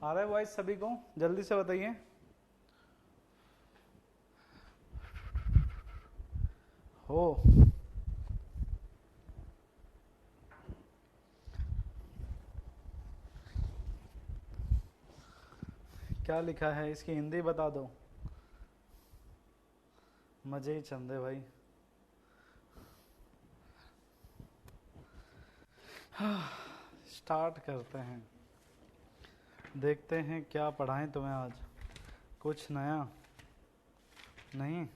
आ रहा है वॉइस सभी को? जल्दी से बताइए। हो क्या लिखा है? इसकी हिंदी बता दो। मजे ही चंदे भाई। स्टार्ट करते हैं। देखते हैं क्या पढ़ाएं तुम्हें आज। कुछ नया नहीं?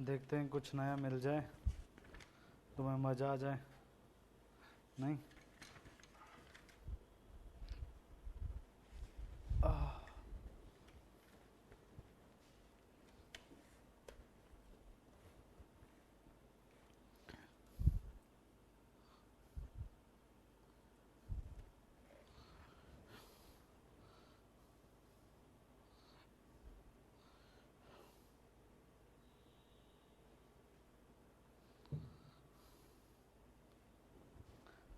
देखते हैं कुछ नया मिल जाए, तुम्हें मजा आ जाए। नहीं?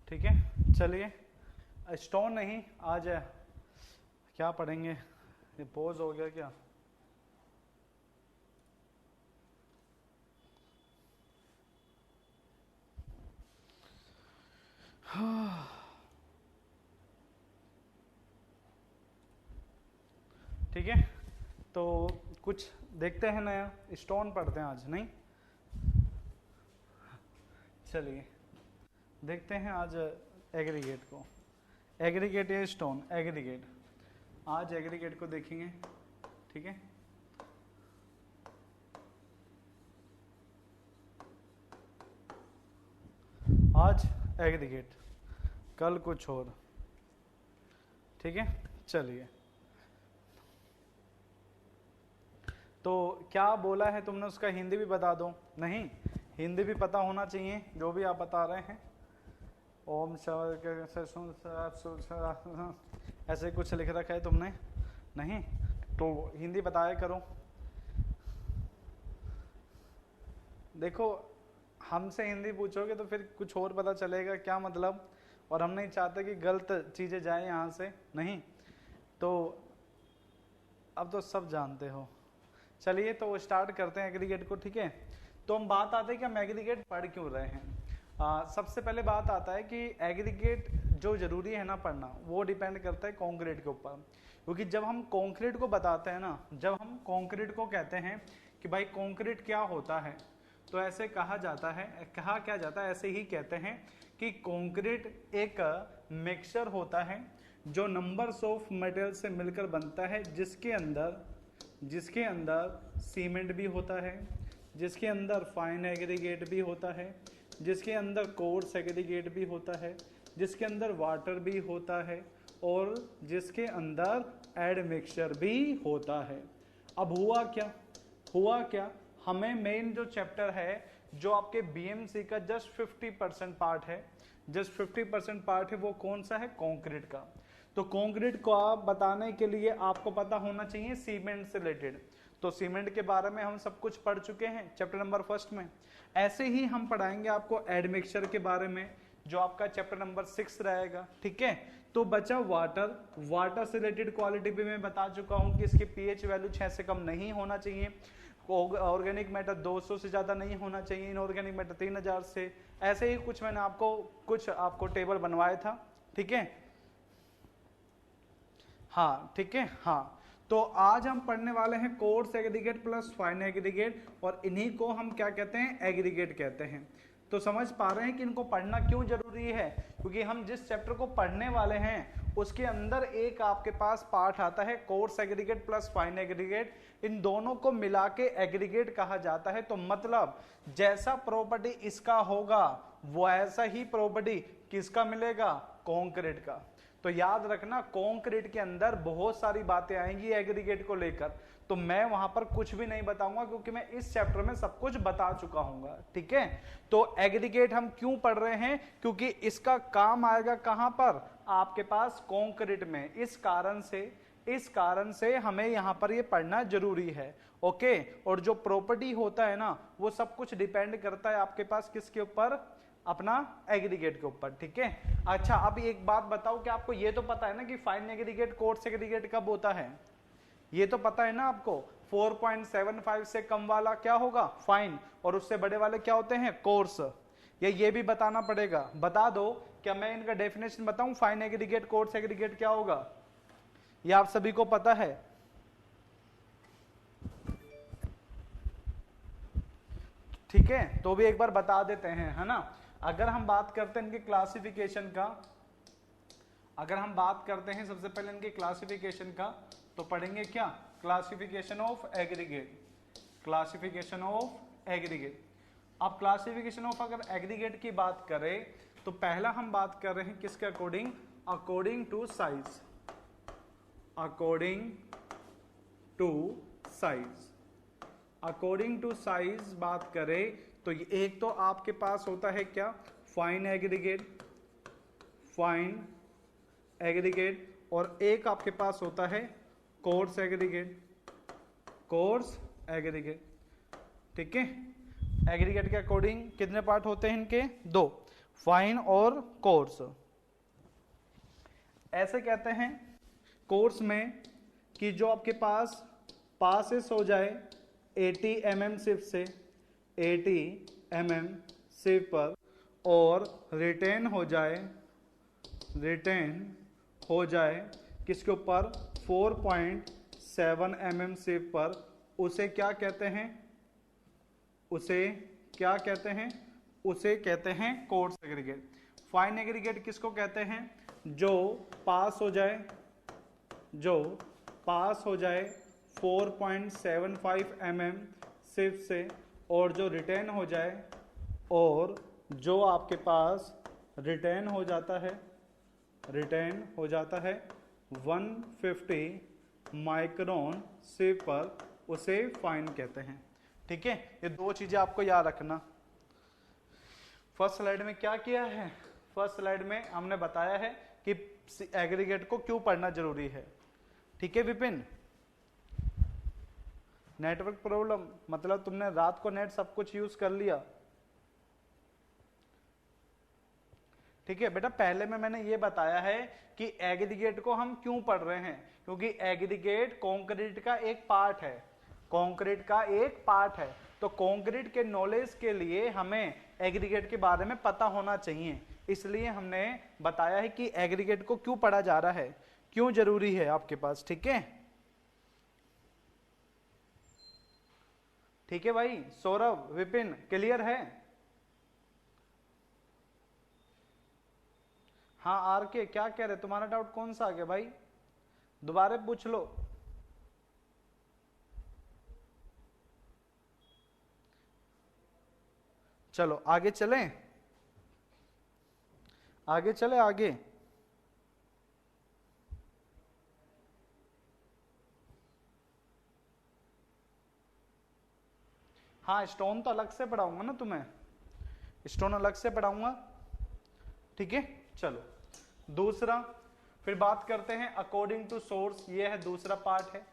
ठीक है, चलिए। स्टोन नहीं, आज क्या पढ़ेंगे? ये पोज हो गया क्या? ठीक है, तो कुछ देखते हैं नया। स्टोन पढ़ते हैं आज, नहीं? चलिए देखते हैं आज एग्रीगेट को। एग्रीगेट या स्टोन? एग्रीगेट। आज एग्रीगेट को देखेंगे, ठीक है। आज एग्रीगेट, कल कुछ और, ठीक है। चलिए, तो क्या बोला है तुमने उसका हिंदी भी बता दो। नहीं, हिंदी भी पता होना चाहिए जो भी आप बता रहे हैं। ओम ऐसे कुछ लिख रखा है तुमने? नहीं, तो हिंदी बताया करो। देखो, हमसे हिंदी पूछोगे तो फिर कुछ और पता चलेगा, क्या मतलब। और हम नहीं चाहते कि गलत चीजें जाए यहाँ से, नहीं। तो अब तो सब जानते हो। चलिए तो स्टार्ट करते हैं एग्रीगेट को, ठीक है। तो हम बात आते हैं कि हम एग्रीगेट पढ़ क्यों रहे हैं। सबसे पहले बात आता है कि एग्रीगेट जो जरूरी है ना पढ़ना, वो डिपेंड करता है कंक्रीट के ऊपर। क्योंकि जब हम कंक्रीट को बताते हैं ना, जब हम कंक्रीट को कहते हैं कि भाई कंक्रीट क्या होता है, तो ऐसे कहा जाता है, कहा क्या जाता है, ऐसे ही कहते हैं कि कंक्रीट एक मिक्सचर होता है जो नंबर्स ऑफ मटेरियल से मिलकर बनता है, जिसके अंदर सीमेंट भी होता है, जिसके अंदर फाइन एग्रीगेट भी होता है, जिसके अंदर कोर्स एग्रीगेट भी होता है, जिसके अंदर वाटर भी होता है, और जिसके अंदर एड मिक्सचर भी होता है। अब हुआ क्या, हमें मेन जो चैप्टर है, जो आपके बीएमसी का जस्ट 50% पार्ट है, जस्ट 50% पार्ट है, वो कौन सा है? कंक्रीट का। तो कंक्रीट को आप बताने के लिए आपको पता होना चाहिए सीमेंट से रिलेटेड। तो सीमेंट के बारे में हम सब कुछ पढ़ चुके हैं चैप्टर नंबर 1 में। ऐसे ही हम पढ़ाएंगे आपको एडमिक्सचर के बारे में, जो आपका चैप्टर नंबर 6 रहेगा, ठीक है। तो बचा वाटर से रिलेटेड क्वालिटी भी मैं बता चुका हूं कि इसकी पीएच वैल्यू 6 से कम नहीं होना चाहिए, ऑर्गेनिक मैटर 200 से ज्यादा नहीं होना चाहिए, इनऑर्गेनिक मैटर 3000 से। ऐसे ही कुछ मैंने आपको टेबल बनवाया था, ठीक है। हाँ, ठीक है, हाँ। तो आज हम पढ़ने वाले हैं course aggregate plus fine aggregate, और इन्हीं को हम क्या कहते हैं? एग्रीगेट कहते हैं। तो समझ पा रहे हैं कि इनको पढ़ना क्यों जरूरी है? क्योंकि हम जिस चैप्टर को पढ़ने वाले हैं उसके अंदर एक आपके पास पार्ट आता है coarse aggregate plus fine aggregate. इन दोनों को मिला के एग्रीगेट कहा जाता है। तो मतलब जैसा प्रॉपर्टी इसका होगा वो ऐसा ही प्रॉपर्टी किसका मिलेगा? कंक्रीट का। तो याद रखना, कंक्रीट के अंदर बहुत सारी बातें आएंगी एग्रीगेट को लेकर, तो मैं वहां पर कुछ भी नहीं बताऊंगा क्योंकि मैं इस चैप्टर में सब कुछ बता चुका हूं, ठीक है। तो एग्रीगेट हम क्यों पढ़ रहे हैं? क्योंकि इसका काम आएगा कहां पर? आपके पास कंक्रीट में। इस कारण से इस कारण से हमें यहाँ पर ये पढ़ना जरूरी है। ओके, और जो प्रॉपर्टी होता है ना वो सब कुछ डिपेंड करता है आपके पास किसके ऊपर, अपना एग्रीगेट के ऊपर। ठीक है, अच्छा अब एक बात बताओ कि आपको ये तो पता है ना कि फाइन एग्रीगेट कोर्स एग्रीगेट कब होता है, ये तो पता है ना आपको। 4.75 से कम वाला क्या होगा, फाइन, और उससे बड़े वाले क्या होते हैं, कोर्स। ये भी बताना पड़ेगा, बता दो। क्या मैं इनका डेफिनेशन बताऊं, फाइन एग्रीगेट कोर्स एग्रीगेट क्या होगा, ये आप सभी को पता है। ठीक है, तो भी एक बार बता देते हैं, है ना। अगर हम बात करते हैं इनके क्लासिफिकेशन का, अगर हम बात करते हैं सबसे पहले इनके क्लासिफिकेशन का, तो पढ़ेंगे क्या, classification of aggregate, classification of aggregate. अब क्लासिफिकेशन ऑफ अगर एग्रीगेट की बात करें तो पहला हम बात कर रहे हैं किसके according, according to size, according to size, according to size बात करें तो एक तो आपके पास होता है क्या, फाइन एग्रीगेट, फाइन एग्रीगेट, और एक आपके पास होता है कोर्स एग्रीगेट, कोर्स एग्रीगेट। ठीक है, एग्रीगेट के अकॉर्डिंग कितने पार्ट होते हैं इनके, दो, फाइन और कोर्स। ऐसे कहते हैं कोर्स में कि जो आपके पास पासेस हो जाए 80 mm सिर्फ से 80 mm सिर्फ पर, और रिटेन हो जाए, रिटेन हो जाए किसके ऊपर, 4.7 mm सिर्फ पर, उसे क्या कहते हैं, उसे क्या कहते हैं, उसे कहते हैं कोर्स एग्रीगेट। फाइन एग्रीगेट किसको कहते हैं, जो पास हो जाए, जो पास हो जाए 4.75 mm सिर्फ से, और जो रिटेन हो जाए, और जो आपके पास रिटेन हो जाता है, रिटेन हो जाता है 150 माइक्रोन सिर्फ पर, उसे फाइन कहते हैं। ठीक है, ये दो चीजें आपको याद रखना। फर्स्ट स्लाइड में क्या किया है, फर्स्ट स्लाइड में हमने बताया है कि एग्रीगेट को क्यों पढ़ना जरूरी है। ठीक है विपिन, नेटवर्क प्रॉब्लम मतलब तुमने रात को नेट सब कुछ यूज कर लिया। ठीक है बेटा, पहले में मैंने ये बताया है कि एग्रीगेट को हम क्यों पढ़ रहे हैं, क्योंकि एग्रीगेट कंक्रीट का एक पार्ट है, कंक्रीट का एक पार्ट है। तो कंक्रीट के नॉलेज के लिए हमें एग्रीगेट के बारे में पता होना चाहिए, इसलिए हमने बताया है कि एग्रीगेट को क्यों पढ़ा जा रहा है, क्यों जरूरी है आपके पास। ठीक है, ठीक है भाई, सौरभ विपिन क्लियर है। हाँ आर के क्या कह रहे, तुम्हारा डाउट कौन सा आ गया भाई, दोबारा पूछ लो। चलो आगे चलें, आगे चले आगे। हाँ स्टोन तो अलग से पढ़ाऊंगा ना तुम्हें, स्टोन अलग से पढ़ाऊंगा। ठीक है, चलो दूसरा फिर बात करते हैं अकॉर्डिंग टू सोर्स, ये है दूसरा पार्ट है।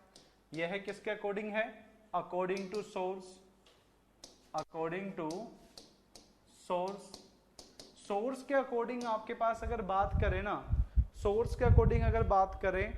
यह है किसके अकॉर्डिंग है, according to source, according to source. Source के अकॉर्डिंग आपके पास अगर बात करें ना, सोर्स के अकॉर्डिंग अगर बात करें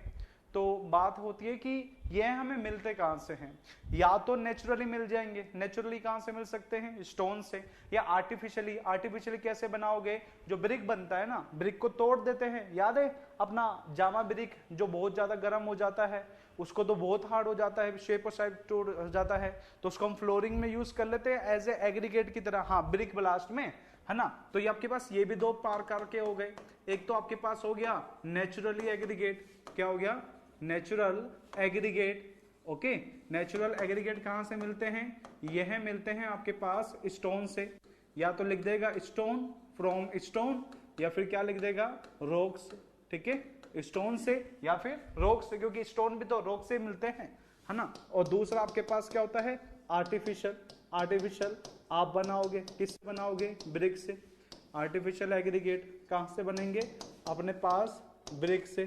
तो बात होती है कि यह हमें मिलते कहां से हैं, या तो नेचुरली मिल जाएंगे, नेचुरली कहां से मिल सकते हैं, स्टोन से, या आर्टिफिशियली। आर्टिफिशियली कैसे बनाओगे, जो ब्रिक बनता है ना, ब्रिक को तोड़ देते हैं, याद है अपना जामा ब्रिक जो बहुत ज्यादा गर्म हो जाता है, उसको तो बहुत हार्ड हो जाता है, शेप और साइड तोड़ जाता है, तो उसको हम फ्लोरिंग में यूज कर लेते हैं एज ए एग्रीगेट की तरह, हाँ ब्रिक ब्लास्ट में, है ना। तो ये आपके पास ये भी दो प्रकार के हो गए, एक तो आपके पास हो गया नेचुरली एग्रीगेट, क्या हो गया, natural aggregate. Okay, natural aggregate कहां से मिलते हैं, यह मिलते हैं आपके पास स्टोन से, या तो लिख देगा स्टोन फ्रॉम स्टोन, या फिर क्या लिख देगा रॉक्स। ठीक है, स्टोन से या फिर रॉक से, क्योंकि स्टोन भी तो रॉक से मिलते हैं, है ना। और दूसरा आपके पास क्या होता है आर्टिफिशियल, आर्टिफिशियल आप बनाओगे किससे बनाओगे, ब्रिक से। आर्टिफिशियल एग्रीगेट कहां से बनेंगे, अपने पास ब्रिक से।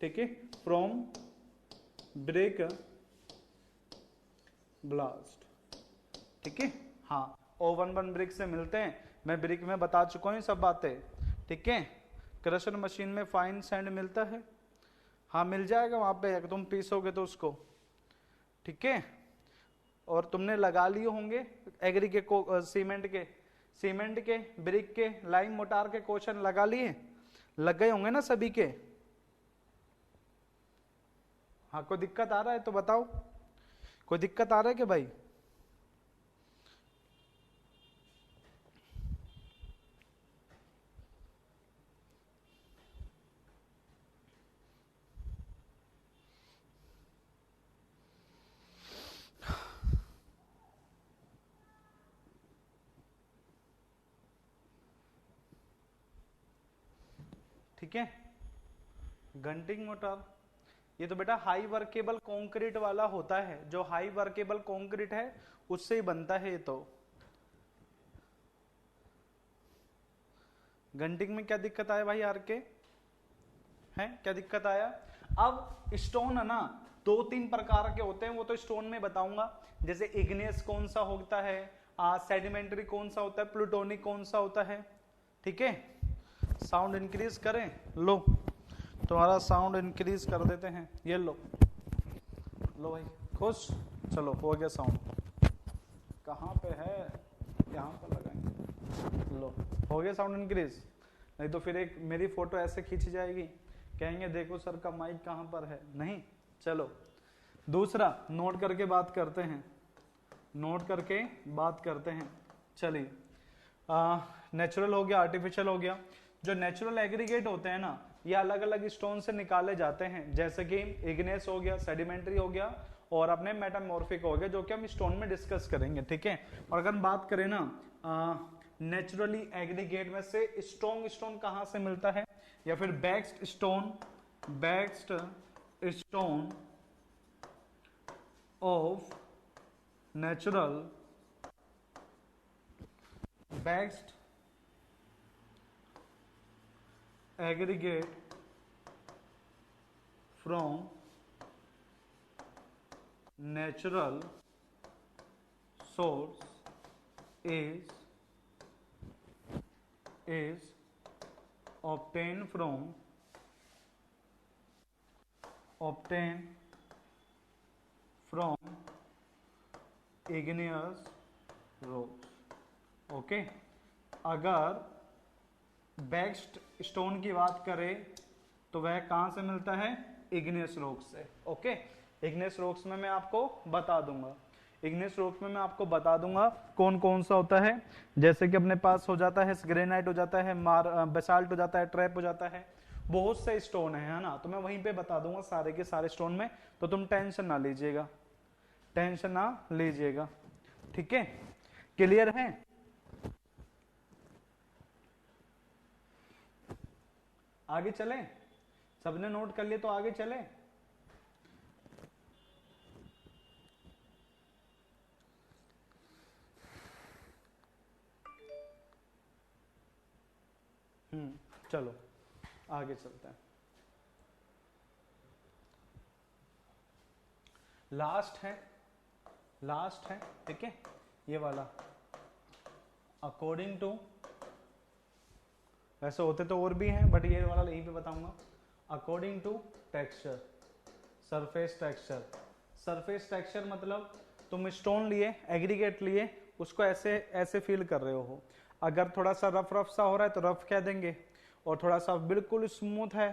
ठीक है, फ्रॉम ब्रिक ब्लास्ट, ठीक है। हाँ, O11 ब्रिक से मिलते हैं, मैं ब्रिक में बता चुका हूँ सब बातें, ठीक है। क्रशर मशीन में फाइन सैंड मिलता है, हाँ मिल जाएगा वहां पे, अगर तुम पीसोगे तो उसको, ठीक है। और तुमने लगा लिए होंगे एग्री के सीमेंट के ब्रिक के लाइम मोटार के क्वेश्चन लगा लिए, लग गए होंगे ना सभी के। हाँ, कोई दिक्कत आ रहा है तो बताओ, कोई दिक्कत आ रहा है कि भाई? ठीक है। गंटिंग मोटार, ये तो बेटा हाई वर्केबल कंक्रीट वाला होता है, जो हाई वर्केबल कंक्रीट है उससे ही बनता है ये तो। गंटिंग में क्या दिक्कत आया भाई आर के? है क्या दिक्कत आया? अब स्टोन है ना, 2-3 प्रकार के होते हैं, वो तो स्टोन में बताऊंगा, जैसे इग्नियस कौन सा होता है, सेडिमेंट्री कौन सा होता है, प्लूटोनिक कौन सा होता है, ठीक है। साउंड इंक्रीज करें, लो तुम्हारा साउंड इंक्रीज कर देते हैं, ये लो भाई, खुश, चलो हो गया साउंड। कहाँ पे है? यहाँ पर लगाएंगे, लो हो गया साउंड इंक्रीज। नहीं तो फिर एक मेरी फोटो ऐसे खींची जाएगी, कहेंगे देखो सर का माइक कहाँ पर है, नहीं। चलो दूसरा नोट करके बात करते हैं, नोट करके बात करते हैं। चलिए, नेचुरल हो गया, आर्टिफिशियल हो गया। जो नेचुरल एग्रीगेट होते हैं ना, ये अलग अलग स्टोन से निकाले जाते हैं, जैसे कि इग्नेस हो गया, सेडिमेंट्री हो गया, और अपने मेटामॉर्फिक हो गया, जो कि हम स्टोन में डिस्कस करेंगे, ठीक है। और अगर हम बात करें ना नेचुरली एग्रीगेट में से स्ट्रॉन्ग स्टोन कहाँ से मिलता है, या फिर बेक्स्ड स्टोन ऑफ नेचुरल बेक्स्ड aggregate from natural source is obtained from igneous rocks, okay. अगर बेक्स्ड स्टोन की बात करें तो वह कहां से मिलता है? इग्नियस रॉक्स से, ओके। इग्नियस रॉक्स में मैं आपको बता दूंगा, इग्नियस रॉक्स में मैं आपको बता दूंगा कौन कौन सा होता है। जैसे कि अपने पास हो जाता है ग्रेनाइट, हो जाता है बेसाल्ट, हो जाता है ट्रैप, हो जाता है, बहुत से स्टोन है ना, तो मैं वहीं पे बता दूंगा सारे के सारे स्टोन में, तो तुम टेंशन ना लीजिएगा, टेंशन ना लीजिएगा, ठीक है। क्लियर है? आगे चले, सबने नोट कर लिए तो आगे चले। चलो आगे चलते हैं। लास्ट है, ठीक है, ये वाला। अकॉर्डिंग टू, वैसे होते तो और भी हैं बट ये वाला यहीं पे बताऊंगा। According to texture, surface texture. Surface texture मतलब तुम स्टोन लिए, एग्रीगेट लिए, उसको ऐसे ऐसे फील कर रहे हो। अगर थोड़ा सा रफ सा हो रहा है तो रफ कह देंगे, और थोड़ा सा बिल्कुल स्मूथ है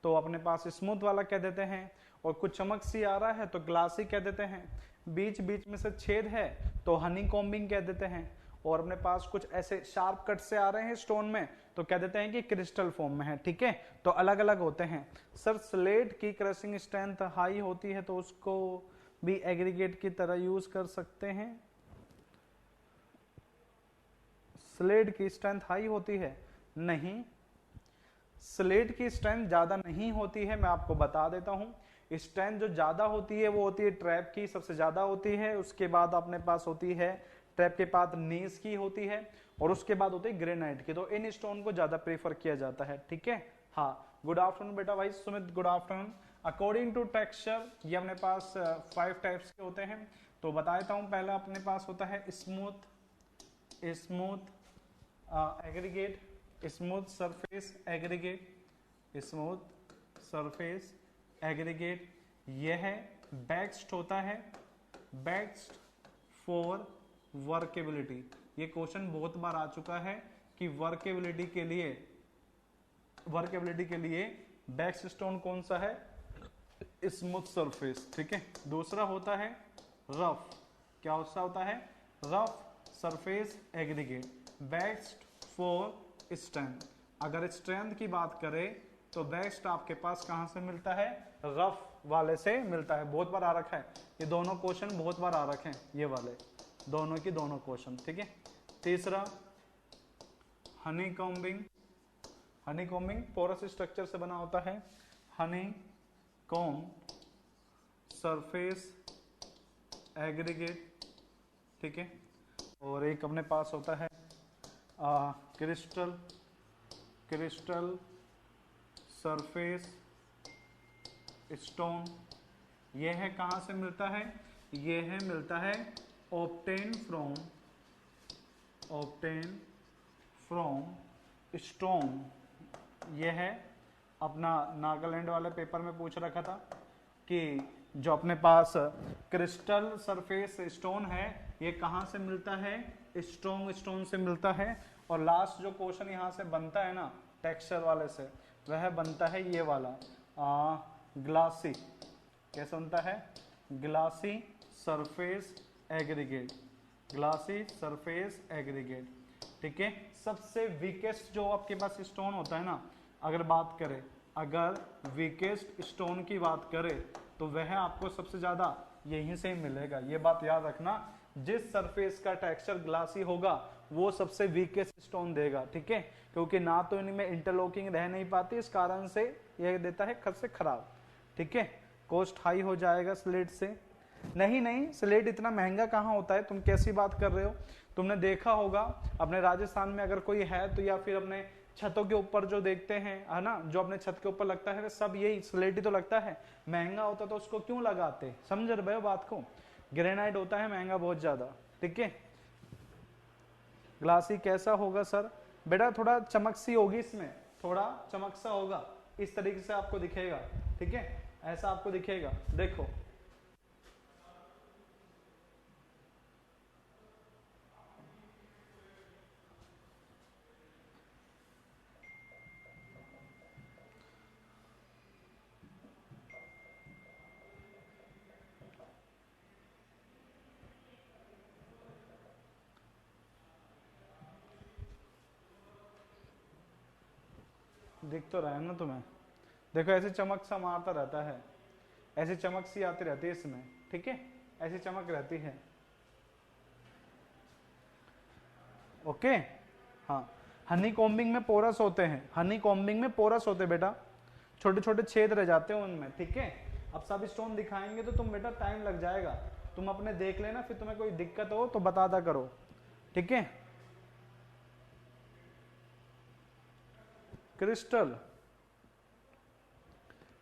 तो अपने पास स्मूथ वाला कह देते हैं, और कुछ चमक सी आ रहा है तो ग्लासी कह देते हैं, बीच बीच में से छेद है तो हनी कॉम्बिंग कह देते हैं, और अपने पास कुछ ऐसे शार्प कट से आ रहे हैं स्टोन में तो कह देते हैं कि क्रिस्टल फॉर्म में है, ठीक है। तो अलग अलग होते हैं। सर स्लेट की क्रशिंग स्ट्रेंथ हाई होती है तो उसको भी एग्रीगेट की तरह यूज कर सकते हैं। स्लेट की स्ट्रेंथ हाई होती है? नहीं, स्लेट की स्ट्रेंथ ज्यादा नहीं होती है, मैं आपको बता देता हूं। स्ट्रेंथ जो ज्यादा होती है वो होती है ट्रैप की, सबसे ज्यादा होती है, उसके बाद अपने पास होती है ट्रैप के बाद नीस की होती है, और उसके बाद होती है ग्रेनाइट की। तो इन स्टोन को ज्यादा प्रेफर किया जाता है, ठीक है। हाँ, गुड आफ्टरनून बेटा भाई Sumit, good afternoon. According to texture ये अपने पास 5 टाइप्स के होते हैं। तो बता देता हूँ, पहला अपने पास होता है smooth aggregate, smooth surface aggregate, smooth surface aggregate. यह बेस्ट होता है, बेस्ट फॉर वर्केबिलिटी। ये क्वेश्चन बहुत बार आ चुका है कि वर्केबिलिटी के लिए बेस्ट स्टोन कौन सा है, स्मूथ सरफेस, ठीक है। दूसरा होता है रफ, क्या होता है, rough surface aggregate, best for strength. अगर स्ट्रेंथ की बात करें तो बेस्ट आपके पास कहां से मिलता है, रफ वाले से मिलता है। बहुत बार आ रखा है ये दोनों क्वेश्चन, बहुत बार आ रखे हैं ये वाले दोनों की दोनों क्वेश्चन, ठीक है। तीसरा हनी कॉम्बिंग पोरस स्ट्रक्चर से बना होता है, हनी कॉम्ब सरफेस एग्रीगेट, ठीक है। और एक अपने पास होता है क्रिस्टल सरफेस स्टोन। यह है कहां से मिलता है, यह है मिलता है ऑब्टेन फ्रॉम स्टोन। यह है अपना नागालैंड वाले पेपर में पूछ रखा था कि जो अपने पास क्रिस्टल सरफेस स्टोन है ये कहां से मिलता है, स्ट्रॉन्ग स्टोन से मिलता है। और लास्ट जो क्वेश्चन यहां से बनता है ना टेक्सचर वाले से, वह बनता है ये वाला ग्लासी। कैसे बनता है, glassy surface aggregate, glassy surface aggregate, ठीक है। सबसे वीकेस्ट जो आपके पास स्टोन होता है ना, अगर वीकेस्ट स्टोन की बात करें तो वह आपको सबसे ज्यादा यहीं से मिलेगा। ये बात याद रखना, जिस सरफेस का टेक्सचर ग्लासी होगा वो सबसे वीकेस्ट स्टोन देगा, ठीक है। क्योंकि ना तो इनमें इंटरलॉकिंग रह नहीं पाती, इस कारण से यह देता है खत से खराब, ठीक है। कॉस्ट हाई हो जाएगा स्लेट से। नहीं स्लेट इतना महंगा कहाँ होता है, तुम कैसी बात कर रहे हो। तुमने देखा होगा अपने राजस्थान में अगर कोई है तो, या फिर अपने छतों के ऊपर जो देखते हैं, है ना, जो अपने छत के ऊपर लगता है सब यही स्लेट ही तो लगता है। महंगा होता तो उसको क्यों लगाते, समझ रहे हो बात को। ग्रेनाइट होता है महंगा बहुत ज्यादा, ठीक है। ग्लासी कैसा होगा सर, बेटा थोड़ा चमक सी होगी इसमें, थोड़ा चमक सा होगा, इस तरीके से आपको दिखेगा, ठीक है, ऐसा आपको दिखेगा। देखो दिख तो रहा है ना तुम्हें, देखो ऐसे चमक सा मारता रहता है, ऐसी चमक सी आती रहती है इसमें, ठीक है, ऐसी चमक रहती है, ओके। हाँ, हनी कॉम्बिंग में पोरस होते हैं, हनी कॉम्बिंग में पोरस होते हैं बेटा, छोटे छोटे छेद रह जाते हैं उनमें, ठीक है। अब सब स्टोन दिखाएंगे तो तुम बेटा टाइम लग जाएगा, तुम अपने देख लेना, फिर तुम्हें कोई दिक्कत हो तो बता दा करो, ठीक है। क्रिस्टल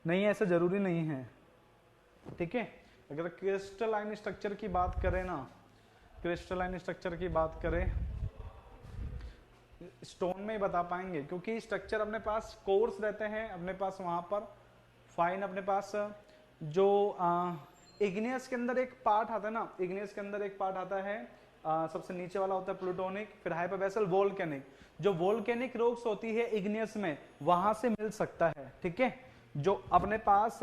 नहीं, ऐसा जरूरी नहीं है, ठीक है। अगर क्रिस्टलाइन स्ट्रक्चर की बात करें ना, क्रिस्टलाइन स्ट्रक्चर की बात करें, स्टोन में ही बता पाएंगे, क्योंकि स्ट्रक्चर अपने पास कोर्स रहते हैं अपने पास, वहां पर फाइन अपने पास जो इग्नियस के अंदर एक पार्ट आता है ना, इग्नियस के अंदर एक पार्ट आता है, सबसे नीचे वाला होता है प्लूटोनिक, फिर हाइपरबेसल वोल्केनिक। जो वोल्केनिक रॉक्स होती है इग्नियस में, वहां से मिल सकता है, ठीक है। जो अपने पास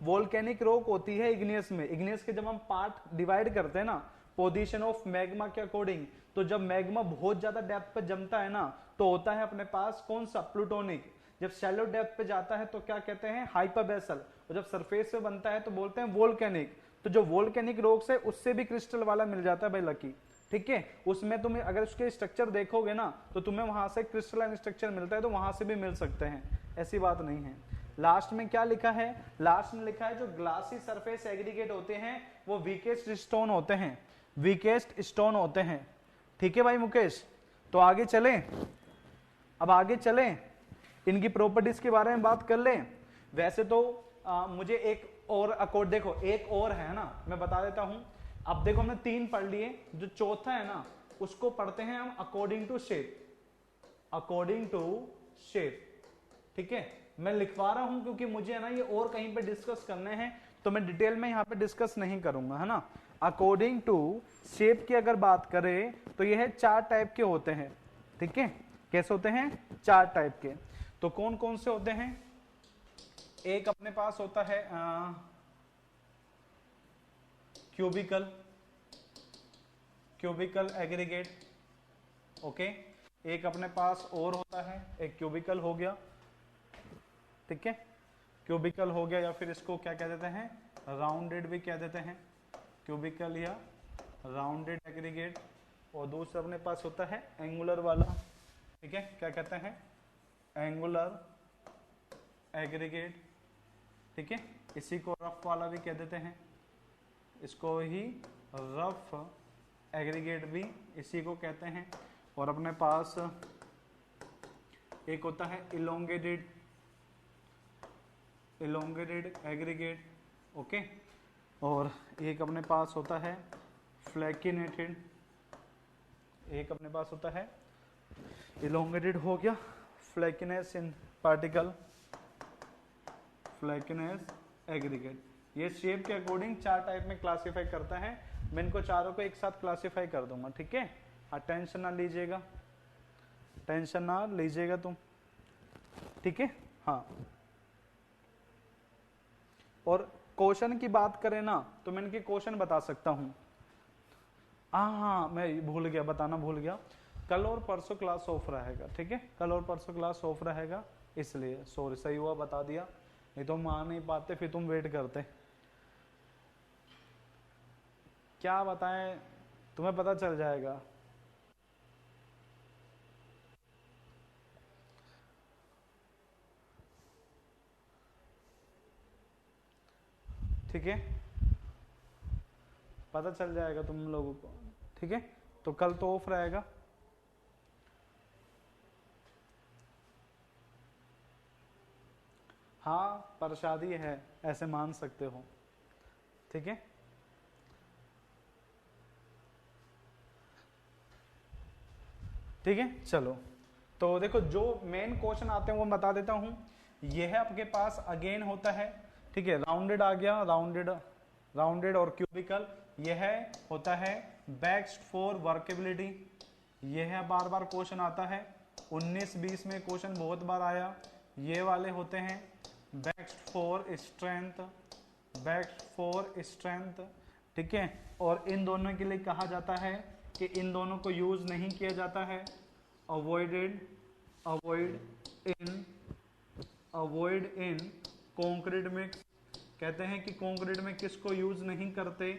वोल्केनिक रॉक होती है इग्नियस में, इग्नियस के जब हम पार्ट डिवाइड करते हैं ना पोजीशन ऑफ मैग्मा के अकॉर्डिंग, तो जब मैग्मा बहुत ज्यादा डेप्थ पे जमता है ना तो होता है अपने पास कौन सा, प्लूटोनिक। जब शैलो डेप्थ पे जाता है तो क्या कहते हैं, हाइपरबेसल। और जब सरफेस पे बनता है तो बोलते हैं वोल्केनिक। तो जो वोल्केनिक रॉक्स है उससे भी क्रिस्टल वाला मिल जाता है भाई लकी, ठीक है। उसमें तुम्हें अगर उसके स्ट्रक्चर देखोगे ना तो तुम्हें वहां से क्रिस्टलाइन स्ट्रक्चर मिलता है, तो वहां से भी मिल सकते हैं, ऐसी बात नहीं है। लास्ट में क्या लिखा है, लास्ट में लिखा है जो ग्लासी सरफेस एग्रीगेट होते हैं वो वीकेस्ट स्टोन होते हैं, वीकेस्ट स्टोन होते हैं, ठीक है भाई मुकेश। तो आगे चलें, अब आगे चलें। इनकी प्रॉपर्टीज के बारे में बात कर लें। वैसे तो मुझे एक और अकॉर्ड, देखो एक और है ना, मैं बता देता हूं। अब देखो हमने 3 पढ़ लिए, जो चौथा है ना उसको पढ़ते हैं हम according to shape, according to shape. ठीक है, मैं लिखवा रहा हूं क्योंकि मुझे है ना ये और कहीं पे डिस्कस करने हैं, तो मैं डिटेल में यहाँ पे डिस्कस नहीं करूंगा, है ना। अकॉर्डिंग टू शेप की अगर बात करें तो ये है 4 टाइप के होते हैं। ठीक है, कैसे होते हैं? 4 टाइप के। तो कौन कौन से होते हैं? एक अपने पास होता है क्यूबिकल, क्यूबिकल एग्रीगेट। ओके, एक अपने पास और होता है, एक क्यूबिकल हो गया। ठीक है, क्यूबिकल हो गया, या फिर इसको क्या कह देते हैं? राउंडेड भी कह देते हैं, क्यूबिकल या राउंडेड एग्रीगेट। और दूसरा अपने पास होता है एंगुलर वाला। ठीक है, क्या कहते हैं? Angular aggregate. ठीक है, इसी को रफ वाला भी कह देते हैं, इसको ही रफ एग्रीगेट भी इसी को कहते हैं। और अपने पास एक होता है इलोंगेटेड, इलोंगेटेड एग्रीगेट। ओके, और एक अपने पास होता है फ्लैकिनेटेड, एक अपने पास होता है इलोंगेटेड हो गया, फ्लैकिनेस इन पार्टिकल, फ्लैकिनेस एग्रीगेट। ये शेप के अकॉर्डिंग 4 टाइप में क्लासिफाई करता है। मैं इनको चारों को एक साथ क्लासिफाई कर दूंगा। ठीक है, हाँ, टेंशन ना लीजिएगा, टेंशन ना लीजिएगा तुम। ठीक है, हाँ। और क्वेश्चन की बात करें ना तो मैं इनके क्वेश्चन बता सकता हूं। हाँ, मैं भूल गया, बताना भूल गया, कल और परसों क्लास ऑफ रहेगा। ठीक है, कल और परसों क्लास ऑफ रहेगा, इसलिए सॉरी, सही हुआ बता दिया, नहीं तो हम आ नहीं पाते, फिर तुम वेट करते। क्या बताएं, तुम्हें पता चल जाएगा। ठीक है, पता चल जाएगा तुम लोगों को। ठीक है, तो कल तो ऑफ रहेगा। हाँ, प्रसादी है, ऐसे मान सकते हो। ठीक है, ठीक है, चलो। तो देखो जो मेन क्वेश्चन आते हैं वो बता देता हूं। ये है आपके पास अगेन होता है, ठीक है, राउंडेड आ गया, राउंडेड, राउंडेड और क्यूबिकल। यह है होता है बेस्ट फॉर वर्केबिलिटी। यह है बार बार क्वेश्चन आता है, 19-20 में क्वेश्चन बहुत बार आया। ये वाले होते हैं best for strength, best for strength. ठीक है, और इन दोनों के लिए कहा जाता है कि इन दोनों को यूज नहीं किया जाता है, avoided, avoid in, avoid in concrete mix. कहते हैं कि कॉन्क्रीट में किसको यूज नहीं करते?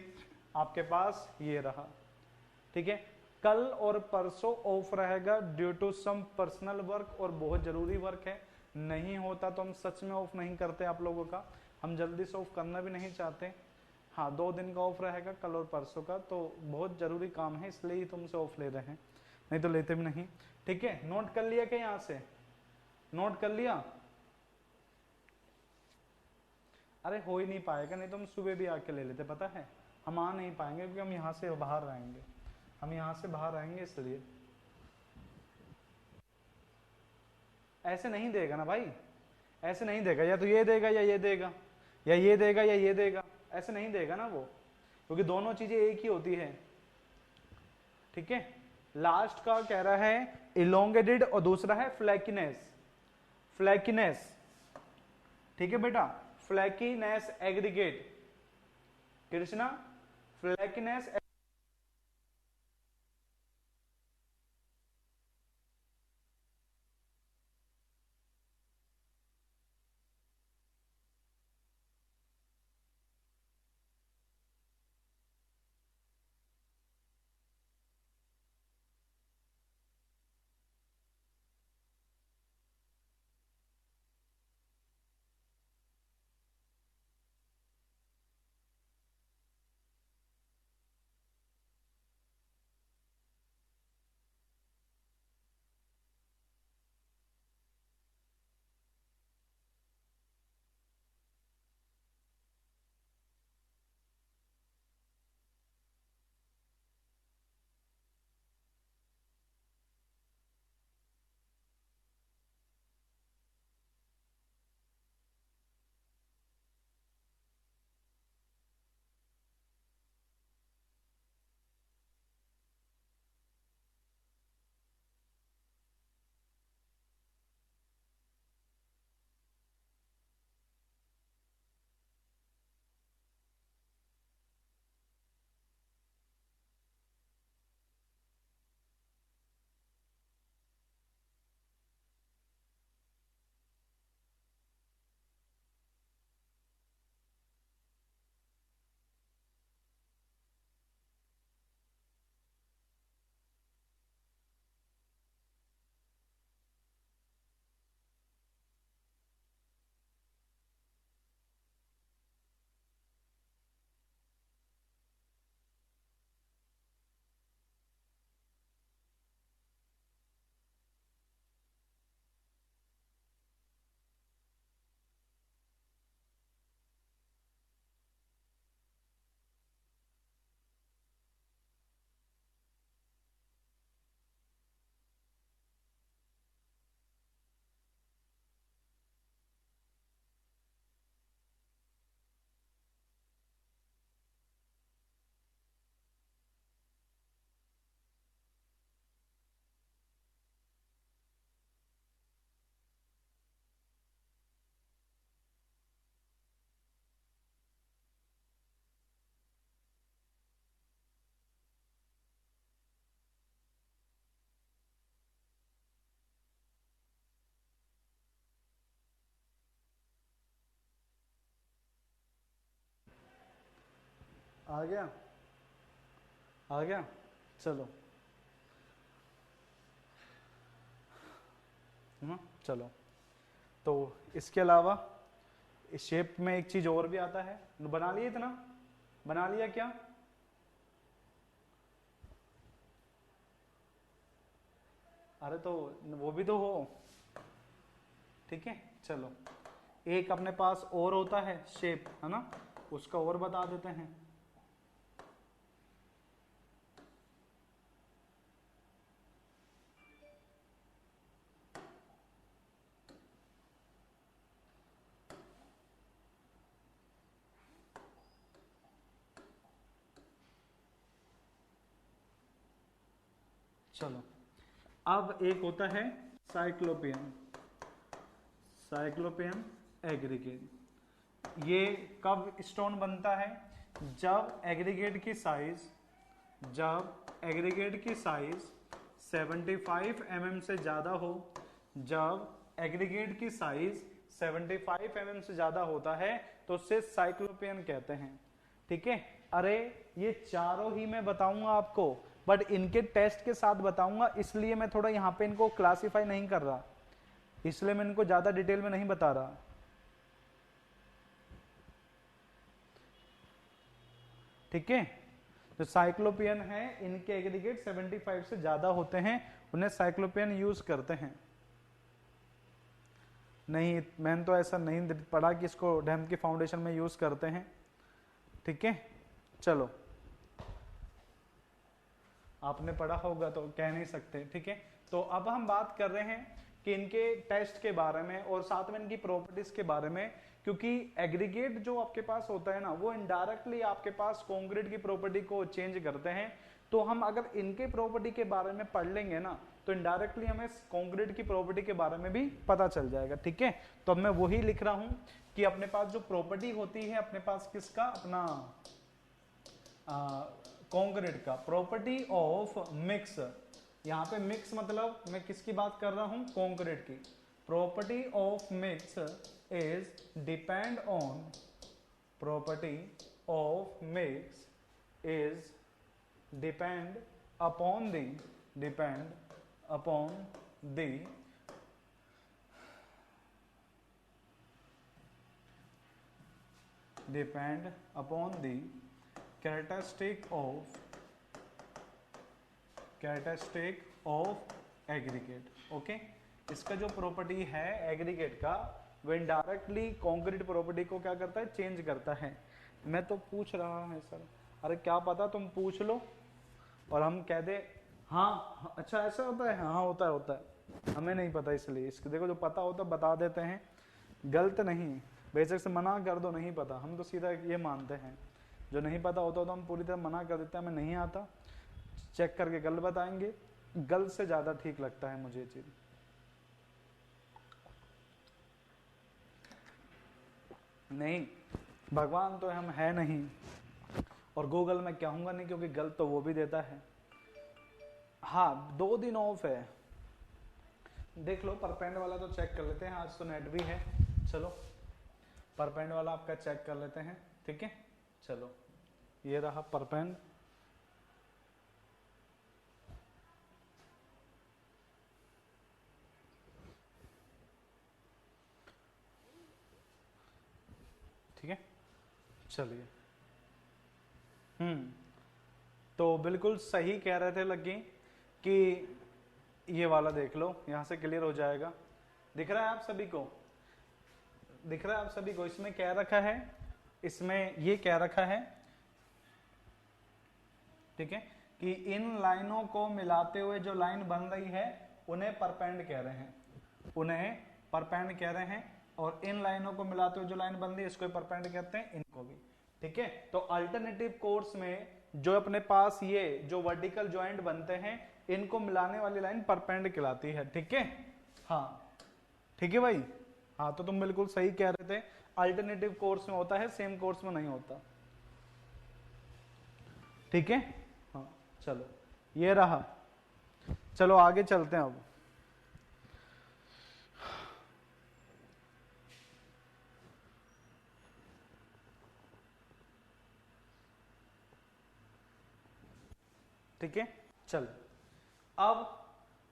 आपके पास ये रहा। ठीक है, कल और परसों ऑफ रहेगा due to some personal work, और बहुत जरूरी वर्क है, नहीं होता तो हम सच में ऑफ नहीं करते आप लोगों का, हम जल्दी से ऑफ करना भी नहीं चाहते। हाँ, 2 दिन का ऑफ रहेगा, कल और परसों का, तो बहुत जरूरी काम है इसलिए ही तुमसे ऑफ ले रहे हैं, नहीं तो लेते भी नहीं। ठीक है, नोट कर लिया क्या? यहां से नोट कर लिया? अरे हो ही नहीं पाएगा, नहीं तो हम सुबह भी आके ले लेते, पता है। हम आ नहीं पाएंगे क्योंकि हम यहाँ से बाहर रहेंगे, हम यहाँ से बाहर आएंगे, इसलिए। ऐसे नहीं देगा ना भाई, ऐसे नहीं देगा, या तो ये देगा या ये देगा, या ये देगा या ये देगा, ऐसे नहीं देगा ना वो, क्योंकि दोनों चीजें एक ही होती है। ठीक है, लास्ट का कह रहा है इलोंगेटेड और दूसरा है फ्लैकिनेस, फ्लैकिनेस। ठीक है बेटा, फ्लैकिनेस एग्रीगेट, कृष्णा, फ्लैकिनेस आ गया, आ गया, चलो। चलो, तो इसके अलावा इस शेप में एक चीज और भी आता है, बना लिया, इतना बना लिया क्या? अरे तो वो भी तो हो, ठीक है। चलो, एक अपने पास और होता है शेप, है ना, उसका और बता देते हैं। चलो, अब एक होता है साइक्लोपियन, साइक्लोपियन एग्रीगेट। ये कब स्टोन बनता है? जब एग्रीगेट की साइज, जब एग्रीगेट की साइज 75 mm से ज्यादा हो, जब एग्रीगेट की साइज 75 mm से ज्यादा होता है तो उसे साइक्लोपियन कहते हैं, ठीक है। अरे ये चारों ही मैं बताऊंगा आपको, बट इनके टेस्ट के साथ बताऊंगा, इसलिए मैं थोड़ा यहां पे इनको क्लासिफाई नहीं कर रहा, इसलिए मैं इनको ज्यादा डिटेल में नहीं बता रहा, ठीक है। जो साइक्लोपियन है इनके एग्रीगेट 75 से ज्यादा होते हैं, उन्हें साइक्लोपियन यूज करते हैं। नहीं, मैंने तो ऐसा नहीं पढ़ा कि इसको डैम की फाउंडेशन में यूज करते हैं, ठीक है। चलो, आपने पढ़ा होगा तो कह नहीं सकते, ठीक है। तो अब हम बात कर रहे हैं कि इनके टेस्ट के बारे में और साथ में इनकी प्रॉपर्टीज के बारे में, क्योंकि एग्रीगेट जो आपके पास होता है ना, वो इनडायरेक्टली आपके पास कंक्रीट की प्रॉपर्टी को चेंज करते हैं। तो हम अगर इनके प्रॉपर्टी के बारे में पढ़ लेंगे ना, तो इनडायरेक्टली हमें कंक्रीट की प्रॉपर्टी के बारे में भी पता चल जाएगा, ठीक है। तो अब मैं वही लिख रहा हूं कि अपने पास जो प्रॉपर्टी होती है अपने पास किसका, अपना कंक्रीट का, प्रॉपर्टी ऑफ मिक्स। यहाँ पे मिक्स मतलब मैं किसकी बात कर रहा हूं, कंक्रीट की। Property of mix is depend on, property of mix is depend upon the, depend upon the depend upon the characteristic of aggregate, okay. इसका जो प्रॉपर्टी है एग्रीगेट का, वो इनडायरेक्टली कंक्रीट प्रॉपर्टी को क्या करता है, चेंज करता है। मैं तो पूछ रहा है सर, अरे क्या पता तुम पूछ लो और हम कह दे हाँ अच्छा ऐसा होता है, हाँ होता है, होता है, हमें नहीं पता, इसलिए इसको देखो जो पता होता बता देते हैं, गलत नहीं, बेशक से मना कर दो नहीं पता, हम तो सीधा ये मानते हैं, जो नहीं पता होता तो हम पूरी तरह मना कर देते हैं, हमें नहीं आता, चेक करके गलत बताएंगे, गलत से ज्यादा ठीक लगता है मुझे ये चीज। नहीं, भगवान तो हम है नहीं, और गूगल में कहूंगा नहीं क्योंकि गलत तो वो भी देता है। हाँ 2 दिन ऑफ है, देख लो परपेंड वाला तो चेक कर लेते हैं, आज तो नेट भी है, चलो परपेंड वाला आपका चेक कर लेते हैं, ठीक है। चलो, ये रहा परपेंड, ठीक है। चलिए, तो बिल्कुल सही कह रहे थे लग्गी कि ये वाला देख लो, यहां से क्लियर हो जाएगा। दिख रहा है आप सभी को, दिख रहा है आप सभी को, इसमें क्या रखा है, इसमें ये क्या रखा है, ठीक है, कि इन लाइनों को मिलाते हुए जो लाइन बन रही है उन्हें परपेंड कह रहे हैं, उन्हें परपेंड कह रहे हैं, और इन लाइनों को मिलाते हुए जो लाइन बन रही है इसको परपेंड कहते हैं, इनको भी, ठीक है। तो अल्टरनेटिव कोर्स में जो अपने पास ये जो वर्टिकल ज्वाइंट बनते हैं इनको मिलाने वाली लाइन परपेंड कहलाती है, ठीक है। हाँ ठीक है भाई, हाँ तो तुम बिल्कुल सही कह रहे थे, अल्टरनेटिव कोर्स में होता है, सेम कोर्स में नहीं होता, ठीक है। हाँ चलो, ये रहा, चलो आगे चलते हैं अब। ठीक है। चल, अब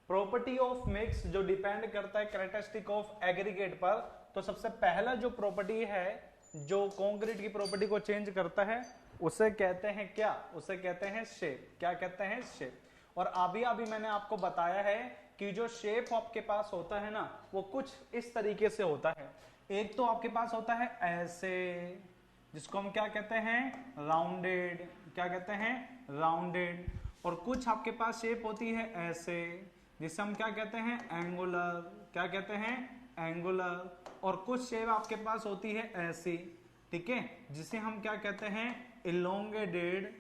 प्रॉपर्टी ऑफ मिक्स जो डिपेंड करता है कैरेक्टरिस्टिक ऑफ एग्रीगेट पर, तो सबसे पहला जो प्रॉपर्टी है जो कंक्रीट की प्रॉपर्टी को चेंज करता है उसे कहते हैं क्या, उसे कहते हैं शेप। क्या कहते हैं? शेप। और अभी अभी मैंने आपको बताया है कि जो शेप आपके पास होता है ना वो कुछ इस तरीके से होता है। एक तो आपके पास होता है ऐसे, जिसको हम क्या कहते हैं? राउंडेड। क्या कहते हैं? राउंडेड। और कुछ आपके पास शेप होती है ऐसे, जिसे हम क्या कहते हैं? एंगुलर। क्या कहते हैं? एंगुलर। और कुछ शेप आपके पास होती है ऐसी, ठीक है, जिसे हम क्या कहते हैं? इलोंगेटेड।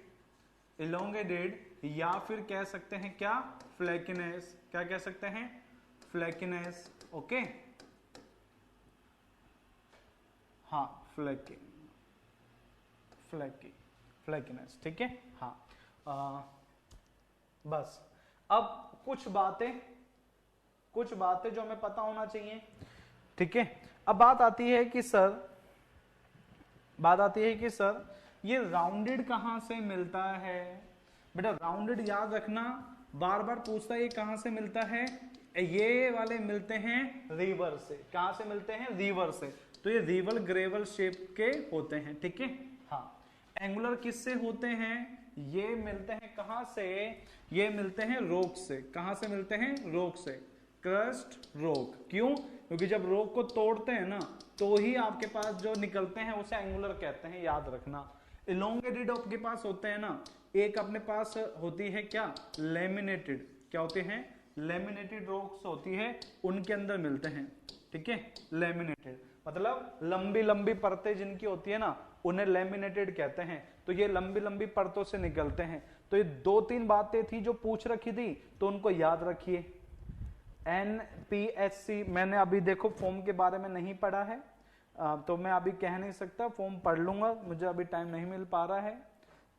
इलोंगेटेड, या फिर कह सकते हैं क्या? फ्लैकिनेस। क्या कह सकते हैं? फ्लैकिनेस। ओके, हाँ, फ्लैकी, फ्लैकी, फ्लैकिनेस, ठीक है। हाँ, बस अब कुछ बातें जो हमें पता होना चाहिए, ठीक है। अब बात आती है कि सर ये राउंडेड कहां से मिलता है? बेटा राउंडेड याद रखना, बार बार पूछता है ये कहां से मिलता है। ये वाले मिलते हैं रिवर से। कहां से मिलते हैं? रिवर से। तो ये रिवर ग्रेवल शेप के होते हैं, ठीक है। हाँ, एंगुलर किससे होते हैं? ये मिलते हैं कहां से? ये मिलते हैं रॉक से। कहां से मिलते हैं? रॉक से। Crust rock. क्यों? क्योंकि जब रॉक को तोड़ते हैं ना तो ही आपके पास जो निकलते हैं उसे एंगुलर कहते हैं, याद रखना। इलोंगेटेड आपके पास होते हैं ना, एक अपने पास होती है क्या? लेमिनेटेड। क्या होते हैं? लेमिनेटेड रॉक्स होती है, उनके अंदर मिलते हैं, ठीक है। लेमिनेटेड मतलब लंबी लंबी परतें जिनकी होती है ना उन्हें लेमिनेटेड कहते हैं। तो ये लंबी लंबी परतों से निकलते हैं। तो ये 2-3 बातें थी जो पूछ रखी थी, तो उनको याद रखिए। NPHC मैंने अभी देखो फॉर्म के बारे में नहीं पढ़ा है, तो मैं अभी कह नहीं सकता, फॉर्म पढ़ लूंगा, मुझे अभी टाइम नहीं मिल पा रहा है।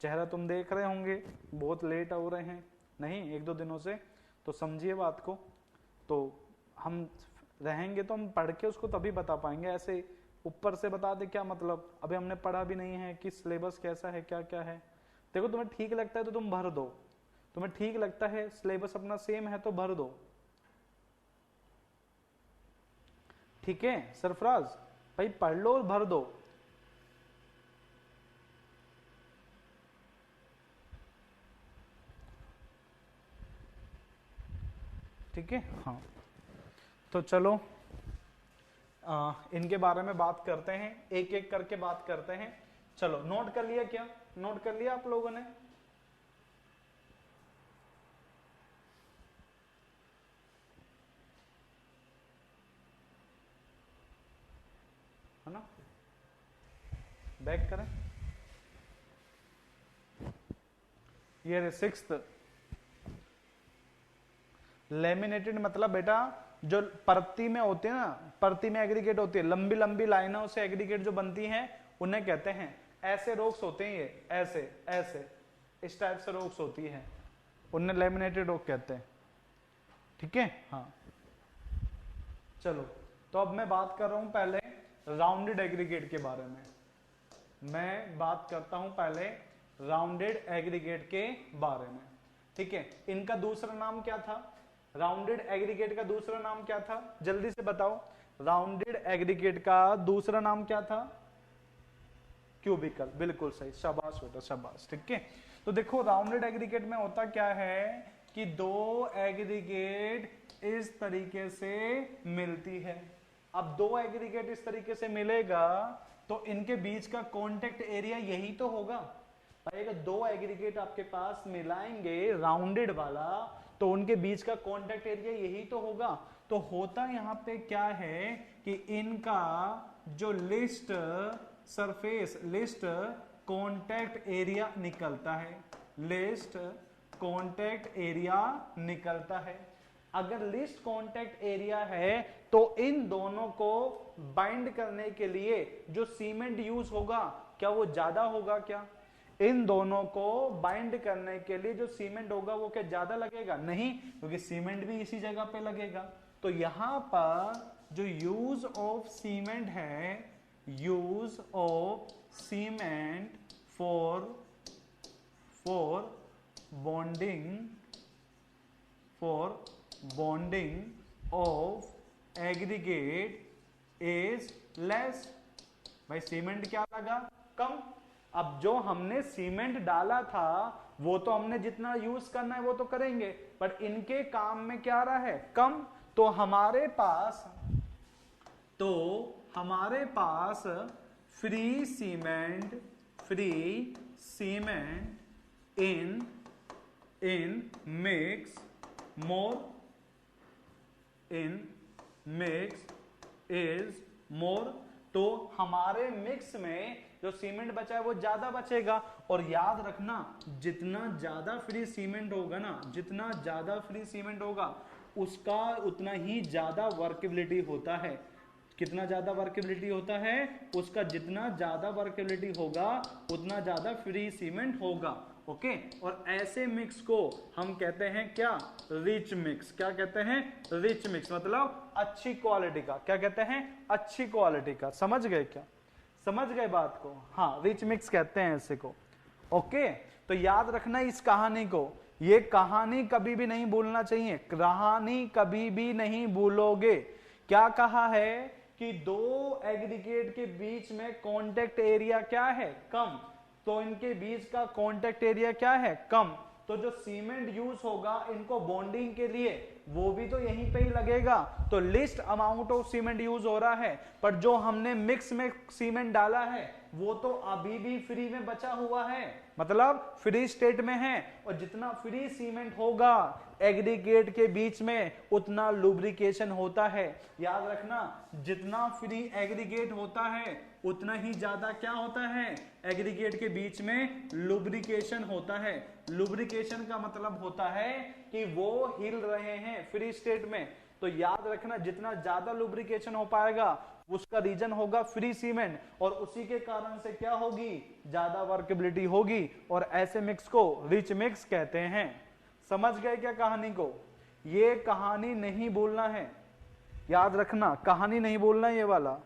चेहरा तुम देख रहे होंगे बहुत लेट हो रहे हैं, नहीं 1-2 दिनों से, तो समझिए बात को। तो हम रहेंगे तो हम पढ़ के उसको तभी बता पाएंगे, ऐसे ऊपर से बता दे क्या मतलब? अभी हमने पढ़ा भी नहीं है कि सिलेबस कैसा है, क्या क्या है। देखो तुम्हें ठीक लगता है तो तुम भर दो, तुम्हें ठीक लगता है सिलेबस अपना सेम है तो भर दो, ठीक है। सरफराज भाई पढ़ लो और भर दो। ठीक है, हाँ। तो चलो इनके बारे में बात करते हैं, एक एक करके बात करते हैं। चलो नोट कर लिया क्या? नोट कर लिया आप लोगों ने? है ना? बैक करें। ये 6th लेमिनेटेड मतलब बेटा जो परती में होते हैं ना, परती में एग्रीगेट होती है, लंबी लंबी लाइनों से एग्रीगेट जो बनती हैं उन्हें कहते हैं। ऐसे रोक्स होते हैं, ये ऐसे ऐसे इस टाइप से रोक्स होती है, उन्हें लेमिनेटेड रोक कहते हैं, ठीक है। हाँ चलो, तो अब मैं बात कर रहा हूं पहले राउंडेड एग्रीगेट के बारे में। मैं बात करता हूं पहले राउंडेड एग्रीगेट के बारे में, ठीक है। इनका दूसरा नाम क्या था? राउंडेड एग्रीगेट का दूसरा नाम क्या था? जल्दी से बताओ, राउंडेड एग्रीगेट का दूसरा नाम क्या था? क्यूबिकल, बिल्कुल सही, शाबाश बेटा शाबाश, ठीक है। तो देखो राउंडेड एग्रीगेट में होता क्या है कि दो एग्रीगेट इस तरीके से मिलती है। अब दो एग्रीगेट इस तरीके से मिलेगा तो इनके बीच का कॉन्टेक्ट एरिया यही तो होगा भाई। अगर दो एग्रीगेट आपके पास मिलाएंगे राउंडेड वाला तो उनके बीच का कॉन्टेक्ट एरिया यही तो होगा। तो होता यहां पे क्या है कि इनका जो list surface, list contact area निकलता है, लिस्ट कॉन्टेक्ट एरिया निकलता है। अगर लिस्ट कॉन्टेक्ट एरिया है तो इन दोनों को बाइंड करने के लिए जो सीमेंट यूज होगा क्या वो ज्यादा होगा? क्या इन दोनों को बाइंड करने के लिए जो सीमेंट होगा वो क्या ज्यादा लगेगा? नहीं, क्योंकि सीमेंट भी इसी जगह पे लगेगा। तो यहां पर जो यूज ऑफ सीमेंट है, use of cement for bonding of aggregate is less। भाई सीमेंट क्या लगा, कम। अब जो हमने सीमेंट डाला था वो तो हमने जितना यूज करना है वो तो करेंगे, पर इनके काम में क्या रहा है, कम। तो हमारे पास free cement in mix is more। तो हमारे मिक्स में जो सीमेंट बचा है वो ज्यादा बचेगा। और याद रखना जितना ज्यादा फ्री सीमेंट होगा ना, जितना ज्यादा फ्री सीमेंट होगा उसका उतना ही ज्यादा वर्केबिलिटी होता है। कितना ज्यादा वर्केबिलिटी होता है उसका, जितना ज्यादा वर्केबिलिटी होगा उतना ज्यादा फ्री सीमेंट होगा। ओके, और ऐसे मिक्स को हम कहते हैं क्या, रिच मिक्स। क्या कहते हैं, रिच मिक्स, मतलब अच्छी क्वालिटी का। क्या कहते हैं, अच्छी क्वालिटी का। समझ गए क्या, समझ गए बात को? हाँ, रिच मिक्स कहते हैं इसे को। ओके, तो याद रखना इस कहानी को, ये कहानी कभी भी नहीं भूलना चाहिए, कहानी कभी भी नहीं भूलोगे। क्या कहा है कि दो एग्रीगेट के बीच में कांटेक्ट एरिया क्या है, कम। तो इनके बीच का कांटेक्ट एरिया क्या है, कम। तो जो सीमेंट यूज होगा इनको बॉन्डिंग के लिए वो भी तो यहीं पे ही लगेगा। तो list amount of cement use हो रहा है, पर जो हमने मिक्स में सीमेंट डाला है वो तो अभी भी फ्री में बचा हुआ है, मतलब फ्री स्टेट में है। और जितना फ्री सीमेंट होगा एग्रीगेट के बीच में उतना लुब्रिकेशन होता है। याद रखना जितना फ्री एग्रीगेट होता है उतना ही ज्यादा क्या होता है, एग्रीगेट के बीच में लुब्रिकेशन होता है। लुब्रिकेशन का मतलब होता है कि वो हिल रहे हैं फ्री स्टेट में। तो याद रखना जितना ज्यादा लुब्रिकेशन हो पाएगा उसका रीजन होगा फ्री सीमेंट, और उसी के कारण से क्या होगी, ज्यादा वर्केबिलिटी होगी। और ऐसे मिक्स को रिच मिक्स कहते हैं। समझ गए क्या कहानी को? ये कहानी नहीं बोलना है, याद रखना कहानी नहीं बोलना ये वाला।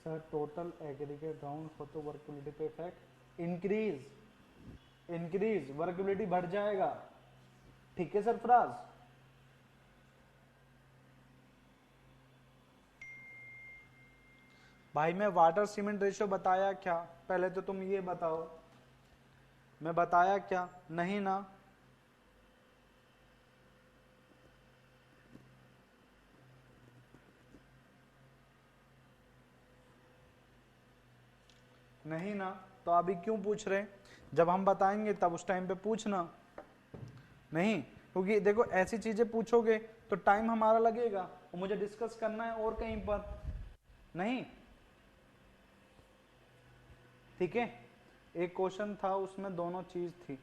Sir total aggregate round photo workability पे इफेक्ट इंक्रीज वर्केबिलिटी बढ़ जाएगा। ठीक है सरफराज? भाई मैं वाटर सीमेंट रेशियो बताया क्या, पहले तो तुम ये बताओ, मैं बताया क्या, नहीं ना? नहीं ना, तो अभी क्यों पूछ रहे? जब हम बताएंगे तब उस टाइम पे पूछना। नहीं, क्योंकि देखो ऐसी चीजें पूछोगे तो टाइम हमारा लगेगा और मुझे डिस्कस करना है और कहीं पर नहीं। ठीक है, एक क्वेश्चन था उसमें दोनों चीज थी।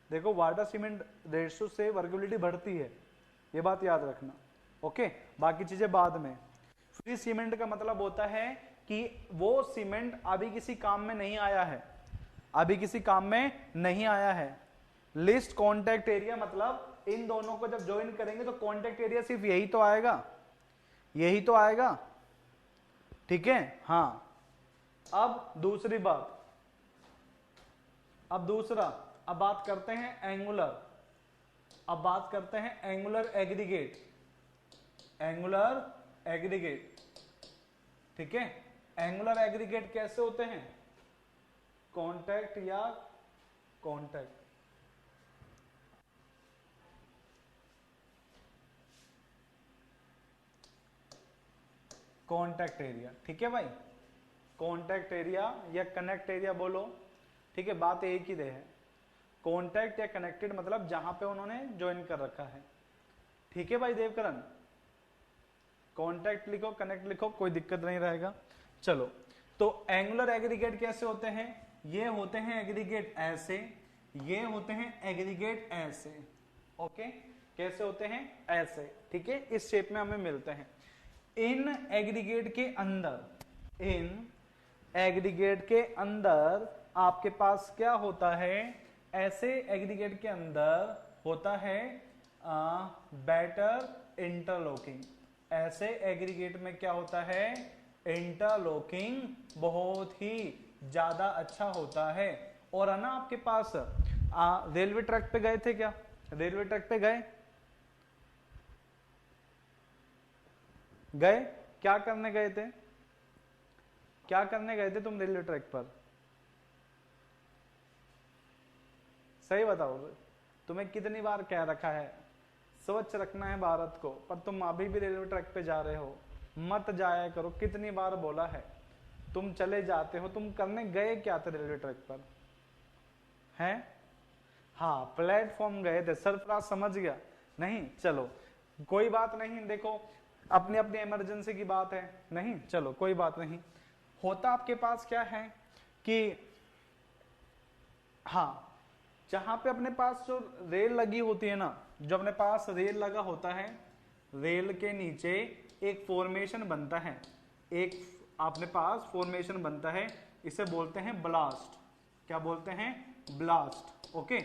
देखो वाटर सीमेंट रेशियो से वर्केबिलिटी बढ़ती है, ये बात याद रखना। ओके, बाकी चीजें बाद में। फ्री सीमेंट का मतलब होता है कि वो सीमेंट अभी किसी काम में नहीं आया है, अभी किसी काम में नहीं आया है। लिस्ट कॉन्टेक्ट एरिया मतलब इन दोनों को जब ज्वाइन करेंगे तो कॉन्टेक्ट एरिया सिर्फ यही तो आएगा, यही तो आएगा। ठीक है, हाँ। अब दूसरी बात, अब दूसरा, अब बात करते हैं एंगुलर। अब बात करते हैं एंगुलर एग्रीगेट, एंगुलर एग्रीगेट। ठीक है, एंगुलर एग्रीगेट कैसे होते हैं, कांटेक्ट या कांटेक्ट। कांटेक्ट एरिया, ठीक है भाई, कांटेक्ट एरिया या कनेक्ट एरिया बोलो। ठीक है, बात एक ही है, कांटेक्ट या कनेक्टेड मतलब जहां पे उन्होंने ज्वाइन कर रखा है। ठीक है भाई देवकरण, कांटेक्ट लिखो कनेक्ट लिखो, कोई दिक्कत नहीं रहेगा। चलो, तो एंगुलर एग्रीगेट कैसे होते हैं, ये होते हैं एग्रीगेट ऐसे, ये होते हैं एग्रीगेट ऐसे। ओके, कैसे होते हैं, ऐसे, ठीक है, इस शेप में हमें मिलते हैं। इन एग्रीगेट के अंदर आपके पास क्या होता है, ऐसे एग्रीगेट के अंदर होता है बेटर इंटरलॉकिंग। ऐसे एग्रीगेट में क्या होता है, इंटरलॉकिंग बहुत ही ज्यादा अच्छा होता है। और है ना आपके पास रेलवे ट्रैक पे गए थे क्या, रेलवे ट्रैक पे गए, क्या करने गए थे, क्या करने गए थे तुम रेलवे ट्रैक पर, सही बताओ, तुम्हें कितनी बार कह रखा है स्वच्छ रखना है भारत को, पर तुम अभी भी रेलवे ट्रैक पे जा रहे हो, मत जाया करो, कितनी बार बोला है, तुम चले जाते हो, तुम करने गए क्या थे रेलवे ट्रैक पर, हैं, हाँ प्लेटफॉर्म गए थे, सरफराज समझ गया, नहीं चलो कोई बात नहीं, देखो अपनी अपनी इमरजेंसी की बात है, नहीं चलो कोई बात नहीं। होता आपके पास क्या है कि हाँ, जहां पे अपने पास जो रेल लगी होती है ना, जो अपने पास रेल लगा होता है, रेल के नीचे एक फॉर्मेशन बनता है, एक अपने पास फॉर्मेशन बनता है, इसे बोलते हैं ब्लास्ट, क्या बोलते हैं, ब्लास्ट, ओके।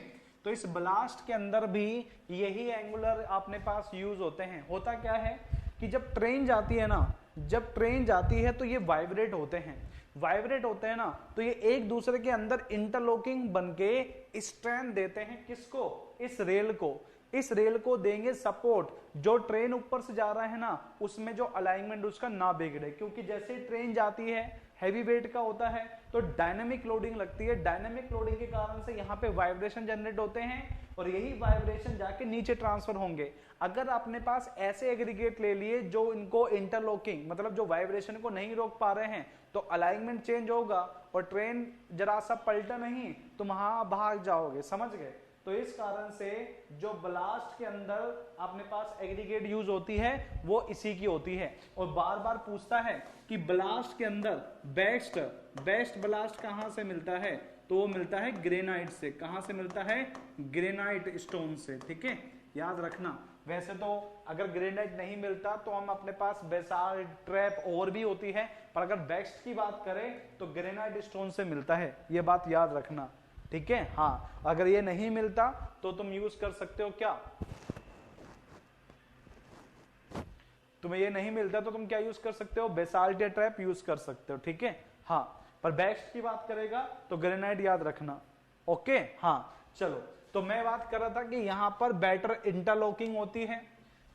तो इस ब्लास्ट के अंदर भी यही एंगुलर अपने पास यूज होते हैं। होता क्या है कि जब ट्रेन जाती है ना, जब ट्रेन जाती है तो ये वाइब्रेट होते हैं, वाइब्रेट होते हैं ना, तो ये एक दूसरे के अंदर इंटरलॉकिंग बनके स्ट्रेंथ देते हैं, किसको, इस रेल को, इस रेल को देंगे सपोर्ट, जो ट्रेन ऊपर से जा रहा है ना उसमें जो अलाइनमेंट उसका ना बिगड़े, क्योंकि जैसे ट्रेन जाती है हैवी वेट का होता है तो डायनामिक लोडिंग लगती है, डायनामिक लोडिंग के कारण से यहाँ पे वाइब्रेशन जनरेट होते हैं और यही वाइब्रेशन जाके नीचे ट्रांसफर होंगे। अगर अपने पास ऐसे एग्रीगेट ले लिए जो इनको इंटरलॉकिंग मतलब जो वाइब्रेशन को नहीं रोक पा रहे हैं, तो अलाइनमेंट चेंज होगा और ट्रेन जरा सा पलटा नहीं तुम वहां भाग जाओगे, समझ गए। तो इस कारण से जो ब्लास्ट के अंदर अपने पास एग्रीगेट यूज होती है वो इसी की होती है। और बार बार पूछता है कि ब्लास्ट के अंदर बेस्ट ब्लास्ट कहां से मिलता है, तो वो मिलता है ग्रेनाइट से। कहां से मिलता है, ग्रेनाइट स्टोन से, ठीक है, याद रखना। वैसे तो अगर ग्रेनाइट नहीं मिलता तो हम अपने पास बेसाल्ट, ट्रैप और भी होती है, पर अगर बेस्ट की बात करें तो ग्रेनाइट स्टोन से मिलता है, ये बात याद रखना, ठीक है। हाँ, अगर ये नहीं मिलता तो तुम यूज कर सकते हो क्या, तुम्हें ये नहीं मिलता तो तुम क्या यूज कर सकते हो, बेसाल्ट या ट्रैप यूज कर सकते हो, ठीक है। हाँ, पर बेस्ट की बात करेगा तो ग्रेनाइट याद रखना, ओके। हाँ चलो, तो मैं बात कर रहा था कि यहां पर बेटर इंटरलॉकिंग होती है,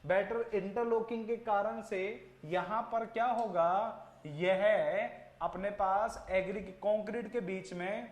बेटर इंटरलॉकिंग के कारण से यहां पर क्या होगा, यह अपने पास कंक्रीट के बीच में,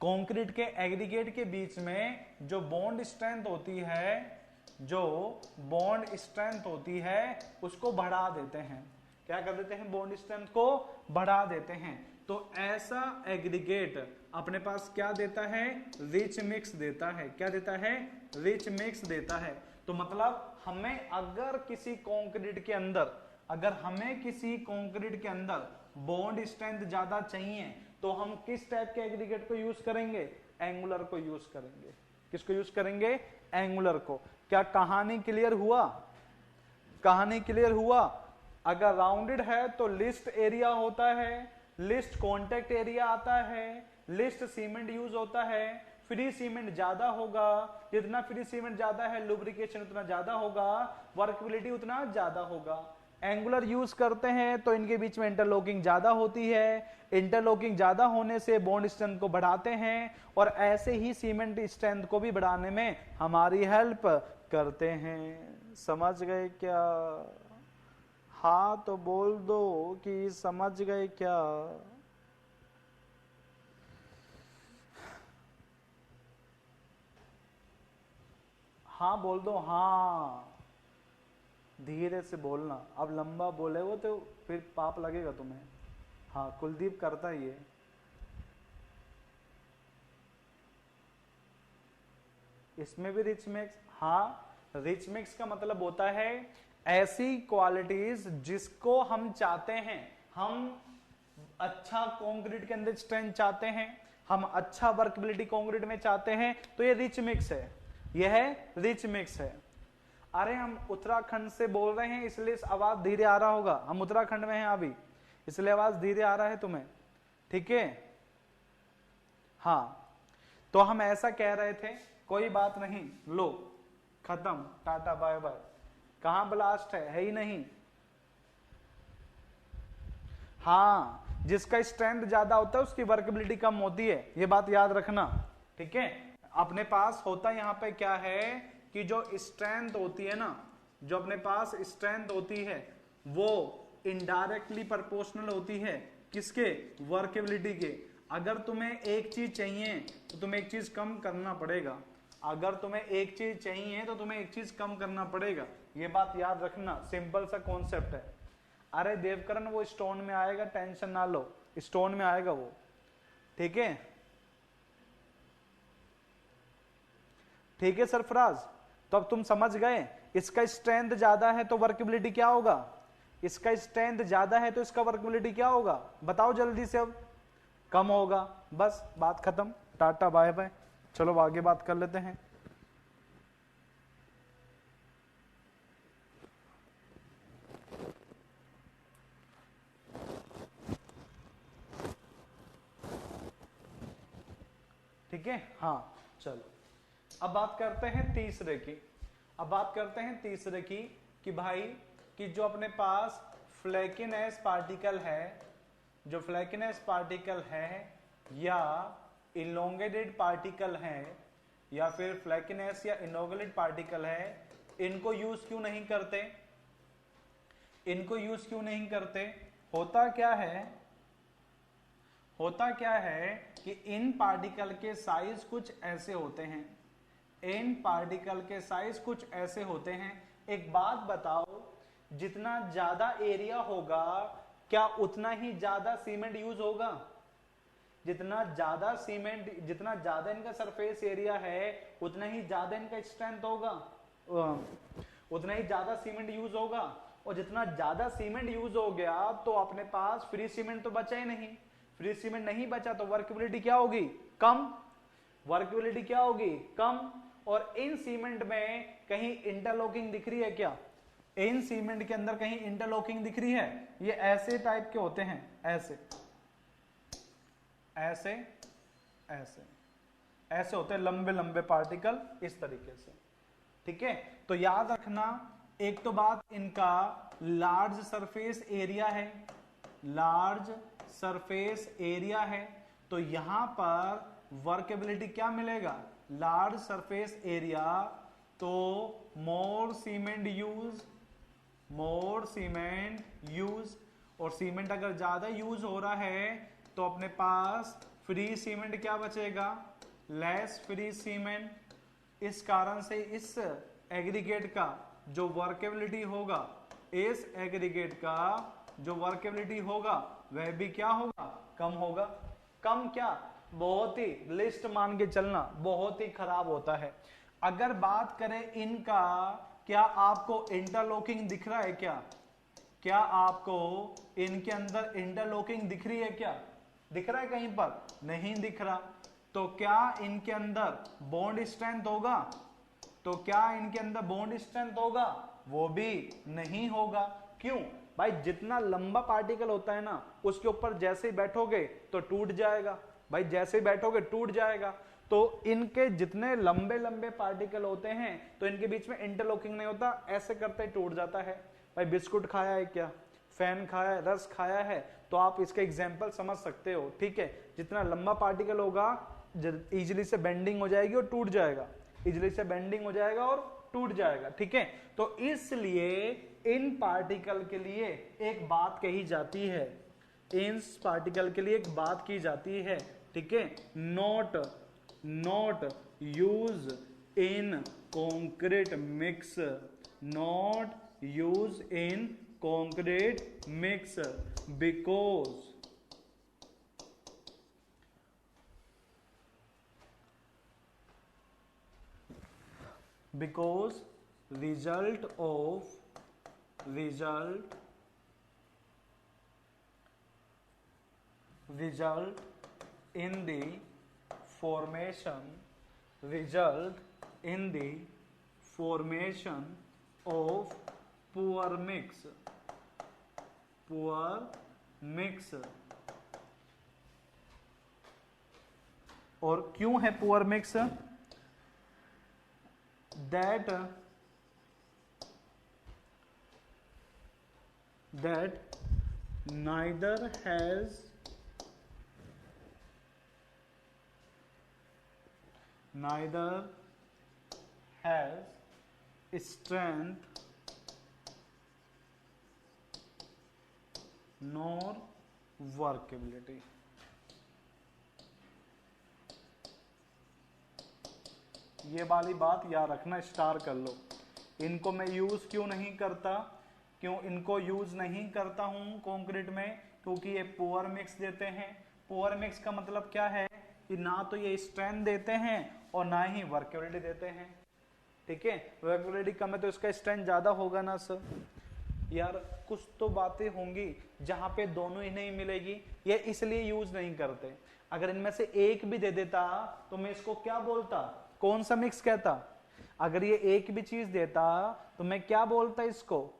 कंक्रीट के एग्रीगेट के बीच में जो बॉन्ड स्ट्रेंथ होती है, जो बॉन्ड स्ट्रेंथ होती है उसको बढ़ा देते हैं। क्या कर देते हैं, बॉन्ड स्ट्रेंथ को बढ़ा देते हैं। तो ऐसा एग्रीगेट अपने पास क्या देता है, रिच मिक्स देता है। क्या देता है, रिच मिक्स देता है। तो मतलब हमें अगर किसी कंक्रीट के अंदर, अगर हमें किसी कंक्रीट के अंदर बॉन्ड स्ट्रेंथ ज्यादा चाहिए तो हम किस टाइप के एग्रीगेट को यूज करेंगे, एंगुलर को यूज करेंगे। किसको यूज करेंगे, एंगुलर को। क्या कहानी क्लियर हुआ, कहानी क्लियर हुआ। अगर राउंडेड है तो लिस्ट एरिया होता है, लिस्ट कॉन्टेक्ट एरिया आता है, लिस्ट सीमेंट यूज होता है, फ्री सीमेंट ज्यादा होगा, जितना फ्री सीमेंट ज्यादा है लुब्रिकेशन उतना ज्यादा होगा, वर्कबिलिटी उतना ज्यादा होगा। एंगुलर यूज करते हैं तो इनके बीच में इंटरलॉकिंग ज्यादा होती है, इंटरलॉकिंग ज्यादा होने से बॉन्ड स्ट्रेंथ को बढ़ाते हैं और ऐसे ही सीमेंट स्ट्रेंथ को भी बढ़ाने में हमारी हेल्प करते हैं। समझ गए क्या, हाँ तो बोल दो कि समझ गए क्या। हाँ बोल दो, हाँ धीरे से बोलना, अब लंबा बोले वो तो फिर पाप लगेगा तुम्हें। हाँ कुलदीप करता ही है। इसमें भी रिच मिक्स, हाँ रिच मिक्स का मतलब होता है ऐसी क्वालिटीज जिसको हम चाहते हैं। हम अच्छा कंक्रीट के अंदर स्ट्रेंथ चाहते हैं, हम अच्छा वर्कबिलिटी कंक्रीट में चाहते हैं, तो ये रिच मिक्स है। यह है रिच मिक्स है। अरे हम उत्तराखंड से बोल रहे हैं इसलिए आवाज धीरे आ रहा होगा, हम उत्तराखंड में हैं अभी इसलिए आवाज धीरे आ रहा है तुम्हें, ठीक है। हाँ तो हम ऐसा कह रहे थे, कोई बात नहीं, लो खत्म, टाटा बाय बाय। कहां ब्लास्ट है ही नहीं। हाँ जिसका स्ट्रेंथ ज्यादा होता है उसकी वर्केबिलिटी कम होती है, ये बात याद रखना, ठीक है। अपने पास होता यहाँ पे क्या है कि जो स्ट्रेंथ होती है ना, जो अपने पास स्ट्रेंथ होती है वो इनडायरेक्टली प्रोपोर्शनल होती है किसके, वर्केबिलिटी के। अगर तुम्हें एक चीज चाहिए तो तुम्हें एक चीज कम करना पड़ेगा, अगर तुम्हें एक चीज चाहिए तो तुम्हें एक चीज कम करना पड़ेगा, ये बात याद रखना, सिंपल सा कॉन्सेप्ट है। अरे देवकरण वो स्टोन में आएगा, टेंशन ना लो, स्टोन में आएगा वो, ठीक है, ठीक है सरफराज। तो अब तुम समझ गए, इसका स्ट्रेंथ ज्यादा है तो वर्केबिलिटी क्या होगा, इसका स्ट्रेंथ ज्यादा है तो इसका वर्केबिलिटी क्या होगा, बताओ जल्दी से, अब कम होगा, बस बात खत्म, टाटा बाय बाय। चलो आगे बात कर लेते हैं। ठीक है, हाँ चलो अब बात करते हैं तीसरे की। अब बात करते हैं तीसरे की कि भाई कि जो अपने पास फ्लैकिनेस पार्टिकल है, जो फ्लैकिनेस पार्टिकल है या इलोंगेटेड पार्टिकल है या फिर फ्लैकिनेस या इनोगुलेट पार्टिकल है, इनको यूज क्यों नहीं करते, इनको यूज क्यों नहीं करते। होता क्या है, होता क्या है कि इन पार्टिकल के साइज कुछ ऐसे होते हैं, इन पार्टिकल के साइज कुछ ऐसे होते हैं। एक बात बताओ, जितना ज्यादा एरिया होगा क्या उतना ही ज्यादा सीमेंट यूज होगा, जितना ज्यादा सीमेंट, जितना ज्यादा इनका सरफेस एरिया है उतना ही ज्यादा इनका स्ट्रेंथ होगा, उतना ही ज्यादा सीमेंट यूज होगा। और जितना ज्यादा सीमेंट यूज हो गया तो अपने पास फ्री सीमेंट तो बचा ही नहीं, फ्री सीमेंट नहीं बचा तो वर्केबिलिटी क्या होगी, कम, वर्केबिलिटी क्या होगी, कम। और इन सीमेंट में कहीं इंटरलॉकिंग दिख रही है क्या, इन सीमेंट के अंदर कहीं इंटरलॉकिंग दिख रही है, ये ऐसे टाइप के होते हैं, ऐसे ऐसे ऐसे ऐसे होते हैं लंबे लंबे पार्टिकल इस तरीके से, ठीक है। तो याद रखना, एक तो बात इनका लार्ज सरफेस एरिया है, लार्ज सरफेस एरिया है, तो यहां पर वर्केबिलिटी क्या मिलेगा, लार्ज सरफेस एरिया, तो मोर सीमेंट यूज, मोर सीमेंट यूज। और सीमेंट अगर ज्यादा यूज हो रहा है तो अपने पास फ्री सीमेंट क्या बचेगा, लेस फ्री सीमेंट। इस कारण से इस एग्रीगेट का जो वर्केबिलिटी होगा, इस एग्रीगेट का जो वर्केबिलिटी होगा वह भी क्या होगा, कम होगा। कम क्या, बहुत ही, लिस्ट मान के चलना, बहुत ही खराब होता है। अगर बात करें इनका, क्या आपको इंटरलॉकिंग दिख रहा है क्या, क्या आपको इनके अंदर इंटरलॉकिंग दिख रही है क्या, दिख रहा है कहीं पर, नहीं दिख रहा। तो क्या इनके अंदर बॉन्ड स्ट्रेंथ होगा, तो क्या इनके अंदर बॉन्ड स्ट्रेंथ होगा, वो भी नहीं होगा। क्यों भाई, जितना लंबा पार्टिकल होता है ना उसके ऊपर जैसे ही बैठोगे तो टूट जाएगा, भाई जैसे ही बैठोगे टूट जाएगा। तो इनके जितने लंबे लंबे पार्टिकल होते हैं तो इनके बीच में इंटरलॉकिंग नहीं होता, ऐसे करते ही टूट जाता है। भाई बिस्कुट खाया है क्या, फैन खाया है, रस खाया है, तो आप इसका एग्जाम्पल समझ सकते हो, ठीक है। जितना लंबा पार्टिकल होगा इजिली से बेंडिंग हो जाएगी और टूट जाएगा, इजिली से बेंडिंग हो जाएगा और टूट जाएगा, ठीक है। तो इसलिए इन पार्टिकल के लिए एक बात कही जाती है, इन पार्टिकल के लिए एक बात की जाती है, ठीक है, not use in concrete mix, not use in concrete mix because result in the formation, result in the formation of poor mix, और क्यों है poor mix? that neither has strength nor workability. ये वाली बात याद रखना, स्टार कर लो। इनको मैं यूज क्यों नहीं करता? क्यों इनको यूज नहीं करता हूं कंक्रीट में? क्योंकि ये पुअर मिक्स देते हैं। पुअर मिक्स का मतलब क्या है कि ना तो ये स्ट्रेंथ देते हैं और ना ही वर्केबिलिटी देते हैं। ठीक है, वर्केबिलिटी कम है तो इसका स्ट्रेंथ ज्यादा होगा ना सर। यार कुछ तो बातें होंगी जहां पे दोनों ही नहीं मिलेगी, ये इसलिए यूज नहीं करते। अगर इनमें से एक भी दे देता तो मैं इसको क्या बोलता, कौन सा मिक्स कहता? अगर ये एक भी चीज देता तो मैं क्या बोलता, इसको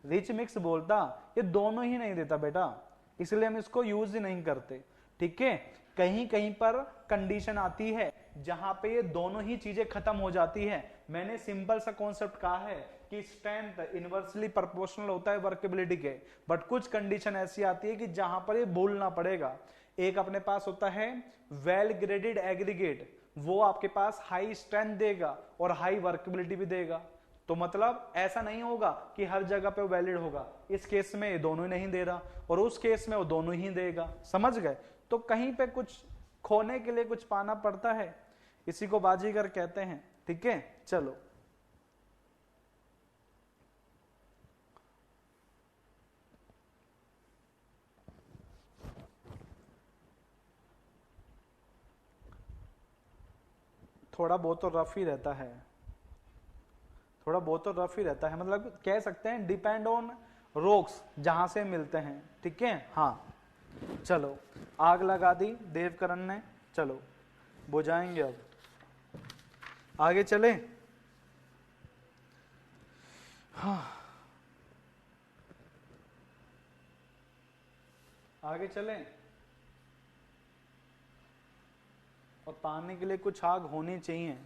रिच मिक्स बोलता। ये दोनों ही नहीं देता बेटा, इसलिए हम इसको यूज ही नहीं करते। ठीक है, कहीं कहीं पर कंडीशन आती है जहां पे ये दोनों ही चीजें खत्म हो जाती है। मैंने सिंपल सा कॉन्सेप्ट कहा है कि स्ट्रेंथ इनवर्सली प्रोपोर्शनल होता है वर्केबिलिटी के, बट कुछ कंडीशन ऐसी आती है कि जहां पर ये भूलना पड़ेगा। एक अपने पास होता है वेल ग्रेडेड एग्रीगेट, वो आपके पास हाई स्ट्रेंथ देगा और हाई वर्केबिलिटी भी देगा। तो मतलब ऐसा नहीं होगा कि हर जगह पे वैलिड होगा। इस केस में ये दोनों ही नहीं दे रहा और उस केस में वो दोनों ही देगा। समझ गए? तो कहीं पे कुछ खोने के लिए कुछ पाना पड़ता है, इसी को बाजीगर कहते हैं। ठीक है, चलो थोड़ा बहुत तो रफ ही रहता है, थोड़ा बहुत तो रफ ही रहता है, मतलब कह सकते हैं डिपेंड ऑन रॉक्स जहां से मिलते हैं। ठीक है, हाँ चलो आग लगा दी देवकरण ने, चलो बुझाएंगे। अब आगे चले। हाँ आगे चले। और पाने के लिए कुछ आग होनी चाहिए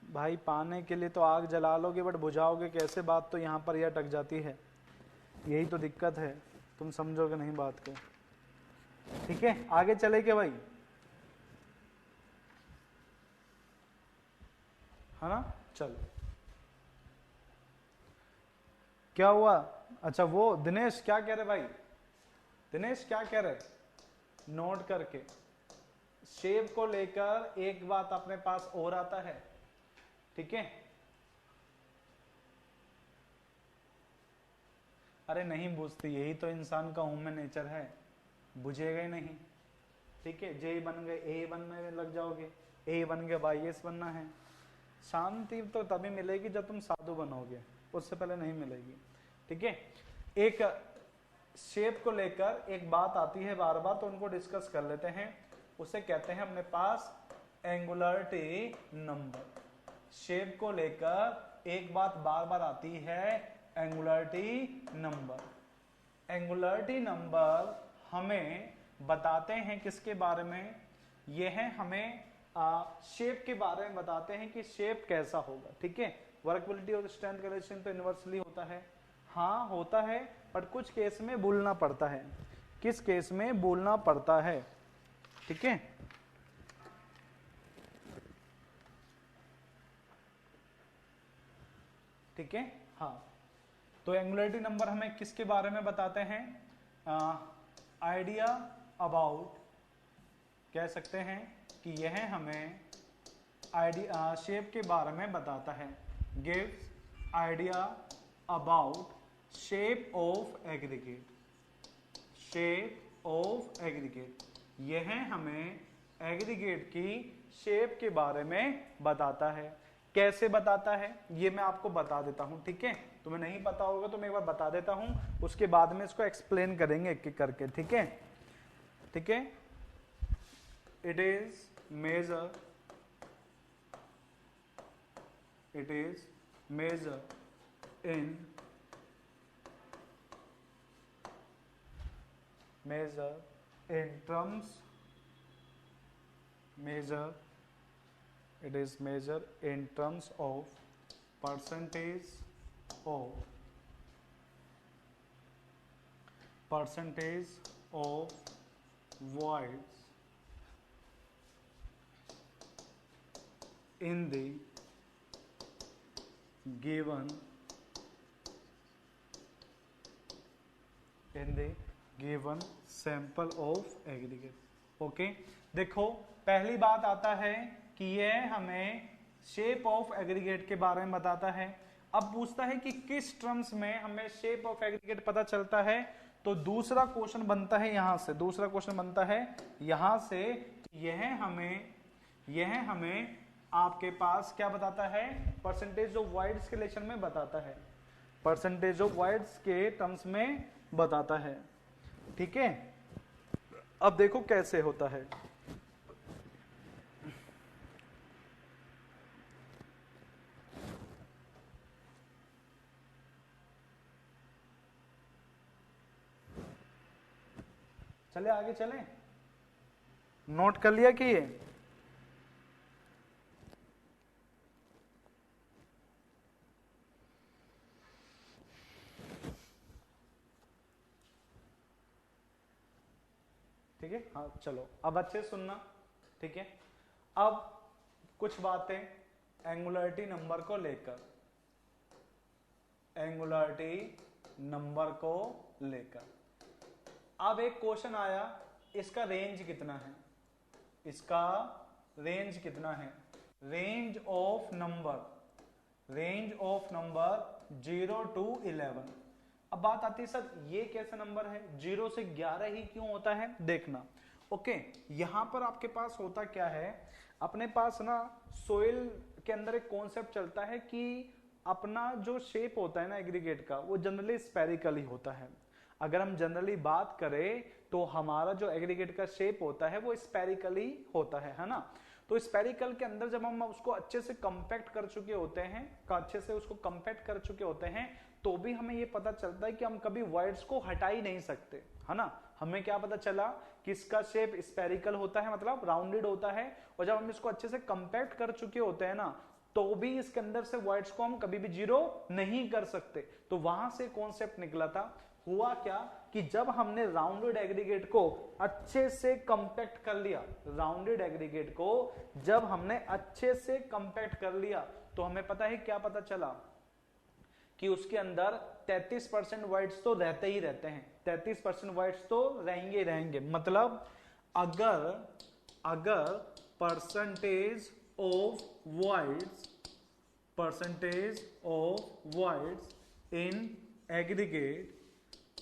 भाई। पाने के लिए तो आग जला लोगे बट बुझाओगे कैसे, बात तो यहाँ पर यह अटक जाती है। यही तो दिक्कत है, तुम समझोगे नहीं बात को। ठीक है, आगे चले के भाई, है ना? चलो क्या हुआ? अच्छा वो दिनेश क्या कह रहे भाई? दिनेश क्या कह रहे? नोट करके शेप को लेकर एक बात अपने पास और आता है। ठीक है, अरे नहीं बुझती, यही तो इंसान का ह्यूमन नेचर है, बुझेगा ही नहीं। ठीक है, जे बन गए ए बनने में लग जाओगे, ए बन गए वाई एस बनना है। शांति तो तभी मिलेगी जब तुम साधु बनोगे, उससे पहले नहीं मिलेगी। ठीक है, एक शेप को लेकर एक बात आती है बार बार, तो उनको डिस्कस कर लेते हैं। उसे कहते हैं अपने पास एंगुलरिटी नंबर। शेप को लेकर एक बात बार बार आती है, एंगुलरिटी नंबर। एंगुलरिटी नंबर हमें बताते हैं किसके बारे में? यह है हमें शेप के बारे में बताते हैं कि शेप कैसा होगा। ठीक है, वर्कबिलिटी और स्ट्रेंथ का रिलेशन तो यूनिवर्सली होता है, हाँ होता है, बट कुछ केस में भूलना पड़ता है। किस केस में भूलना पड़ता है? ठीक है, ठीक है, हाँ। तो एंगुलरिटी नंबर हमें किसके बारे में बताते हैं? आइडिया अबाउट, कह सकते हैं कि यह हमें आइडिया शेप के बारे में बताता है। Gives idea about shape of aggregate, shape of aggregate. यह हमें एग्रीगेट की शेप के बारे में बताता है। कैसे बताता है ये मैं आपको बता देता हूं। ठीक है, तुम्हें नहीं पता होगा तो मैं एक बार बता देता हूं, उसके बाद में इसको एक्सप्लेन करेंगे एक एक करके। ठीक है, ठीक है। It is measure it is measure in terms, it is measure in terms of percentage of voids in the given sample of aggregate. Okay देखो पहली बात आता है कि यह हमें शेप ऑफ एग्रीगेट के बारे में बताता है। अब पूछता है कि किस टर्म्स में हमें शेप ऑफ एग्रीगेट पता चलता है, तो दूसरा क्वेश्चन बनता है यहां से, दूसरा क्वेश्चन बनता है यहां से, यह हमें आपके पास क्या बताता है, परसेंटेज ऑफ वाइड्स के रिलेशन में बताता है, परसेंटेज ऑफ वाइड्स के टर्म्स में बताता है। ठीक है, अब देखो कैसे होता है। चले आगे चले, नोट कर लिया कि ये ठीक है। हाँ चलो अब अच्छे सुनना। ठीक है, अब कुछ बातें एंगुलरिटी नंबर को लेकर, अब एक क्वेश्चन आया, इसका रेंज कितना है, रेंज ऑफ नंबर 0 to 11। अब बात आती है सर ये कैसा नंबर है, 0 से 11 ही क्यों होता है, देखना। ओके, यहां पर आपके पास होता क्या है, अपने पास ना सोइल के अंदर एक कॉन्सेप्ट चलता है कि अपना जो शेप होता है ना एग्रीगेट का, वो जनरली स्फेरिकल ही होता है। अगर हम जनरली बात करें तो हमारा जो एग्रीगेट का शेप होता है वो स्फेरिकल ही होता है ना। तो स्फेरिकल के अंदर जब हम उसको अच्छे से कंपैक्ट कर चुके होते हैं, तो भी हमें ये पता चलता है कि हम कभी वर्ड्स को हटा ही नहीं सकते, है ना। हमें क्या पता चला कि इसका शेप स्फेरिकल होता है, मतलब राउंडेड होता है, और जब हम इसको अच्छे से कंपैक्ट कर चुके होते हैं ना, तो भी इसके अंदर से वर्ड्स को हम कभी भी जीरो नहीं कर सकते। तो वहां से कॉन्सेप्ट निकला था। हुआ क्या कि जब हमने राउंडेड एग्रीगेट को अच्छे से कंपैक्ट कर लिया, तो हमें पता है क्या पता चला कि उसके अंदर 33% वर्ड्स तो रहते ही रहते हैं, 33% वर्ड्स तो रहेंगे। मतलब अगर percentage of words in aggregate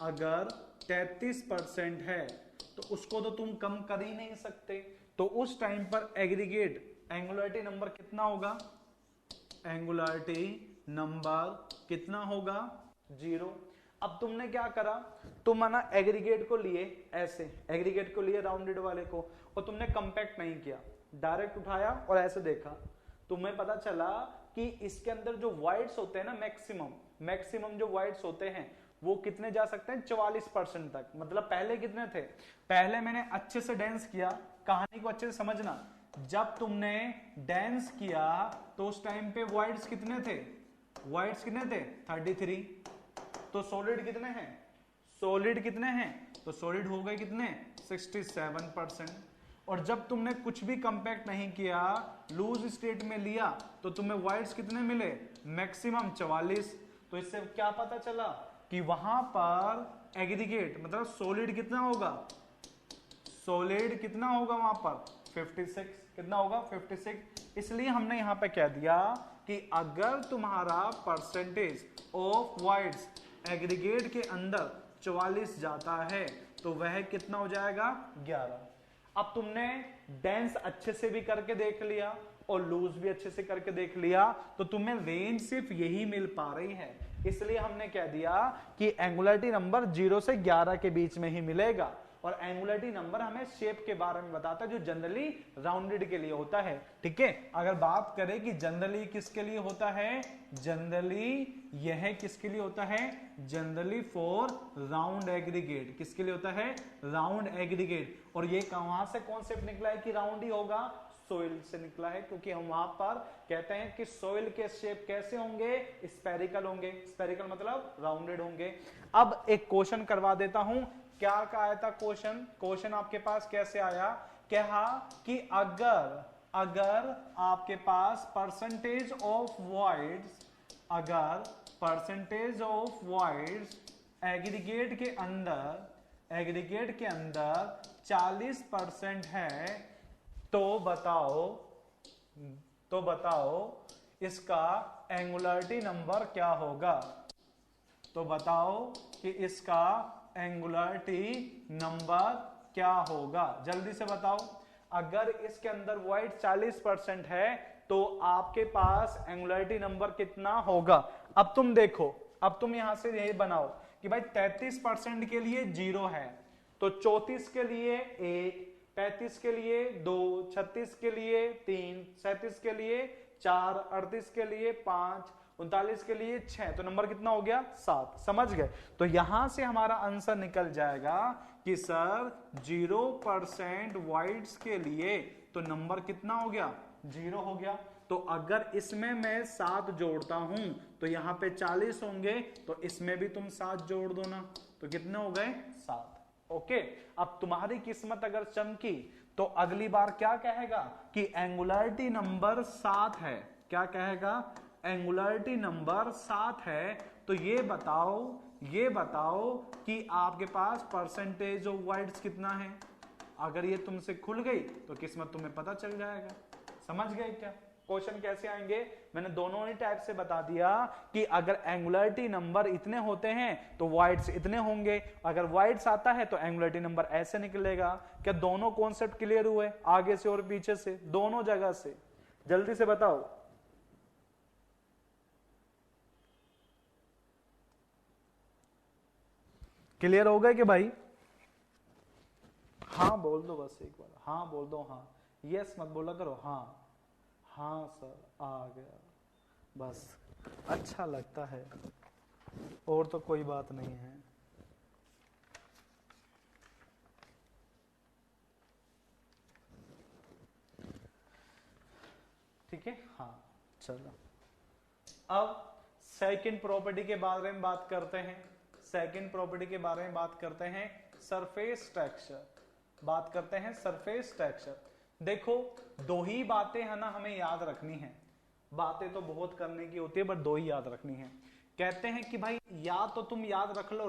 अगर 33% है, तो उसको तो तुम कम कर ही नहीं सकते। तो उस टाइम पर एग्रीगेट एंगुलरिटी नंबर कितना होगा 0। अब तुमने क्या करा, तुम ना एग्रीगेट को लिए राउंडेड वाले को, और तुमने कंपैक्ट नहीं किया, डायरेक्ट उठाया और ऐसे देखा, तुम्हें पता चला कि इसके अंदर जो वाइड्स होते हैं ना, मैक्सिमम जो वाइड्स होते हैं वो कितने जा सकते हैं, 44% तक। मतलब पहले कितने थे, पहले मैंने अच्छे से डांस किया, कहानी को अच्छे से समझना। जब तुमने डांस किया तो उस टाइम पे वाइड्स कितने थे, 33। तो सॉलिड कितने हैं, तो सॉलिड हो गए कितने, 67%। और जब तुमने कुछ भी कंपैक्ट नहीं किया, लूज स्टेट में लिया, तो तुम्हें वाइड्स कितने मिले, मैक्सिमम 44। तो इससे क्या पता चला कि वहां पर एग्रीगेट मतलब सॉलिड कितना होगा वहां पर 56। कितना होगा 56। इसलिए हमने यहां पे कह दिया कि अगर तुम्हारा परसेंटेज ऑफ वाइड्स एग्रीगेट के अंदर 44 जाता है, तो वह कितना हो जाएगा 11। अब तुमने डेंस अच्छे से भी करके देख लिया और लूज भी अच्छे से करके देख लिया, तो तुम्हें रेंज सिर्फ यही मिल पा रही है। इसलिए हमने कह दिया कि एंगुलरिटी नंबर 0 से 11 के बीच में ही मिलेगा। और एंगुलरिटी नंबर हमें शेप के बारे में बताता है जो जनरली राउंडेड के लिए होता है। ठीक है, अगर बात करें कि जनरली किसके लिए होता है, जनरली यह किसके लिए होता है, जनरली फॉर राउंड एग्रीगेट। किसके लिए होता है, राउंड एग्रीगेट। और ये कहां से कॉन्सेप्ट निकला है कि राउंड ही होगा, सोइल से निकला है, क्योंकि हम वहां पर कहते हैं कि सोइल के शेप कैसे होंगे, स्पेरिकल होंगे। स्पेरिकल मतलब राउंडेड होंगे। अब एक क्वेश्चन करवा देता हूं, क्या आया था क्वेश्चन, क्वेश्चन आपके पास कैसे आया, कहा कि अगर आपके पास परसेंटेज ऑफ वॉइड्स, अगर परसेंटेज ऑफ वॉइड्स एग्रीगेट के अंदर 40% है, तो बताओ इसका एंगुलरिटी नंबर क्या होगा। तो बताओ कि इसका एंगुलरिटी नंबर क्या होगा, जल्दी से बताओ। अगर इसके अंदर वॉइड 40% है तो आपके पास एंगुलरिटी नंबर कितना होगा। अब तुम देखो, अब तुम यहां से यही बनाओ कि भाई 33% के लिए 0 है, तो 34 के लिए 1, 35 के लिए 2, 36 के लिए 3, 37 के लिए 4, 38 के लिए 5, 39 के लिए 6, तो नंबर कितना हो गया 7। समझ गए। तो यहां से हमारा आंसर निकल जाएगा कि सर 0% वाइड्स के लिए तो नंबर कितना हो गया, 0 हो गया। तो अगर इसमें मैं 7 जोड़ता हूं तो यहां पे 40 होंगे, तो इसमें भी तुम 7 जोड़ दो ना, तो कितने हो गए 7। ओके, अब तुम्हारी किस्मत अगर चमकी तो अगली बार क्या कहेगा कि एंगुलरिटी नंबर 7 है। क्या कहेगा, एंगुलरिटी नंबर 7 है। तो ये बताओ कि आपके पास परसेंटेज ऑफ वाइड्स कितना है। अगर ये तुमसे खुल गई तो किस्मत तुम्हें पता चल जाएगा। समझ गए क्या क्वेश्चन कैसे आएंगे। मैंने दोनों ही टाइप से बता दिया कि अगर एंगुलरिटी नंबर इतने होते हैं तो वाइड्स इतने होंगे, अगर वाइड्स आता है तो एंगुलरिटी नंबर ऐसे निकलेगा। क्या दोनों कॉन्सेप्ट क्लियर हुए, आगे से और पीछे से, दोनों जगह से, जल्दी से बताओ। क्लियर हो गए कि भाई, हाँ बोल दो बस एक बार, हाँ बोल दो, हाँ यस मत बोला करो, हाँ हाँ सर आ गया, बस अच्छा लगता है, और तो कोई बात नहीं है। ठीक है, हाँ चलो अब सेकंड प्रॉपर्टी के बारे में बात करते हैं। सेकंड प्रॉपर्टी के बारे में बात करते हैं, सरफेस टेक्सचर। बात करते हैं सरफेस टेक्सचर। देखो दो ही बातें है ना हमें याद रखनी है, बातें तो बहुत करने की होती है बट दो ही याद रखनी है। कहते हैं कि भाई या तो तुम याद रख लो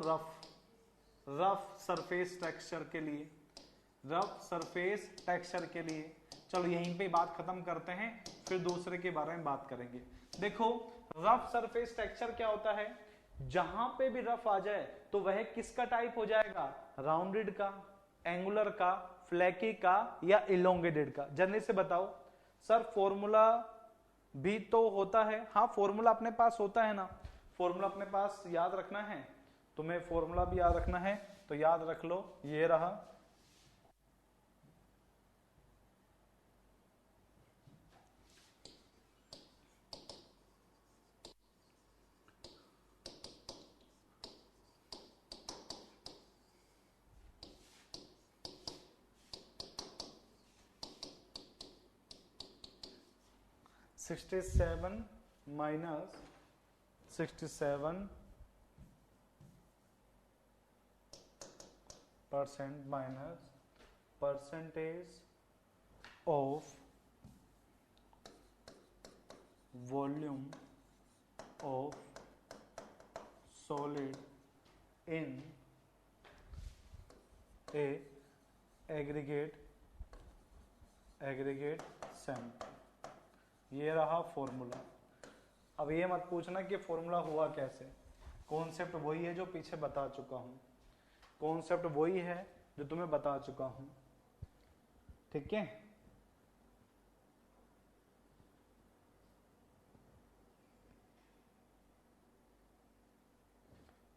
रफ सरफेस टेक्सचर के लिए, रफ सरफेस टेक्सचर के लिए। चलो यहीं पे बात खत्म करते हैं, फिर दूसरे के बारे में बात करेंगे। देखो रफ सरफेस टेक्सचर क्या होता है, जहां पे भी रफ आ जाए तो वह किसका टाइप हो जाएगा, राउंडेड का, एंगुलर का, फ्लैकी का या इलोंगेटेड का। जल्दी से बताओ सर, फॉर्मूला भी तो होता है। हाँ फॉर्मूला अपने पास होता है ना, फॉर्मूला अपने पास याद रखना है, तुम्हें फॉर्मूला भी याद रखना है तो याद रख लो, ये रहा। -67 minus percentage of volume of solid in A aggregate sample. ये रहा फॉर्मूला। अब ये मत पूछना कि फॉर्मूला हुआ कैसे, कॉन्सेप्ट वही है जो पीछे बता चुका हूं, कॉन्सेप्ट वही है जो तुम्हें बता चुका हूं। ठीक है,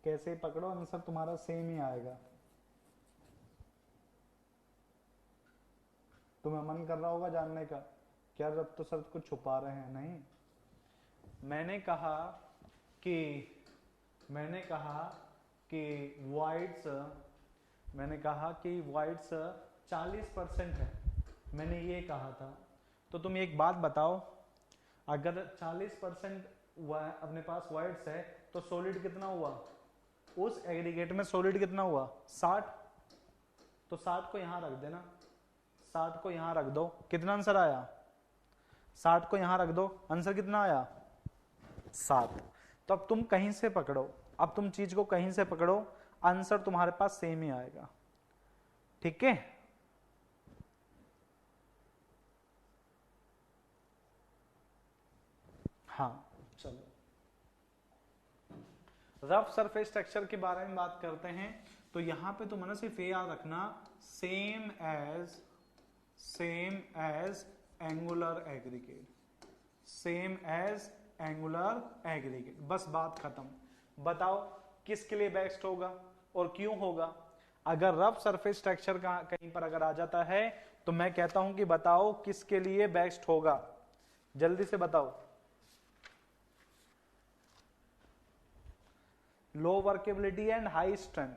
कैसे ही पकड़ो आंसर तुम्हारा सेम ही आएगा। तुम्हें मन कर रहा होगा जानने का, क्या रब तो सर कुछ छुपा रहे हैं? नहीं, मैंने कहा कि वाइट्स, मैंने कहा कि वाइट्स 40% है, मैंने ये कहा था। तो तुम एक बात बताओ, अगर 40% अपने पास वाइट्स है तो सॉलिड कितना हुआ? उस एग्रीगेट में सॉलिड कितना हुआ? 60। तो 60 को यहां रख देना, 60 को यहां रख दो, कितना आंसर आया? 60 को यहां रख दो, आंसर कितना आया? 7। तो अब तुम कहीं से पकड़ो, अब तुम चीज को कहीं से पकड़ो, आंसर तुम्हारे पास सेम ही आएगा। ठीक है, हाँ चलो रफ सरफेस टेक्सचर के बारे में बात करते हैं। तो यहां पे तुम ना सिर्फ ये याद रखना, same as angular aggregate, same as angular aggregate, बस बात खत्म। बताओ किसके लिए बेस्ट होगा और क्यों होगा? अगर रफ सरफेस टेक्सचर का कहीं पर अगर आ जाता है तो मैं कहता हूं कि बताओ किसके लिए बेस्ट होगा, जल्दी से बताओ। Low workability and high strength,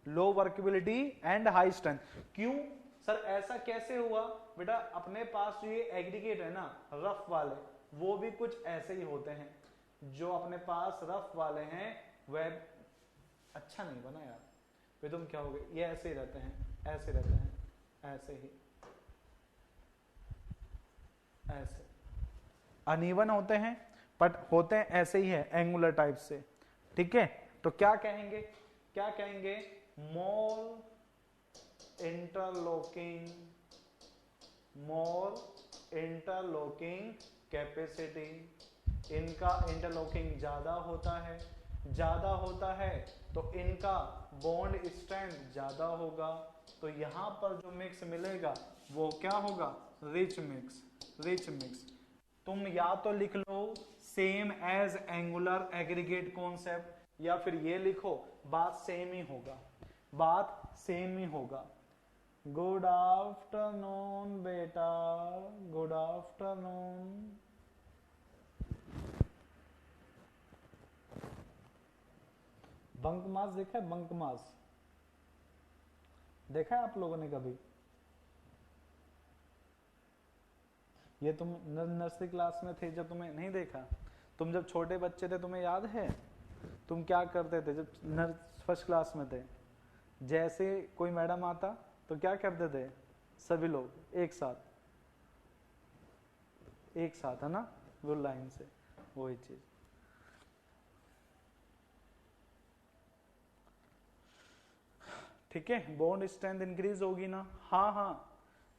low workability and high strength. क्यों सर ऐसा कैसे हुआ? बेटा अपने पास जो ये एग्रीगेट है ना रफ वाले, वो भी कुछ ऐसे ही होते हैं। जो अपने पास रफ वाले हैं वह अच्छा नहीं बना यार, वे तुम क्या हो गए, ये ऐसे ही रहते हैं, ऐसे रहते हैं, ऐसे ही, ऐसे अनइवन होते हैं, बट होते हैं ऐसे ही है, एंगुलर टाइप से। ठीक है, तो क्या कहेंगे, क्या कहेंगे? मोर इंटरलॉकिंग कैपेसिटी, इनका इंटरलॉकिंग ज्यादा होता है, ज्यादा होता है तो इनका बॉन्ड स्ट्रेंथ ज्यादा होगा। तो यहां पर जो मिक्स मिलेगा वो क्या होगा? Rich mix, rich mix. तुम या तो लिख लो same as angular aggregate concept, या फिर ये लिखो बात सेम ही होगा, बात सेम ही होगा। गुड आफ्टरनून बेटा, गुड आफ्टरनून। बंक मास देखा है? बंक मास देखा है आप लोगों ने कभी? ये तुम नर्सरी क्लास में थे जब तुम्हें नहीं देखा? तुम जब छोटे बच्चे थे तुम्हें याद है तुम क्या करते थे जब फर्स्ट क्लास में थे? जैसे कोई मैडम आता तो क्या करते थे? सभी लोग एक साथ, एक साथ, है ना, वो लाइन से, वही चीज। ठीक है, बॉन्ड स्ट्रेंथ इंक्रीज होगी ना? हाँ हाँ,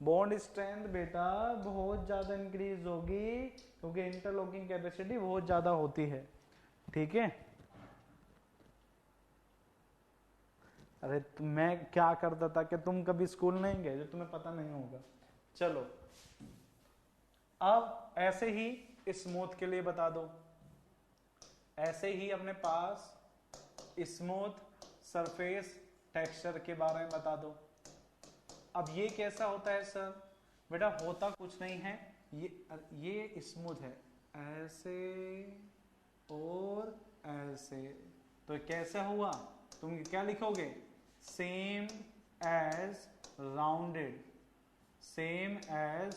बॉन्ड स्ट्रेंथ बेटा बहुत ज्यादा इंक्रीज होगी क्योंकि इंटरलॉकिंग कैपेसिटी बहुत ज्यादा होती है। ठीक है, अरे मैं क्या करता था कि तुम कभी स्कूल नहीं गए जो तुम्हें पता नहीं होगा। चलो अब ऐसे ही स्मूथ के लिए बता दो, ऐसे ही अपने पास स्मूथ सरफेस टेक्सचर के बारे में बता दो। अब ये कैसा होता है सर? बेटा होता कुछ नहीं है, ये स्मूथ है ऐसे और ऐसे, तो कैसा हुआ? तुम क्या लिखोगे? Same as rounded, same as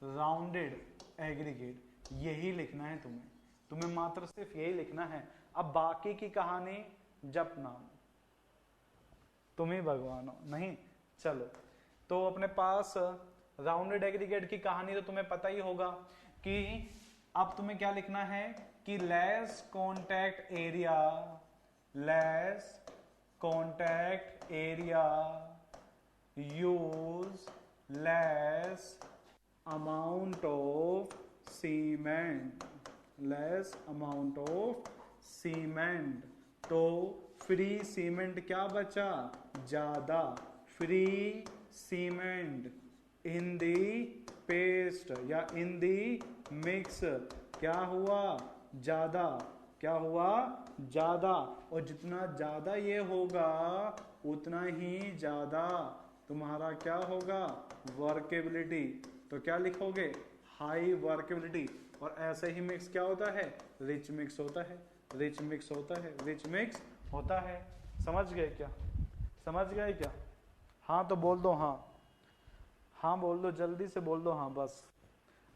rounded aggregate, यही लिखना है तुम्हें, तुम्हें मात्र सिर्फ यही लिखना है। अब बाकी की कहानी जपना, तुम ही भगवान हो, नहीं? चलो, तो अपने पास राउंडेड एग्रीगेट की कहानी तो तुम्हें पता ही होगा कि अब तुम्हें क्या लिखना है कि less contact area, less contact area, use less amount of cement, less amount of cement. तो फ्री सीमेंट क्या बचा? ज्यादा फ्री सीमेंट इन दी पेस्ट या इन दी मिक्स, क्या हुआ? ज्यादा, क्या हुआ? ज्यादा। और जितना ज्यादा ये होगा उतना ही ज्यादा तुम्हारा क्या होगा, वर्केबिलिटी। तो क्या लिखोगे, हाई वर्केबिलिटी। और ऐसे ही मिक्स क्या होता है, रिच मिक्स होता है, रिच मिक्स होता है, रिच मिक्स होता है। समझ गए क्या, समझ गए क्या? हाँ तो बोल दो हाँ, हाँ बोल दो, जल्दी से बोल दो हाँ बस।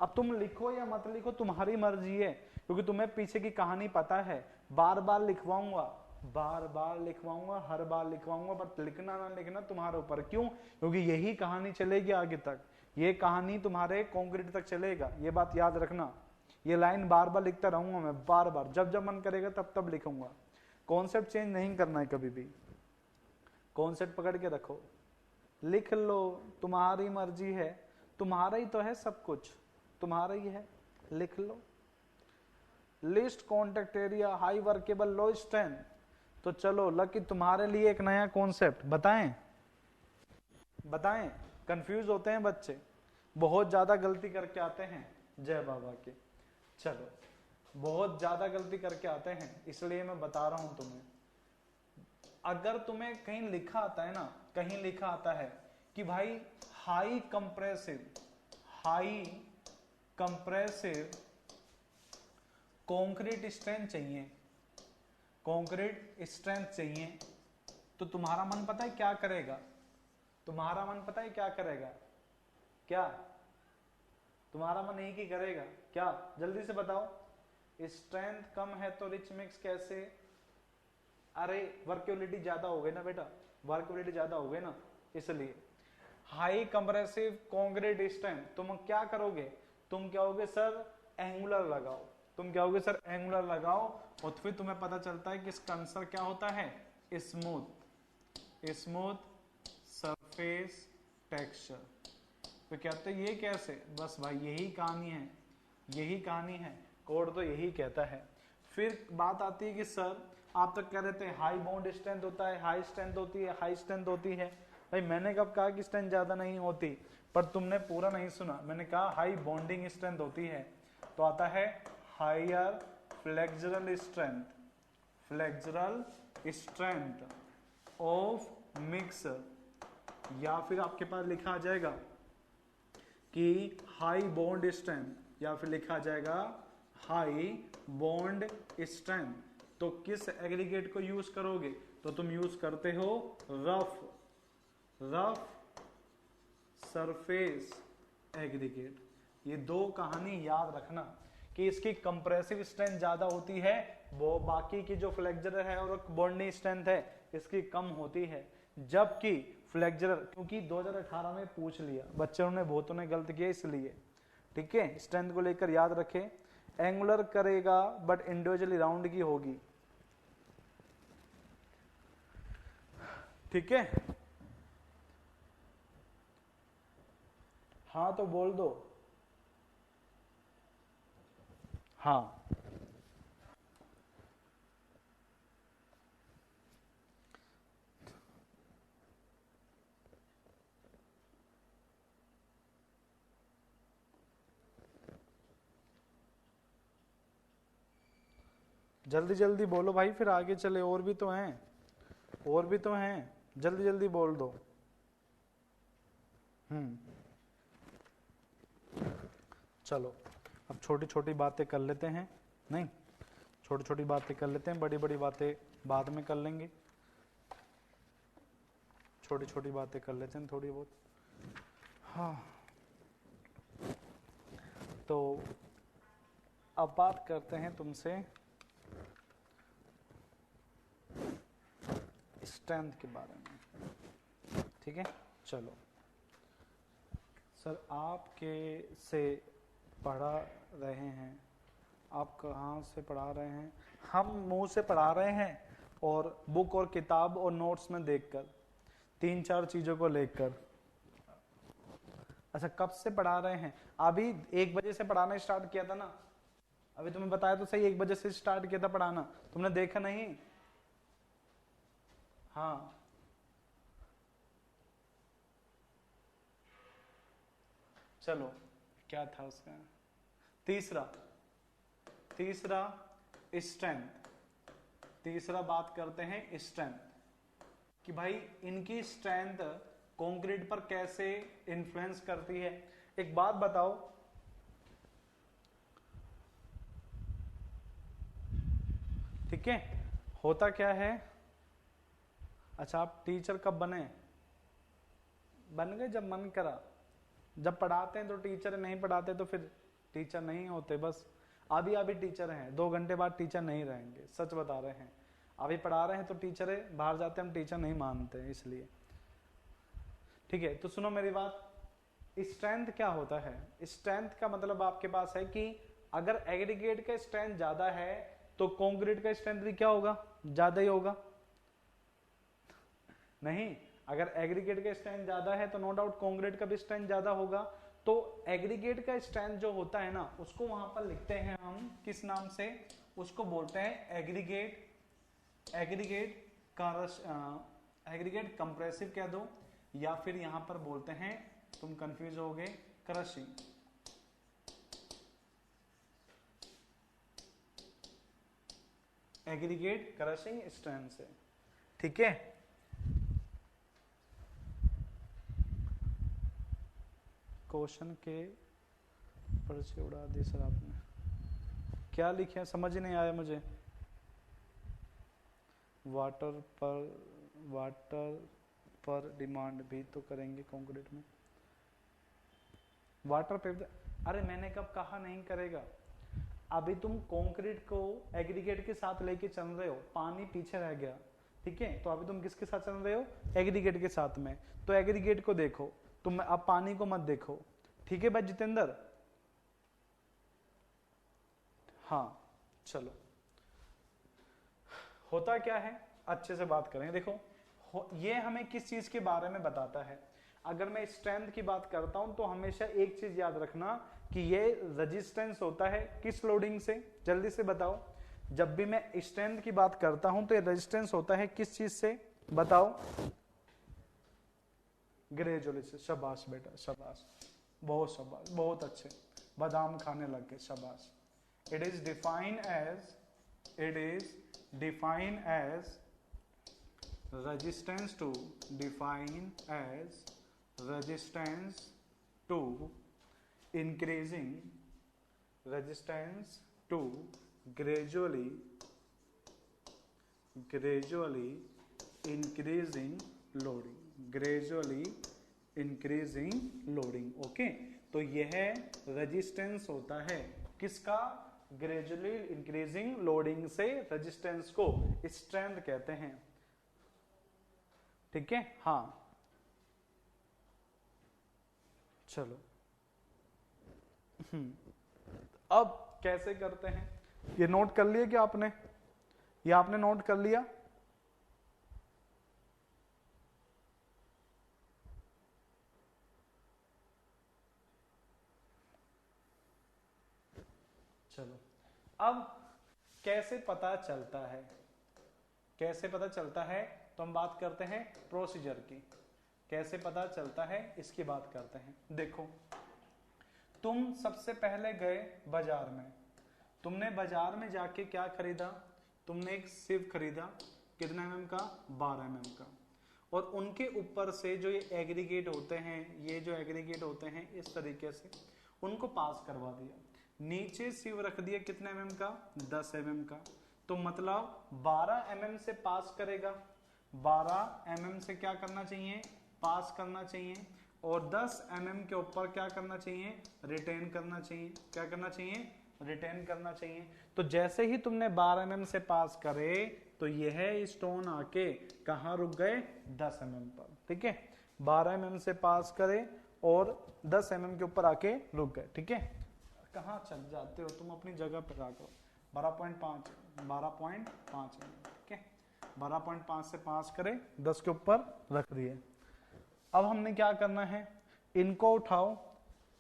अब तुम लिखो या मत लिखो तुम्हारी मर्जी है, क्योंकि तुम्हें पीछे की कहानी पता है। बार बार लिखवाऊंगा, बार बार लिखवाऊंगा, हर बार लिखवाऊंगा, बट लिखना ना लिखना तुम्हारे ऊपर। क्यों? क्योंकि यही कहानी चलेगी आगे तक, ये कहानी तुम्हारे कॉन्क्रीट तक चलेगा, ये बात याद रखना। ये लाइन बार बार लिखता रहूंगा मैं, बार बार, जब जब मन करेगा तब तब लिखूंगा। कॉन्सेप्ट चेंज नहीं करना है कभी भी, कॉन्सेप्ट पकड़ के रखो, लिख लो, तुम्हारी मर्जी है, तुम्हारा ही तो है सब कुछ, तुम्हारा ही है, लिख लो। Least contact area, high workable, low strength. तो चलो लकी, तुम्हारे लिए एक नया कॉन्सेप्ट बताएं, बताएं। कंफ्यूज होते हैं बच्चे, बहुत ज्यादा गलती करके आते हैं जय बाबा के। चलो, बहुत ज्यादा गलती करके आते हैं, इसलिए मैं बता रहा हूं तुम्हें। अगर तुम्हें कहीं लिखा आता है ना, कहीं लिखा आता है कि भाई high compressive, high compressive concrete strength चाहिए, कंक्रीट स्ट्रेंथ चाहिए, तो तुम्हारा मन पता है क्या करेगा, तुम्हारा मन पता है क्या करेगा, क्या तुम्हारा मन एक ही करेगा, क्या जल्दी से बताओ। स्ट्रेंथ कम है तो रिच मिक्स कैसे? अरे वर्केबिलिटी ज्यादा हो गई ना बेटा, वर्केबिलिटी ज्यादा हो गई ना, इसलिए हाई कंप्रेसिव कंक्रीट स्ट्रेंथ। तुम क्या करोगे, तुम क्या होगे सर, एंगुलर लगाओ, तुम क्या होगे सर, एंगुलर लगाओ। और फिर तुम्हें पता चलता है कि इसका आंसर क्या होता है, स्मूथ, स्मूथ सरफेस टेक्सचर। तो कहते हैं ये कैसे, बस भाई यही कहानी है, यही कहानी है, कोड तो यही कहता है। फिर बात आती है कि सर आप तो कह रहे थे हाई बॉन्ड स्ट्रेंथ होता है, हाई स्ट्रेंथ होती है, हाई स्ट्रेंथ होती है। भाई मैंने कब कहा कि स्ट्रेंथ ज्यादा नहीं होती, पर तुमने पूरा नहीं सुना। मैंने कहा हाई बॉन्डिंग स्ट्रेंथ होती है, तो आता है higher flexural strength, flexural strength of mixer. या फिर आपके पास लिखा आ जाएगा कि हाई बॉन्ड स्ट्रेंथ, या फिर लिखा जाएगा हाई बॉन्ड स्ट्रेंथ। तो किस एग्रीगेट को यूज करोगे, तो तुम यूज करते हो रफ, रफ सरफेस एग्रीगेट। ये दो कहानी याद रखना कि इसकी कंप्रेसिव स्ट्रेंथ ज्यादा होती है, वो बाकी की जो फ्लेक्सुरल है और बॉन्डिंग स्ट्रेंथ है इसकी कम होती है। जबकि फ्लेक्सुरल, क्योंकि 2018 में पूछ लिया बच्चों ने, बहुतों ने गलत किया, इसलिए ठीक है, स्ट्रेंथ को लेकर याद रखें। एंगुलर करेगा बट इंडिविजुअली राउंड की होगी, ठीक है। हाँ तो बोल दो हाँ। जल्दी जल्दी बोलो भाई, फिर आगे चले, और भी तो हैं, और भी तो हैं, जल्दी जल्दी बोल दो। चलो अब छोटी छोटी बातें कर लेते हैं, नहीं छोटी छोटी बातें कर लेते हैं, बड़ी बड़ी बातें बाद में कर लेंगे, छोटी छोटी बातें कर लेते हैं थोड़ी बहुत। हाँ तो अब बात करते हैं तुमसे स्ट्रेंथ के बारे में, ठीक है। चलो सर आपके से पढ़ा रहे हैं, आप कहाँ से पढ़ा रहे हैं? हम मुंह से पढ़ा रहे हैं, और बुक और किताब और नोट्स में देखकर, 3-4 चीजों को लेकर। अच्छा कब से पढ़ा रहे हैं? अभी 1 बजे से पढ़ाना स्टार्ट किया था ना, अभी तुम्हें बताया तो सही, 1 बजे से स्टार्ट किया था पढ़ाना, तुमने देखा नहीं? हाँ चलो क्या था उसका, तीसरा, तीसरा स्ट्रेंथ, तीसरा बात करते हैं स्ट्रेंथ, कि भाई इनकी स्ट्रेंथ कंक्रीट पर कैसे इन्फ्लुएंस करती है। एक बात बताओ, ठीक है, होता क्या है। अच्छा, आप टीचर कब बने? बन गए जब मन करा। जब पढ़ाते हैं तो टीचर, नहीं पढ़ाते तो फिर टीचर नहीं होते। बस अभी अभी टीचर हैं, 2 घंटे बाद टीचर नहीं रहेंगे, सच बता रहे हैं। अभी पढ़ा रहे हैं तो टीचर है, बाहर जाते हम टीचर नहीं मानते हैं, इसलिए। ठीक है, तो सुनो मेरी बात। स्ट्रेंथ क्या होता है? स्ट्रेंथ का मतलब आपके पास है कि अगर एग्रीगेट का स्ट्रेंथ ज्यादा है तो कंक्रीट का स्ट्रेंथ भी क्या होगा? ज्यादा ही होगा। नहीं, अगर एग्रीगेट का स्ट्रेंथ ज्यादा है तो नो डाउट कंक्रीट का भी स्ट्रेंथ ज्यादा होगा। तो एग्रीगेट का स्ट्रेंथ जो होता है ना, उसको वहां पर लिखते हैं हम किस नाम से? उसको बोलते हैं एग्रीगेट कंप्रेसिव कह दो, या फिर यहां पर बोलते हैं, तुम कंफ्यूज हो गए, क्रशिंग। एग्रीगेट क्रशिंग स्ट्रेंथ से, ठीक है। क्वेश्चन के पर्चे उड़ा दी सर आपने। क्या लिखे समझ नहीं आया मुझे। वाटर पर डिमांड भी तो करेंगे कंक्रीट में। वाटर पे, अरे मैंने कब कहा नहीं करेगा। अभी तुम कंक्रीट को एग्रीगेट के साथ लेके चल रहे हो, पानी पीछे रह गया, ठीक है। तो अभी तुम किसके साथ चल रहे हो? एग्रीगेट के साथ में। तो एग्रीगेट को देखो, तुम अब पानी को मत देखो, ठीक है भाई जितेंद्र। हाँ चलो, होता क्या है, अच्छे से बात करें। देखो ये हमें किस चीज के बारे में बताता है। अगर मैं स्ट्रेंथ की बात करता हूं तो हमेशा एक चीज याद रखना कि ये रेजिस्टेंस होता है किस लोडिंग से। जल्दी से बताओ, जब भी मैं स्ट्रेंथ की बात करता हूं तो ये रेजिस्टेंस होता है किस चीज से? बताओ। ग्रेजुअली से। शाबाश बेटा, शाबाश, बहुत शाबाश, बहुत अच्छे, बादाम खाने लग गए, शाबाश। It is defined as resistance to increasing resistance to gradually increasing loading, okay. तो यह रेजिस्टेंस होता है किसका? ग्रेजुअली इंक्रीजिंग लोडिंग से रेजिस्टेंस को स्ट्रेंथ कहते हैं, ठीक है। हाँ चलो, अब कैसे करते हैं ये नोट कर लिया क्या आपने? ये आपने नोट कर लिया? चलो, अब कैसे पता चलता है? कैसे पता चलता है? तो हम बात करते हैं प्रोसीजर की। कैसे पता चलता है इसकी बात करते हैं। देखो, तुम सबसे पहले गए बाजार में, तुमने बाजार में जाके क्या खरीदा? तुमने एक सिव खरीदा, कितना mm का? 12 mm का। और उनके ऊपर से जो ये एग्रीगेट होते हैं, ये जो एग्रीगेट होते हैं इस तरीके से उनको पास करवा दिया। नीचे सिव रख दिया कितने mm का? 10 mm का। तो मतलब 12 mm से पास करेगा, 12 mm से क्या करना चाहिए? पास करना चाहिए। और 10 mm के ऊपर क्या करना चाहिए? रिटेन करना चाहिए। क्या करना चाहिए? रिटेन करना चाहिए। तो जैसे ही तुमने 12 mm से पास करे तो यह स्टोन आके कहाँ रुक गए? 10 mm पर, ठीक है। 12 mm से पास करे और 10 mm के ऊपर आके रुक गए, ठीक है। कहाँ चल जाते हो तुम? अपनी जगह पर रखो। 12.5 ठीक है। 12.5 से पास करे, 10 के ऊपर रख दिए। अब हमने क्या करना है? इनको उठाओ,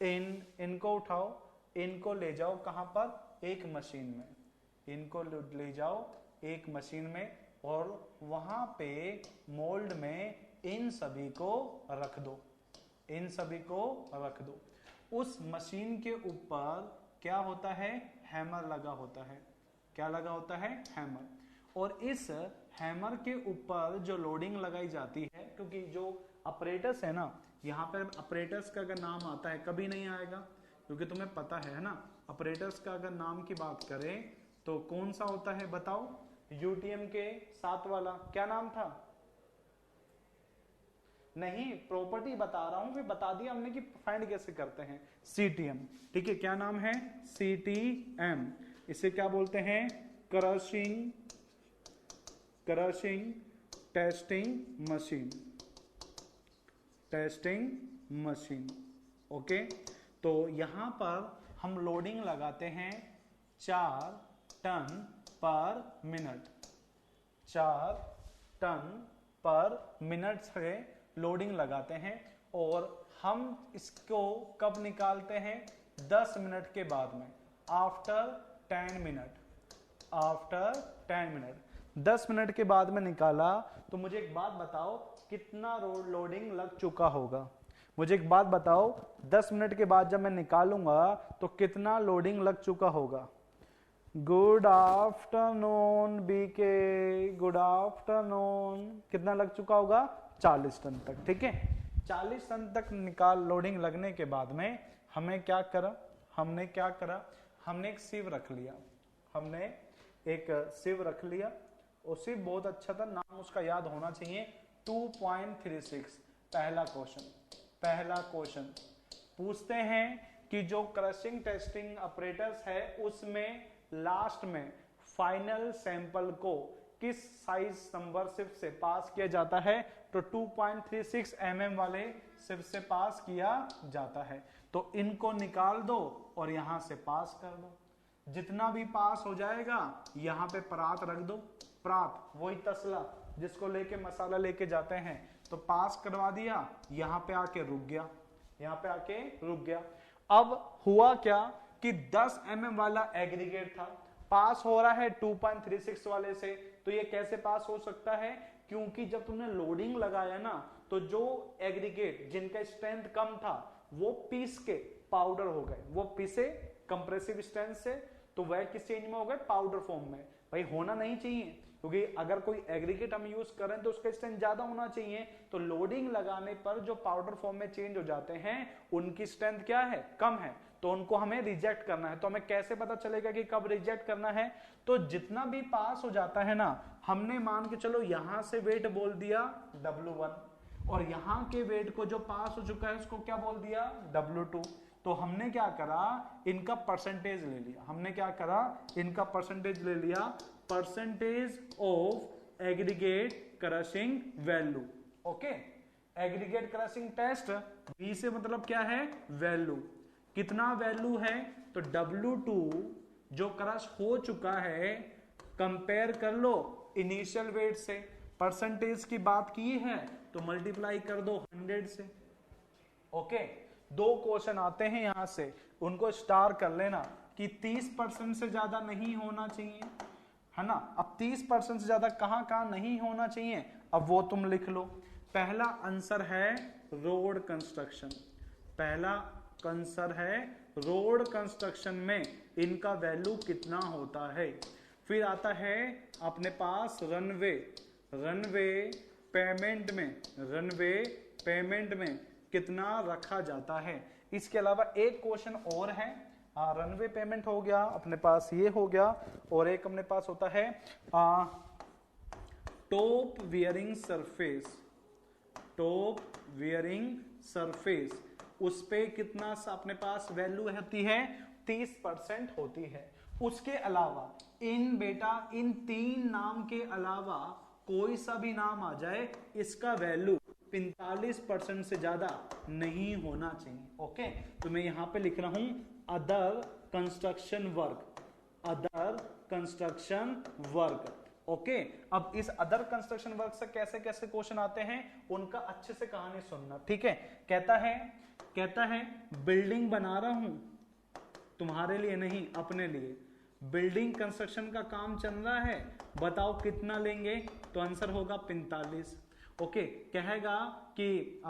इनको उठाओ, इनको ले जाओ कहां पर? एक मशीन में। इनको ले जाओ एक मशीन में और वहां पे मोल्ड में इन सभी को रख दो। इन सभी को रख दो। उस मशीन के ऊपर क्या होता है? हैमर लगा होता है। क्या लगा होता है? हैमर। और इस हैमर के ऊपर जो लोडिंग लगाई जाती है, क्योंकि जो अपरेटस है ना, यहाँ पे अपरेटस का अगर नाम आता है, कभी नहीं आएगा क्योंकि तुम्हें पता है ना, अपरेटस का अगर नाम की बात करें तो कौन सा होता है बताओ, यूटीएम के साथ वाला क्या नाम था, नहीं प्रॉपर्टी बता रहा हूं, फिर बता दिया हमने कि फाइंड कैसे करते हैं, सीटीएम, ठीक है, क्या नाम है, सीटीएम, इसे क्या बोलते हैं, क्रशिंग टेस्टिंग मशीन, ओके। तो यहां पर हम लोडिंग लगाते हैं 4 ton per minute, 4 ton per minute से लोडिंग लगाते हैं, और हम इसको कब निकालते हैं, 10 मिनट के बाद में, आफ्टर 10 मिनट, 10 मिनट के बाद में निकाला, तो मुझे एक बात बताओ कितना लोडिंग लग चुका होगा, मुझे एक बात बताओ 10 मिनट के बाद जब मैं निकालूंगा तो कितना लोडिंग लग चुका होगा। Good afternoon BK, good afternoon, कितना लग चुका होगा, 40 टन तक, ठीक है। 40 टन तक लोडिंग लगने के बाद में हमने क्या करा, हमने एक सिव रख लिया, और सिव बहुत अच्छा था, नाम उसका याद होना चाहिए, 2.36। पहला क्वेश्चन पूछते हैं कि जो क्रशिंग टेस्टिंग ऑपरेटर्स है उसमें लास्ट में फाइनल सैंपल को किस साइज नंबर सिर्फ से पास किया जाता है, तो 2.36 mm वाले सिर्फ से पास किया जाता है। तो इनको निकाल दो और यहां से पास कर दो, जितना भी पास हो जाएगा यहां पे परात रख दो, परात वही तसला जिसको लेके मसाला लेके जाते हैं, तो पास करवा दिया, यहां पे आके रुक गया, अब हुआ क्या कि 10 mm वाला एग्रीगेट था, पास हो रहा है 2.36 वाले से, तो ये कैसे पास हो सकता है, क्योंकि जब तुमने लोडिंग लगाया ना, तो जो एग्रीगेट जिनका स्ट्रेंथ कम था वो पीस के पाउडर हो गए, वो पीसे कंप्रेसिव स्ट्रेंथ से, तो वह किस चेंज में हो गए, पाउडर फॉर्म में। भाई होना नहीं चाहिए, क्योंकि अगर कोई एग्रीगेट हम यूज करें तो उसका स्ट्रेंथ ज्यादा होना चाहिए, तो लोडिंग लगाने पर जो पाउडर फॉर्म में चेंज हो जाते हैं उनकी स्ट्रेंथ क्या है, कम है, तो उनको हमें रिजेक्ट करना है। तो हमें कैसे पता चलेगा कि कब रिजेक्ट करना है, तो जितना भी पास हो जाता है ना, हमने मान के चलो यहां से वेट बोल दिया W1, और यहां के वेट को जो पास हो चुका है उसको क्या बोल दिया, W2। तो हमने क्या करा, इनका परसेंटेज ले लिया, percentage of aggregate crushing value, okay. Aggregate crushing test, V से मतलब क्या है, वैल्यू, कितना वैल्यू है, तो W2 जो क्रश हो चुका है, कंपेयर कर लो इनिशियल वेट से, परसेंटेज की बात की है तो मल्टीप्लाई कर दो 100 से, ओके। 2 क्वेश्चन आते हैं यहां से, उनको स्टार कर लेना कि 30% से ज्यादा नहीं होना चाहिए, है ना। अब 30% से ज्यादा कहां नहीं होना चाहिए, अब वो तुम लिख लो। पहला आंसर है रोड कंस्ट्रक्शन, में इनका वैल्यू कितना होता है। फिर आता है अपने पास रनवे पेमेंट में कितना रखा जाता है। इसके अलावा एक क्वेश्चन और है, रनवे पेमेंट हो गया अपने पास, ये हो गया, और एक अपने पास होता है टॉप वियरिंग सरफेस, उस पे कितना अपने पास वैल्यू होती है, 30% होती है। उसके अलावा इन 3 नाम के अलावा कोई सा भी नाम आ जाए, इसका वैल्यू 45% से ज्यादा नहीं होना चाहिए, ओके। तो मैं यहां पे लिख रहा हूं अदर कंस्ट्रक्शन वर्क, ओके। अब इस अदर कंस्ट्रक्शन वर्क से कैसे कैसे क्वेश्चन आते हैं उनका अच्छे से कहानी सुनना, ठीक है। कहता है बिल्डिंग बना रहा हूं, तुम्हारे लिए नहीं अपने लिए, बिल्डिंग कंस्ट्रक्शन का काम चल रहा है, बताओ कितना लेंगे, तो आंसर होगा 45, ओके। कहेगा कि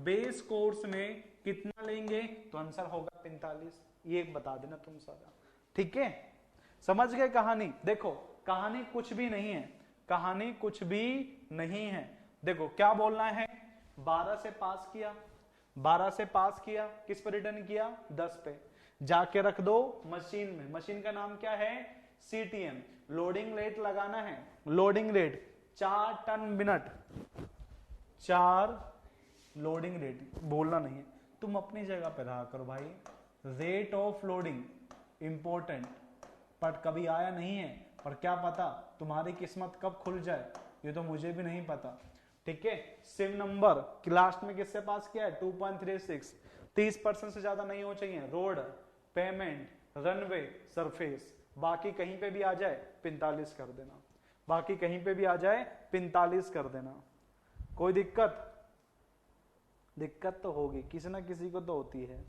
बेस कोर्स में कितना लेंगे, तो आंसर होगा 45, ये बता देना तुम सारा, ठीक है। समझ गए कहानी। देखो कहानी कुछ भी नहीं है, देखो क्या बोलना है, 12 से पास किया, 12 से पास किया, किस पे रिटर्न किया, 10 पे, जाके रख दो मशीन में। मशीन का नाम क्या है, सीटीएम। लोडिंग रेट लगाना है, loading rate 4 ton minute, 4 loading rate, बोलना नहीं है, तुम अपनी जगह पे रहा करो भाई। Rate of loading important, but कभी आया नहीं है, पर क्या पता तुम्हारी किस्मत कब खुल जाए, ये तो मुझे भी नहीं पता। ठीक है, सिम नंबर लास्ट में किससे पास किया है, 2.36, 30% से ज्यादा नहीं हो चाहिए। रोड, पेमेंट, रनवे, सरफेस, बाकी कहीं पे भी आ जाए 45 कर देना, बाकी कहीं पे भी आ जाए 45 कर देना। कोई दिक्कत, दिक्कत तो होगी, किसी ना किसी को तो होती है।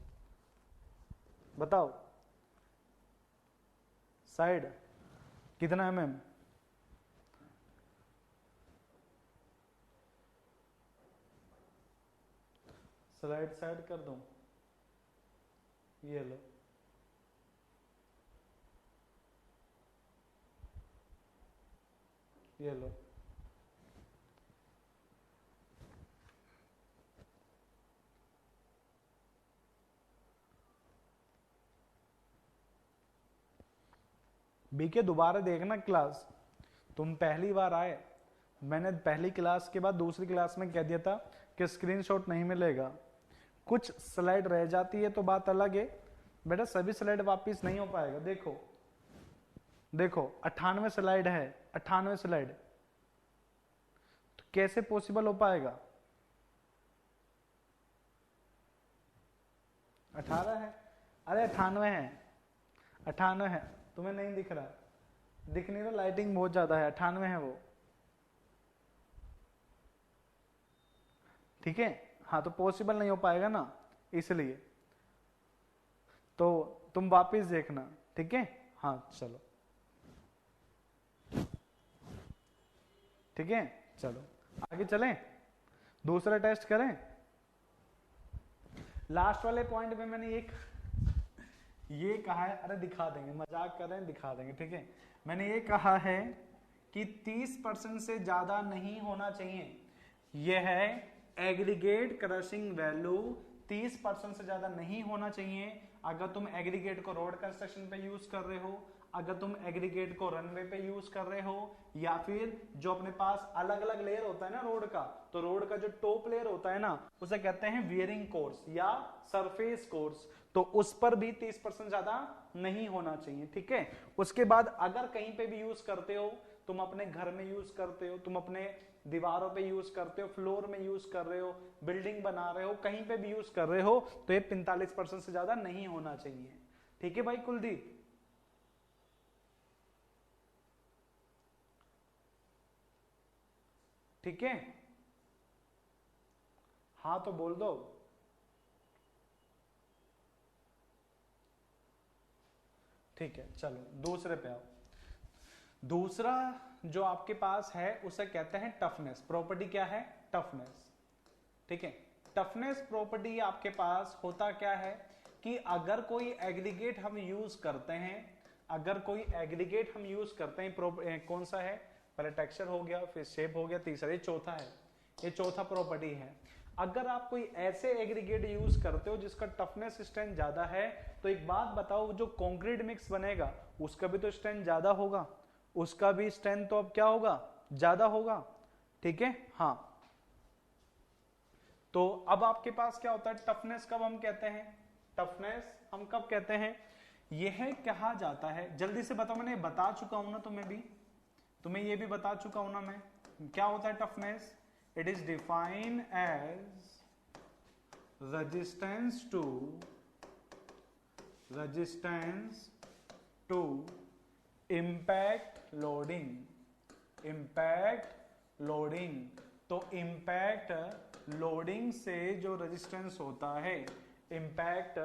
बताओ साइड कितना mm, स्लाइड साइड कर दूं, ये लो, ये लो, बीके दोबारा देखना क्लास, तुम पहली बार आए, मैंने पहली क्लास के बाद दूसरी क्लास में कह दिया था कि स्क्रीनशॉट नहीं मिलेगा, कुछ स्लाइड रह जाती है तो बात अलग है बेटा, सभी स्लाइड वापस नहीं हो पाएगा। देखो देखो 98 स्लाइड है, 98 स्लाइड, तो कैसे पॉसिबल हो पाएगा, 18 है, अरे 98 है, 98 है, तुम्हें नहीं दिख रहा, दिख नहीं रहा, लाइटिंग बहुत ज्यादा है, 98 है वो, ठीक है। हाँ तो पॉसिबल नहीं हो पाएगा ना, इसलिए तो तुम वापस देखना, ठीक है। हाँ चलो ठीक है, चलो आगे चलें, दूसरा टेस्ट करें। लास्ट वाले पॉइंट में मैंने एक ये कहा है, अरे दिखा देंगे, मजाक कर रहे हैं, दिखा देंगे, ठीक है। मैंने ये कहा है कि 30% से ज्यादा नहीं होना चाहिए, यह है एग्रीगेट क्रशिंग वैल्यू, 30% से ज्यादा नहीं होना चाहिए। अगर तुम एग्रीगेट को रोड कंस्ट्रक्शन पे यूज कर रहे हो, अगर तुम एग्रीगेट को रनवे पे यूज कर रहे हो, या फिर जो अपने पास अलग अलग लेयर होता है ना रोड का, तो रोड का जो टॉप लेयर होता है ना, उसे कहते हैं वियरिंग कोर्स या सरफेस कोर्स, तो उस पर भी 30% ज्यादा नहीं होना चाहिए, ठीक है। उसके बाद अगर कहीं पे भी यूज करते हो, तुम अपने घर में यूज करते हो, तुम अपने दीवारों पे यूज करते हो, फ्लोर में यूज कर रहे हो, बिल्डिंग बना रहे हो, कहीं पे भी यूज कर रहे हो, तो ये 45% से ज्यादा नहीं होना चाहिए, ठीक है भाई कुलदीप। ठीक है, हाँ तो बोल दो। ठीक है चलो दूसरे पे आओ। दूसरा जो आपके पास है उसे कहते हैं टफनेस, प्रॉपर्टी क्या है, टफनेस, ठीक है। टफनेस प्रॉपर्टी आपके पास होता क्या है कि अगर कोई एग्रीगेट हम यूज करते हैं, अगर कोई एग्रीगेट हम यूज करते हैं, कौन सा है, पहले टेक्सचर हो गया, फिर शेप हो गया, तीसरा ये चौथा है, ये चौथा प्रॉपर्टी है। अगर आप कोई ऐसे एग्रीगेट यूज करते हो जिसका टफनेस स्ट्रेंथ ज्यादा है, तो एक बात बताओ, जो कंक्रीट मिक्स बनेगा उसका भी तो स्ट्रेंथ ज्यादा होगा, उसका भी स्ट्रेंथ तो अब क्या होगा, ज्यादा होगा, ठीक है। हाँ तो अब आपके पास क्या होता है, टफनेस कब हम कहते हैं, टफनेस हम कब कहते हैं, यह कहा जाता है, जल्दी से बताओ, मैंने बता चुका हूं ना तुम्हें भी, तुम्हें ये भी बता चुका हूं ना मैं, क्या होता है toughness, it is defined as resistance to impact loading, impact loading, तो इम्पैक्ट लोडिंग से जो रेजिस्टेंस होता है, इम्पैक्ट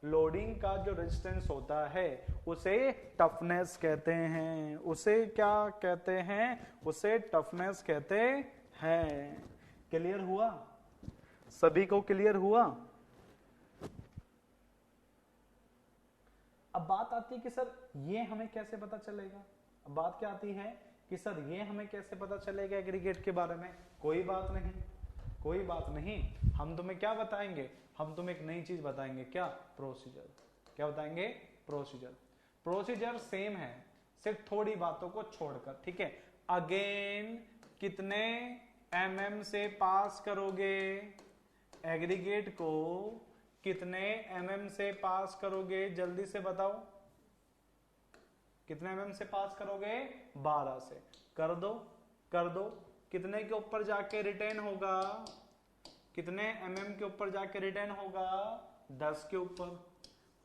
लोडिंग का जो रेजिस्टेंस होता है उसे टफनेस कहते हैं, उसे क्या कहते हैं, उसे टफनेस कहते हैं। क्लियर हुआ, सभी को क्लियर हुआ। अब बात आती है कि सर ये हमें कैसे पता चलेगा, अब बात क्या आती है कि सर ये हमें कैसे पता चलेगा एग्रीगेट के बारे में? कोई बात नहीं, कोई बात नहीं, हम तुम्हें क्या बताएंगे, हम तुम्हें एक नई चीज बताएंगे, क्या? प्रोसीजर। क्या बताएंगे? प्रोसीजर। प्रोसीजर सेम है, सिर्फ थोड़ी बातों को छोड़कर, ठीक है। अगेन कितने mm से पास करोगे एग्रीगेट को? कितने mm से पास करोगे? जल्दी से बताओ, कितने mm से पास करोगे? 12 से। कर दो, कर दो। कितने के ऊपर जाके रिटर्न होगा? कितने mm के ऊपर जाके रिटर्न होगा? 10 के ऊपर,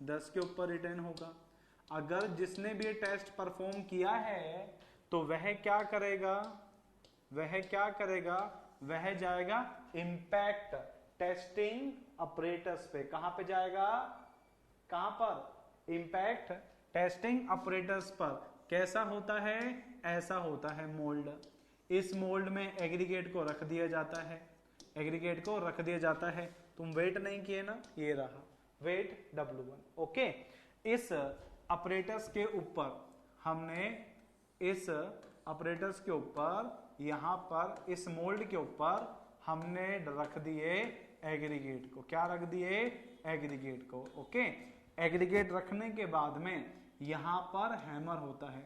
10 के ऊपर रिटर्न होगा। अगर जिसने भी टेस्ट परफॉर्म किया है तो वह क्या करेगा? वह क्या करेगा? वह जाएगा इंपैक्ट टेस्टिंग ऑपरेटर्स पे। कहां पे जाएगा? कहां पर? इंपैक्ट टेस्टिंग ऑपरेटर्स पर। कैसा होता है? ऐसा होता है मोल्ड। इस मोल्ड में एग्रीगेट को रख दिया जाता है, एग्रीगेट को रख दिया जाता है। तुम वेट नहीं किए ना, ये रहा वेट W1। ओके, इस ऑपरेटर्स के ऊपर हमने, इस ऑपरेटर्स के ऊपर, यहां पर इस मोल्ड के ऊपर हमने रख दिए एग्रीगेट को। क्या रख दिए? एग्रीगेट को। ओके, एग्रीगेट रखने के बाद में यहां पर हैमर होता है।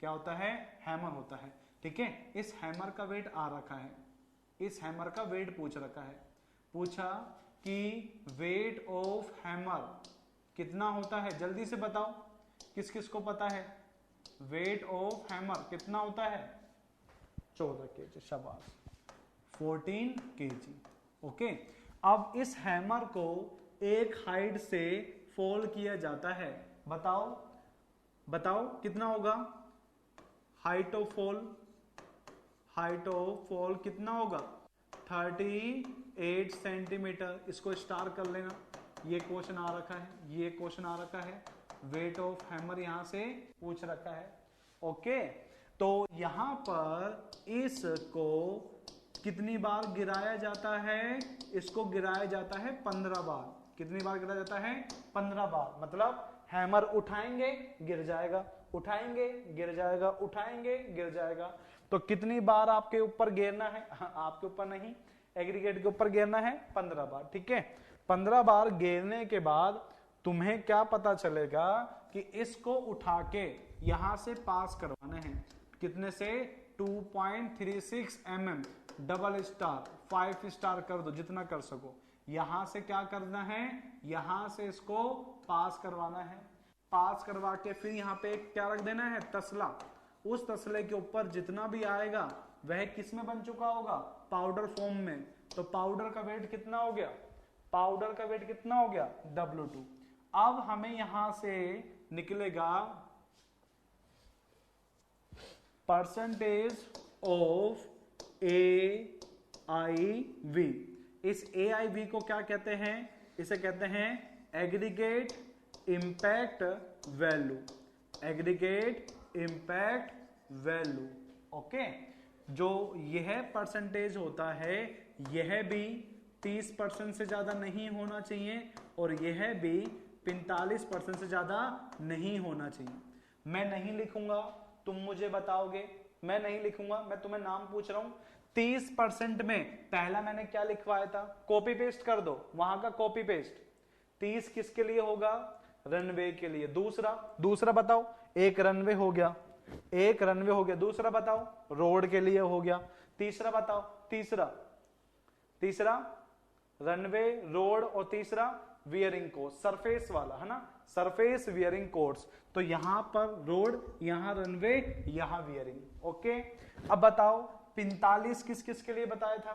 क्या होता है? हैमर होता है, ठीक है। इस हैमर का वेट आ रखा है, इस हैमर का वेट पूछ रखा है। पूछा कि वेट ऑफ हैमर कितना होता है? जल्दी से बताओ, किस किस को पता है वेट ऑफ हैमर कितना होता है? 14 kg। शाबाश, 14 kg। ओके, अब इस हैमर को एक हाइट से फॉल किया जाता है। बताओ, बताओ कितना होगा height of fall? Height of fall कितना होगा? 38 सेंटीमीटर। इसको स्टार कर लेना, ये क्वेश्चन आ रखा है, ये क्वेश्चन आ रखा है। वेट ऑफ हैमर यहां से पूछ रखा है। ओके, तो यहां पर इसको कितनी बार गिराया जाता है? इसको गिराया जाता है 15 बार। कितनी बार गिराया जाता है? 15 बार। मतलब हैमर उठाएंगे गिर जाएगा, उठाएंगे गिर जाएगा, उठाएंगे गिर जाएगा। तो कितनी बार आपके ऊपर गिरना है? आपके ऊपर नहीं, एग्रीगेट के ऊपर गिरना है 15 बार, ठीक है। 15 बार गिरने के बाद तुम्हें क्या पता चलेगा कि इसको उठा के यहां से पास करवाना है। कितने से? 2.36 mm। डबल स्टार, 5 स्टार कर दो, जितना कर सको। यहां से क्या करना है? यहां से इसको पास करवाना है। पास करवा के फिर यहाँ पे क्या रख देना है? तसला। उस तसले के ऊपर जितना भी आएगा वह किस में बन चुका होगा? पाउडर फॉर्म में। तो पाउडर का वेट कितना हो गया? पाउडर का वेट कितना हो गया? W2। अब हमें यहां से निकलेगा परसेंटेज ऑफ AIV। इस AIV को क्या कहते हैं? इसे कहते हैं aggregate impact value. Aggregate impact value. Okay, जो यह परसेंटेज होता है यह भी 30% से ज्यादा नहीं होना चाहिए और यह भी 45% से ज्यादा नहीं होना चाहिए। मैं नहीं लिखूंगा, तुम मुझे बताओगे। मैं नहीं लिखूंगा, मैं तुम्हें नाम पूछ रहा हूं। 30% में पहला मैंने क्या लिखवाया था? कॉपी पेस्ट कर दो, वहां का कॉपी पेस्ट। 30 किसके लिए होगा? रनवे के लिए। दूसरा, दूसरा बताओ। एक रनवे हो गया, एक रनवे हो गया। दूसरा बताओ, रोड के लिए हो गया। तीसरा बताओ, तीसरा, तीसरा रनवे, रोड, और तीसरा वियरिंग कोर्स, सरफेस वाला है ना, सरफेस वियरिंग कोर्स। तो यहां पर रोड, यहां रनवे, यहां वियरिंग। ओके, अब बताओ 45 किस किस के लिए बताया था?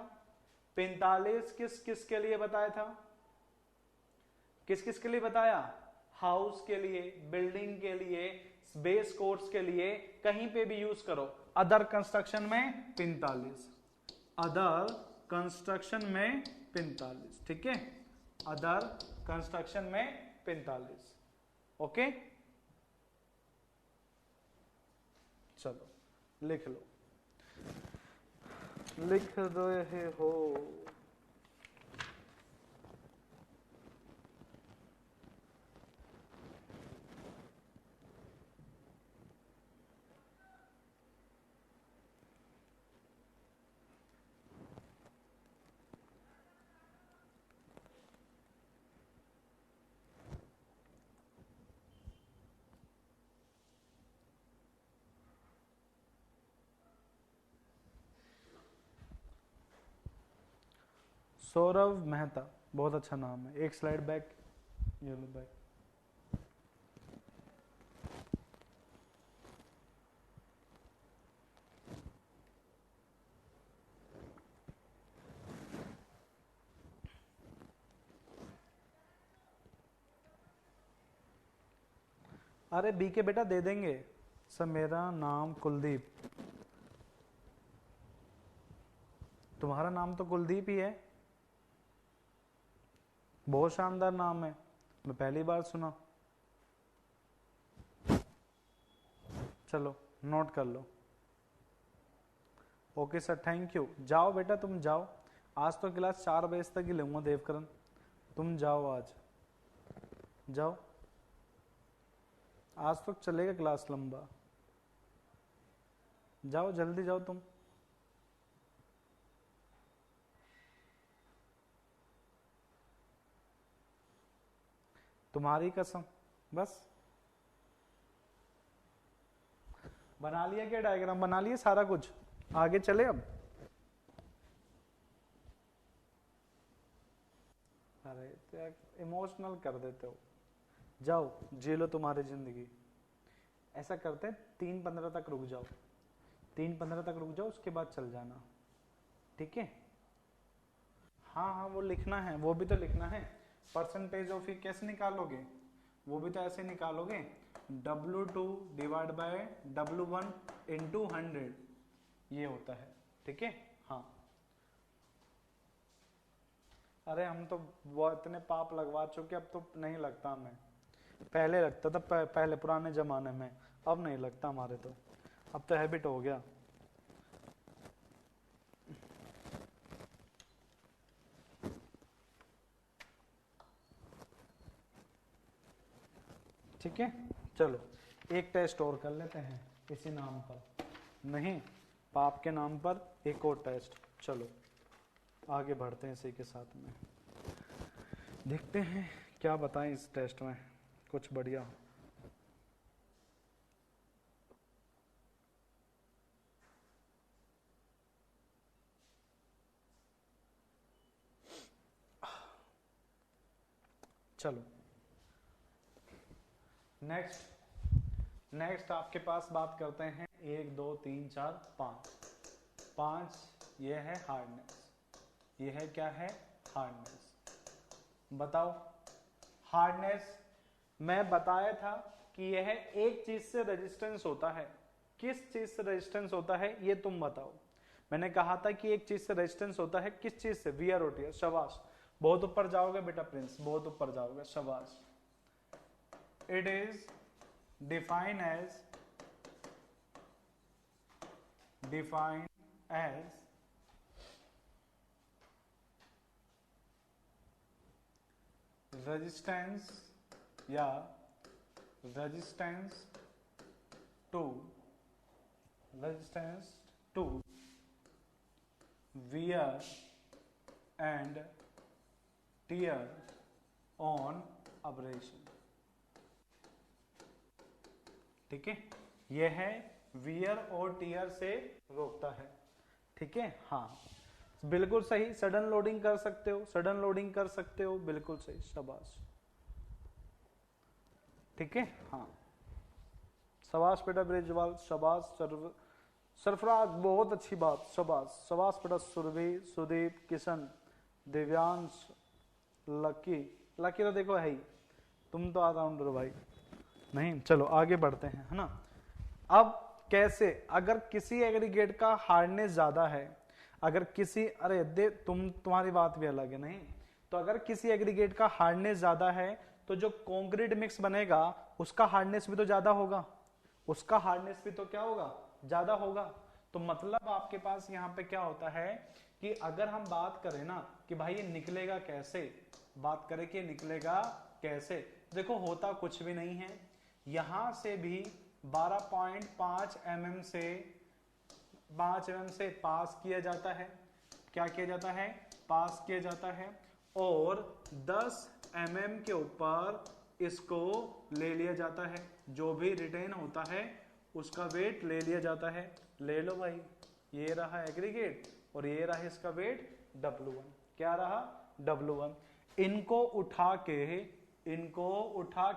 45 किस किस के लिए बताया था? किस किस के लिए बताया? हाउस के लिए, बिल्डिंग के लिए, बेस कोर्स के लिए, कहीं पे भी यूज करो। अदर कंस्ट्रक्शन में 45, अदर कंस्ट्रक्शन में 45, ठीक है। अदर कंस्ट्रक्शन में 45। ओके, चलो लिख लो, लिख रहे हो। सौरभ मेहता, बहुत अच्छा नाम है। एक स्लाइड बैक, ये लो बैक। अरे बी के बेटा दे देंगे सर, मेरा नाम कुलदीप। तुम्हारा नाम तो कुलदीप ही है, बहुत शानदार नाम है, मैं पहली बार सुना। चलो नोट कर लो। Okay sir, thank you. जाओ बेटा तुम जाओ, आज तो क्लास 4 बजे तक ही लूंगा देवकरण, तुम जाओ आज, जाओ आज तक चलेगा क्लास लंबा, जाओ जल्दी जाओ तुम। तुम्हारी कसम, बस बना लिया क्या डायग्राम, बना लिया सारा कुछ, आगे चले अब। अरे इमोशनल कर देते हो, जाओ जी लो तुम्हारी जिंदगी। ऐसा करते हैं 3:15 तक रुक जाओ, 3:15 तक रुक जाओ, उसके बाद चल जाना, ठीक है। हाँ हाँ वो लिखना है, वो भी तो लिखना है। परसेंटेज ऑफ ये कैसे निकालोगे, वो भी तो ऐसे निकालोगे, W2 divide by W1 into 100, ये होता है, ठीक है। हाँ अरे हम तो वो इतने पाप लगवा चुके, अब तो नहीं लगता हमें, पहले लगता था पहले पुराने जमाने में, अब नहीं लगता हमारे तो, अब तो हैबिट हो गया। ठीक है चलो, एक टेस्ट और कर लेते हैं इसी नाम पर, नहीं पाप के नाम पर एक और टेस्ट। चलो आगे बढ़ते हैं इसी के साथ में, देखते हैं क्या बताएं इस टेस्ट में कुछ बढ़िया। चलो नेक्स्ट आपके पास बात करते हैं 1 2 3 4 5, ये है हार्डनेस, ये है क्या है हार्डनेस। बताओ हार्डनेस, मैं बताया था कि यह एक चीज से रेजिस्टेंस होता है, किस चीज से रेजिस्टेंस होता है ये तुम बताओ। मैंने कहा था कि एक चीज से रेजिस्टेंस होता है, किस चीज से, वीआर और टीआर। शाबाश, बहुत ऊपर जाओगे बेटा प्रिंस, बहुत ऊपर जाओगे, शाबाश। It is defined as resistance या resistance to wear and tear on abrasion, ठीक है। यह है वियर और टीयर से रोकता है, ठीक है। हाँ बिल्कुल सही, सडन लोडिंग कर सकते हो, सडन लोडिंग कर सकते हो, बिल्कुल सही, शाबाश, ठीक है। हाँ शाबाश बेटा ब्रिजवाल, शाबाश सरफराज, बहुत अच्छी बात, शाबाश शाबाश बेटा सुरभि, सुदीप, किशन, दिव्यांश, लकी तो देखो है ही, तुम तो ऑलराउंडर भाई नहीं। चलो आगे बढ़ते हैं, है ना। अब कैसे, अगर किसी एग्रीगेट का हार्डनेस ज्यादा है, अगर किसी, अरे दे तुम्हारी बात भी अलग है, नहीं तो अगर किसी एग्रीगेट का हार्डनेस ज्यादा है तो जो कंक्रीट मिक्स बनेगा उसका हार्डनेस भी तो ज्यादा होगा, उसका हार्डनेस भी तो क्या होगा, ज्यादा होगा। तो मतलब आपके पास यहाँ पे क्या होता है कि अगर हम बात करें ना कि भाई ये निकलेगा कैसे, बात करें कि निकलेगा कैसे, देखो होता कुछ भी नहीं है, यहां से भी 12.5 mm से 5 mm से पास किया जाता है, क्या किया जाता है, पास किया जाता है, और 10 mm के ऊपर इसको ले लिया जाता है, जो भी रिटेन होता है उसका वेट ले लिया जाता है। ले लो भाई, ये रहा एग्रीगेट और ये रहा इसका वेट W1, क्या रहा, W1। इनको उठा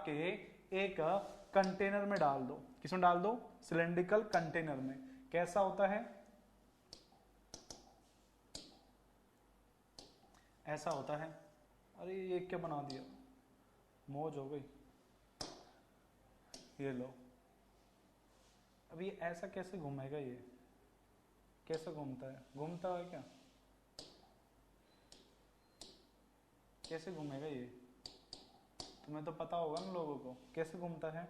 के एक कंटेनर में डाल दो। किसमें डाल दो, सिलेंड्रिकल कंटेनर में। कैसा होता है, ऐसा होता है। अरे ये क्या बना दिया, मौज हो गई। ये लो, अब ये ऐसा कैसे घूमेगा, ये कैसे घूमता है, घूमता है क्या, कैसे घूमेगा ये, तुम्हें तो पता होगा ना लोगों को कैसे घूमता है,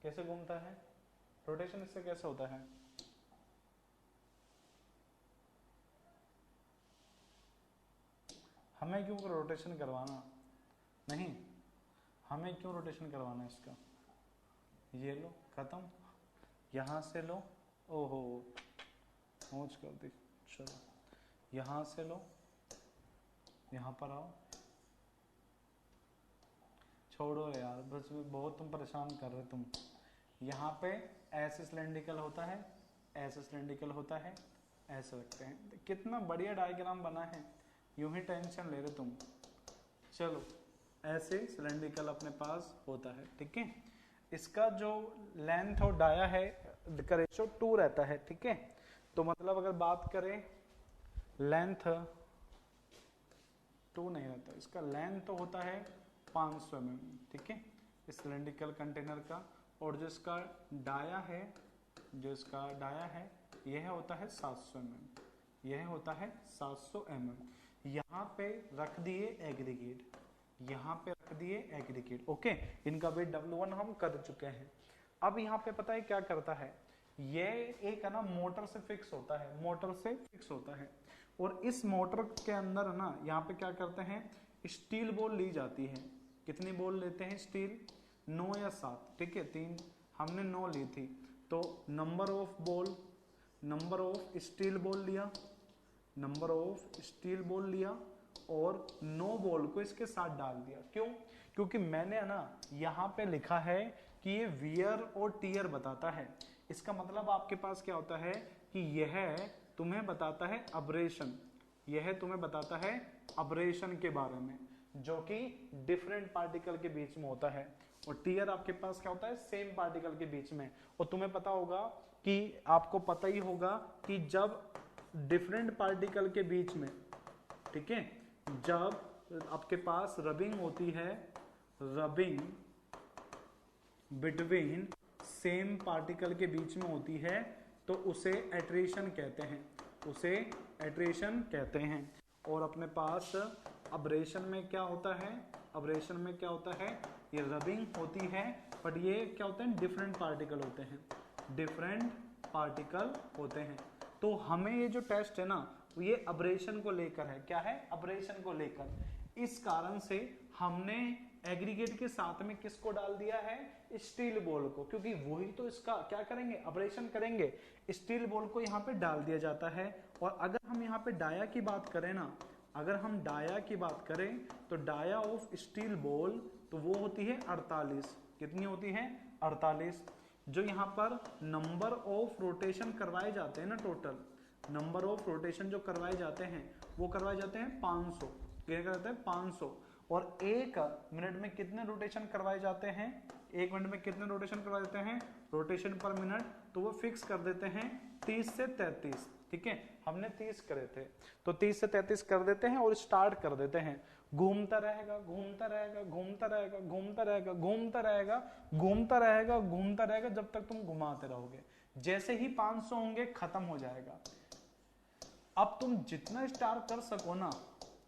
कैसे घूमता है, रोटेशन इससे कैसे होता है। हमें क्यों रोटेशन करवाना, नहीं हमें क्यों रोटेशन करवाना इसका। ये लो खत्म, यहां से लो, ओहो मौज कर दी। चलो यहां से लो, यहां पर आओ, छोड़ो यार बस, बहुत तुम परेशान कर रहे तुम। यहाँ पे ऐसे सिलेंड्रिकल होता है, ऐसे सिलेंड्रिकल होता है, ऐसे रखते हैं। कितना बढ़िया डायग्राम बना है, यूं ही टेंशन ले रहे तुम। चलो ऐसे सिलेंड्रिकल अपने पास होता है, ठीक है। इसका जो लेंथ और डाया है का रेशो 2 रहता है, ठीक है। तो मतलब अगर बात करें लेंथ 2 नहीं रहता, इसका लेंथ तो होता है 500 mm, ठीक है, इस सिलेंड्रिकल कंटेनर का। और जो इसका डाया है, यह होता है 700 mm, यह होता है 700 mm। यहाँ पे रख दिए एग्रीगेट, यहाँ पे रख दिए एग्रीगेट, ओके। इनका वेट W1 हम कर चुके हैं। अब यहाँ पे पता है क्या करता है, ये एक है ना मोटर से फिक्स होता है, मोटर से फिक्स होता है। और इस मोटर के अंदर है ना, यहाँ पे क्या करते हैं, स्टील बॉल ली जाती है। कितनी बॉल लेते हैं स्टील, 9 या 7, ठीक है। 3 हमने 9 ली थी, तो नंबर ऑफ स्टील बॉल लिया, नंबर ऑफ स्टील बॉल लिया और 9 बॉल को इसके साथ डाल दिया। क्यों, क्योंकि मैंने है ना यहाँ पे लिखा है कि ये वियर और टीयर बताता है। इसका मतलब आपके पास क्या होता है कि यह तुम्हें बताता है अब्रेशन, यह तुम्हें बताता है अब्रेशन के बारे में, जो कि डिफरेंट पार्टिकल के बीच में होता है। और टीयर आपके पास क्या होता है, सेम पार्टिकल के बीच में। और तुम्हें पता होगा कि आपको पता ही होगा कि जब डिफरेंट पार्टिकल के बीच में, ठीक है, जब आपके पास रबिंग होती है, रबिंग बिटवीन सेम पार्टिकल के बीच में होती है, तो उसे एट्रेशन कहते हैं, उसे एट्रेशन कहते हैं। और अपने पास अब्रेशन में क्या होता है, अब्रेशन में क्या होता है, ये रबिंग होती है, बट ये क्या होते हैं, डिफरेंट पार्टिकल होते हैं, डिफरेंट पार्टिकल होते हैं। तो हमें ये जो टेस्ट है ना, ये अब्रेशन को लेकर है। क्या है, अब्रेशन को लेकर। इस कारण से हमने एग्रीगेट के साथ में किसको डाल दिया है, स्टील बॉल को, क्योंकि वही तो इसका क्या करेंगे, अब्रेशन करेंगे। स्टील बॉल को यहाँ पे डाल दिया जाता है। और अगर हम यहाँ पे डाया की बात करें ना, अगर हम डाया की बात करें तो डाया ऑफ स्टील बॉल तो वो होती है 48। कितनी होती है, 48। जो यहाँ पर नंबर ऑफ रोटेशन करवाए जाते हैं ना, टोटल नंबर ऑफ रोटेशन जो करवाए जाते हैं वो करवाए जाते हैं 500। क्या करते हैं, 500। और 1 मिनट में कितने रोटेशन करवाए जाते हैं, 1 मिनट में कितने रोटेशन करवाए जाते हैं, रोटेशन पर मिनट, तो वो फिक्स कर देते हैं 30 से 33, ठीक है। हमने 30 करे थे, तो 30 से 33 कर देते हैं और स्टार्ट कर देते हैं। घूमता रहेगा, घूमता रहेगा, घूमता रहेगा, घूमता रहेगा, घूमता रहेगा, घूमता रहेगा, घूमता रहेगा, जब तक तुम घुमाते रहोगे। जैसे ही 500 होंगे खत्म हो जाएगा। अब तुम जितना स्टार्ट कर सको ना,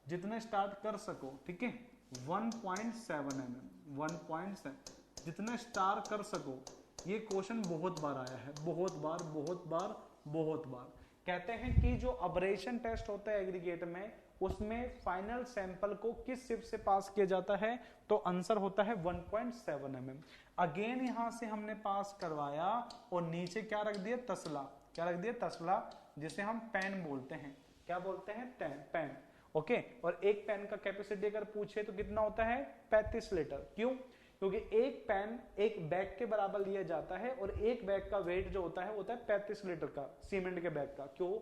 जितना स्टार्ट कर सको, ठीक है, 1.7 mm, 1.7 जितना स्टार कर सको। ये क्वेश्चन बहुत बार आया है, बहुत बार, बहुत बार, बहुत बार। कहते हैं कि जो अब्रेशन टेस्ट होता है एग्रीगेट में, उसमें फाइनल सैंपल को किस शिफ्ट से पास किया जाता है, तो आंसर होता है 1.7 mm। अगेन यहां से हमने पास करवाया और नीचे क्या रख दिया, तसला। क्या रख दिया, तसला, जिसे हम पेन बोलते हैं। क्या बोलते हैं, पेन, ओके। और एक पेन का कैपेसिटी अगर पूछे तो कितना होता है, 35 लीटर। क्यों, क्योंकि एक पेन एक बैग के बराबर लिया जाता है और एक बैग का वेट जो होता है 35 लीटर का सीमेंट के बैग का। क्यों?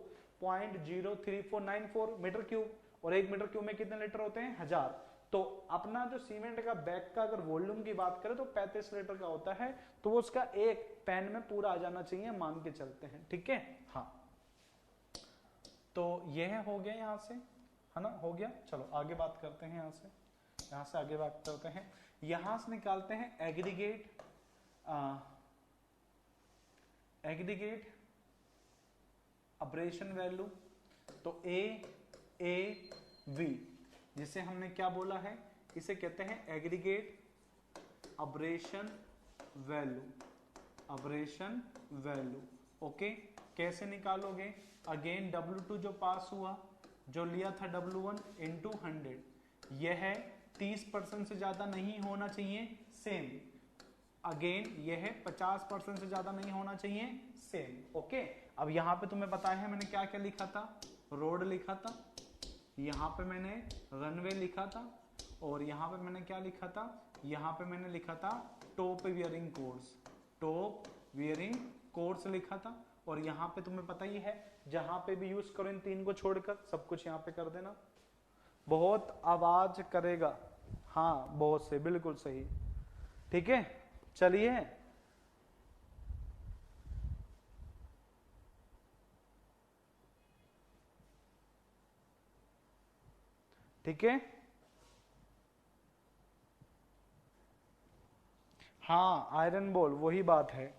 0.03494 मीटर क्यूब, और एक मीटर क्यूब में कितने लीटर होते हैं? 1000। तो अपना जो सीमेंट का बैग का अगर वॉल्यूम की बात करें तो 35 लीटर का होता है, तो वो उसका एक पेन में पूरा आ जाना चाहिए, मान के चलते हैं। ठीक है, हाँ। तो यह हो गया यहां से, है ना, हो गया। चलो आगे बात करते हैं, यहां से आगे बात करते हैं। यहां से निकालते हैं एग्रीगेट अब्रेशन वैल्यू। तो ए वी, जिसे हमने क्या बोला है, इसे कहते हैं एग्रीगेट अब्रेशन वैल्यू। ओके, कैसे निकालोगे? अगेन W2 जो पास हुआ, जो लिया था W1 इंटू 100, यह 30% से ज्यादा नहीं होना चाहिए, सेम। अगेन यह 50% से ज्यादा नहीं होना चाहिए, सेम। ओके, अब यहां पे तुम्हें पता है मैंने क्या क्या लिखा था? रोड लिखा था, यहां पे मैंने रनवे लिखा था, और यहां पे मैंने क्या लिखा था? यहां पे मैंने लिखा था टॉप वियरिंग कोर्स लिखा था। और यहां पे तुम्हें पता ही है, जहां पे भी यूज करो इन तीन को छोड़कर सब कुछ यहां पे कर देना। बहुत आवाज करेगा, हाँ बहुत से, बिल्कुल सही। ठीक है, चलिए ठीक है, हाँ आयरन बॉल, वही बात है।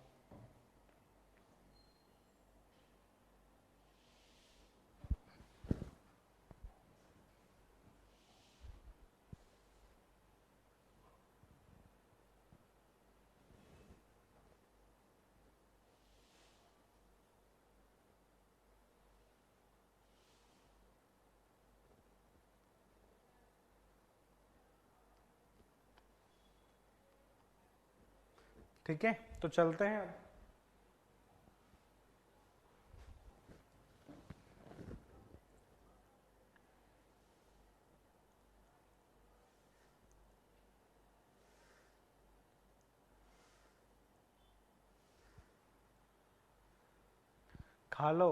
ठीक है, तो चलते हैं अब। खा लो।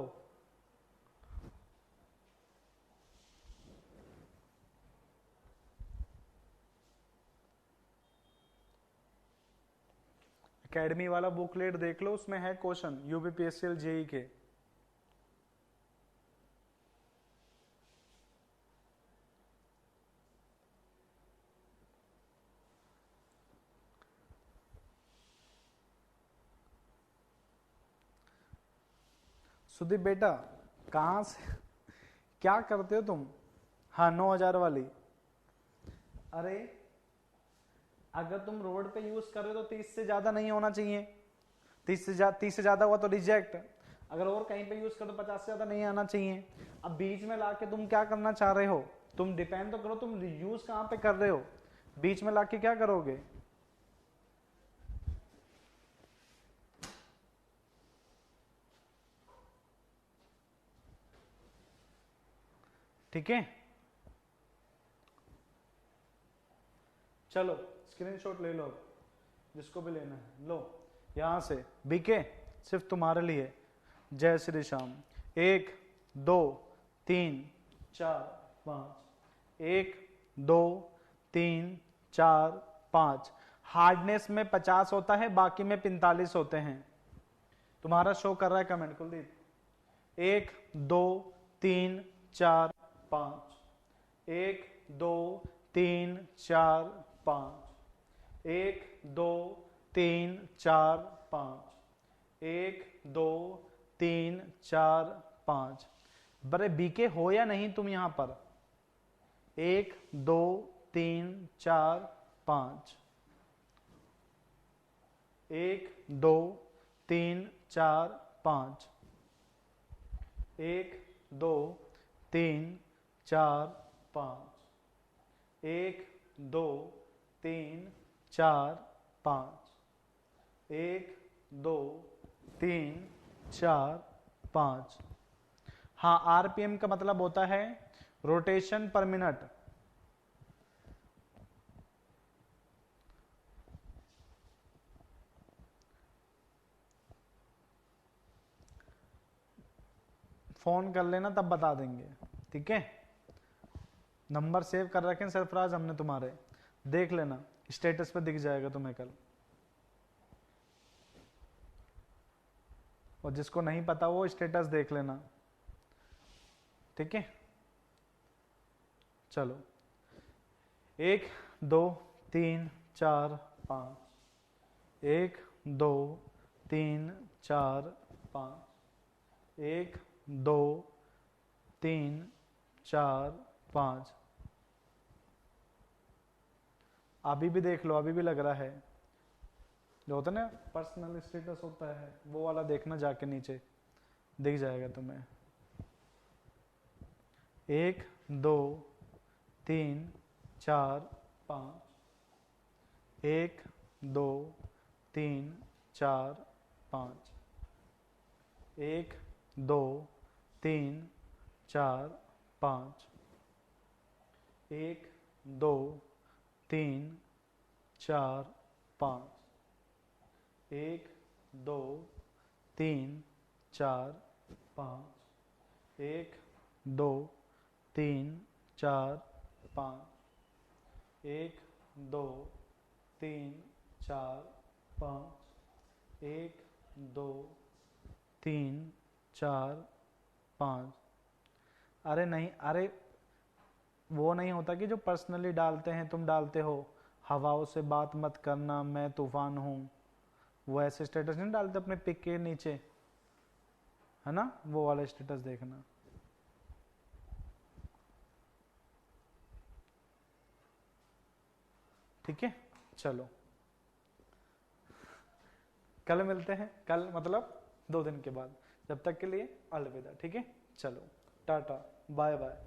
एकेडमी वाला बुकलेट देख लो, उसमें है क्वेश्चन यूपीपीएससी जेई के। सुदीप बेटा, कहां से क्या करते हो तुम? हाँ 9000 वाली। अरे अगर तुम रोड पे यूज कर रहे हो तो 30 से ज्यादा नहीं होना चाहिए, 30 से ज्यादा हुआ तो रिजेक्ट। अगर और कहीं पे यूज करो तो 50 से ज्यादा नहीं आना चाहिए। अब बीच में लाके तुम क्या करना चाह रहे हो? तुम डिपेंड तो करो तुम यूज कहां पे कर रहे हो, बीच में लाके क्या करोगे? ठीक है, चलो स्क्रीनशॉट ले लो, जिसको भी लेना है लो। यहां से बीके सिर्फ तुम्हारे लिए। जय श्री श्याम। 1 2 3 4 5, 1 2 3 4 5। हार्डनेस में 50 होता है, बाकी में 45 होते हैं। तुम्हारा शो कर रहा है कमेंट कुलदीप। 1 2 3 4 5, 1 2 3 4 5, 1 2 3 4 5, 1 2 3 4 5। बड़े बीके हो या नहीं तुम यहां पर? 1 2 3 4 5, 1 2 3 4 5, 1 2 3 4 5, 1 2 3 4 5, 1 2 3 4 5। हाँ, आरपीएम का मतलब होता है रोटेशन पर मिनट। फोन कर लेना, तब बता देंगे, ठीक है। नंबर सेव कर रखे हैं सरफराज हमने तुम्हारे, देख लेना, स्टेटस पे दिख जाएगा तुम्हें कल। और जिसको नहीं पता वो स्टेटस देख लेना, ठीक है। चलो 1 2 3 4 5, 1 2 3 4 5, 1 2 3 4 5। अभी भी देख लो, अभी भी लग रहा है, जो होता है ना पर्सनल स्टेटस होता है वो वाला देखना, जाके नीचे दिख जाएगा तुम्हें। 1 2 3 4 5, 1 2 3 4 5, 1 2 3 4 5, 1 2 3 4 5, 1 2 3 4 5, 1 2 3 4 5, 1 2 3 4 5, 1 2 3 4 5। अरे नहीं, अरे वो नहीं होता कि जो पर्सनली डालते हैं, तुम डालते हो हवाओं से बात मत करना, मैं तूफान हूं, वो ऐसे स्टेटस नहीं डालते अपने पिक के नीचे, है ना, वो वाला स्टेटस देखना। ठीक है, चलो कल मिलते हैं, कल मतलब 2 दिन के बाद। जब तक के लिए अलविदा, ठीक है। चलो टाटा, बाय बाय।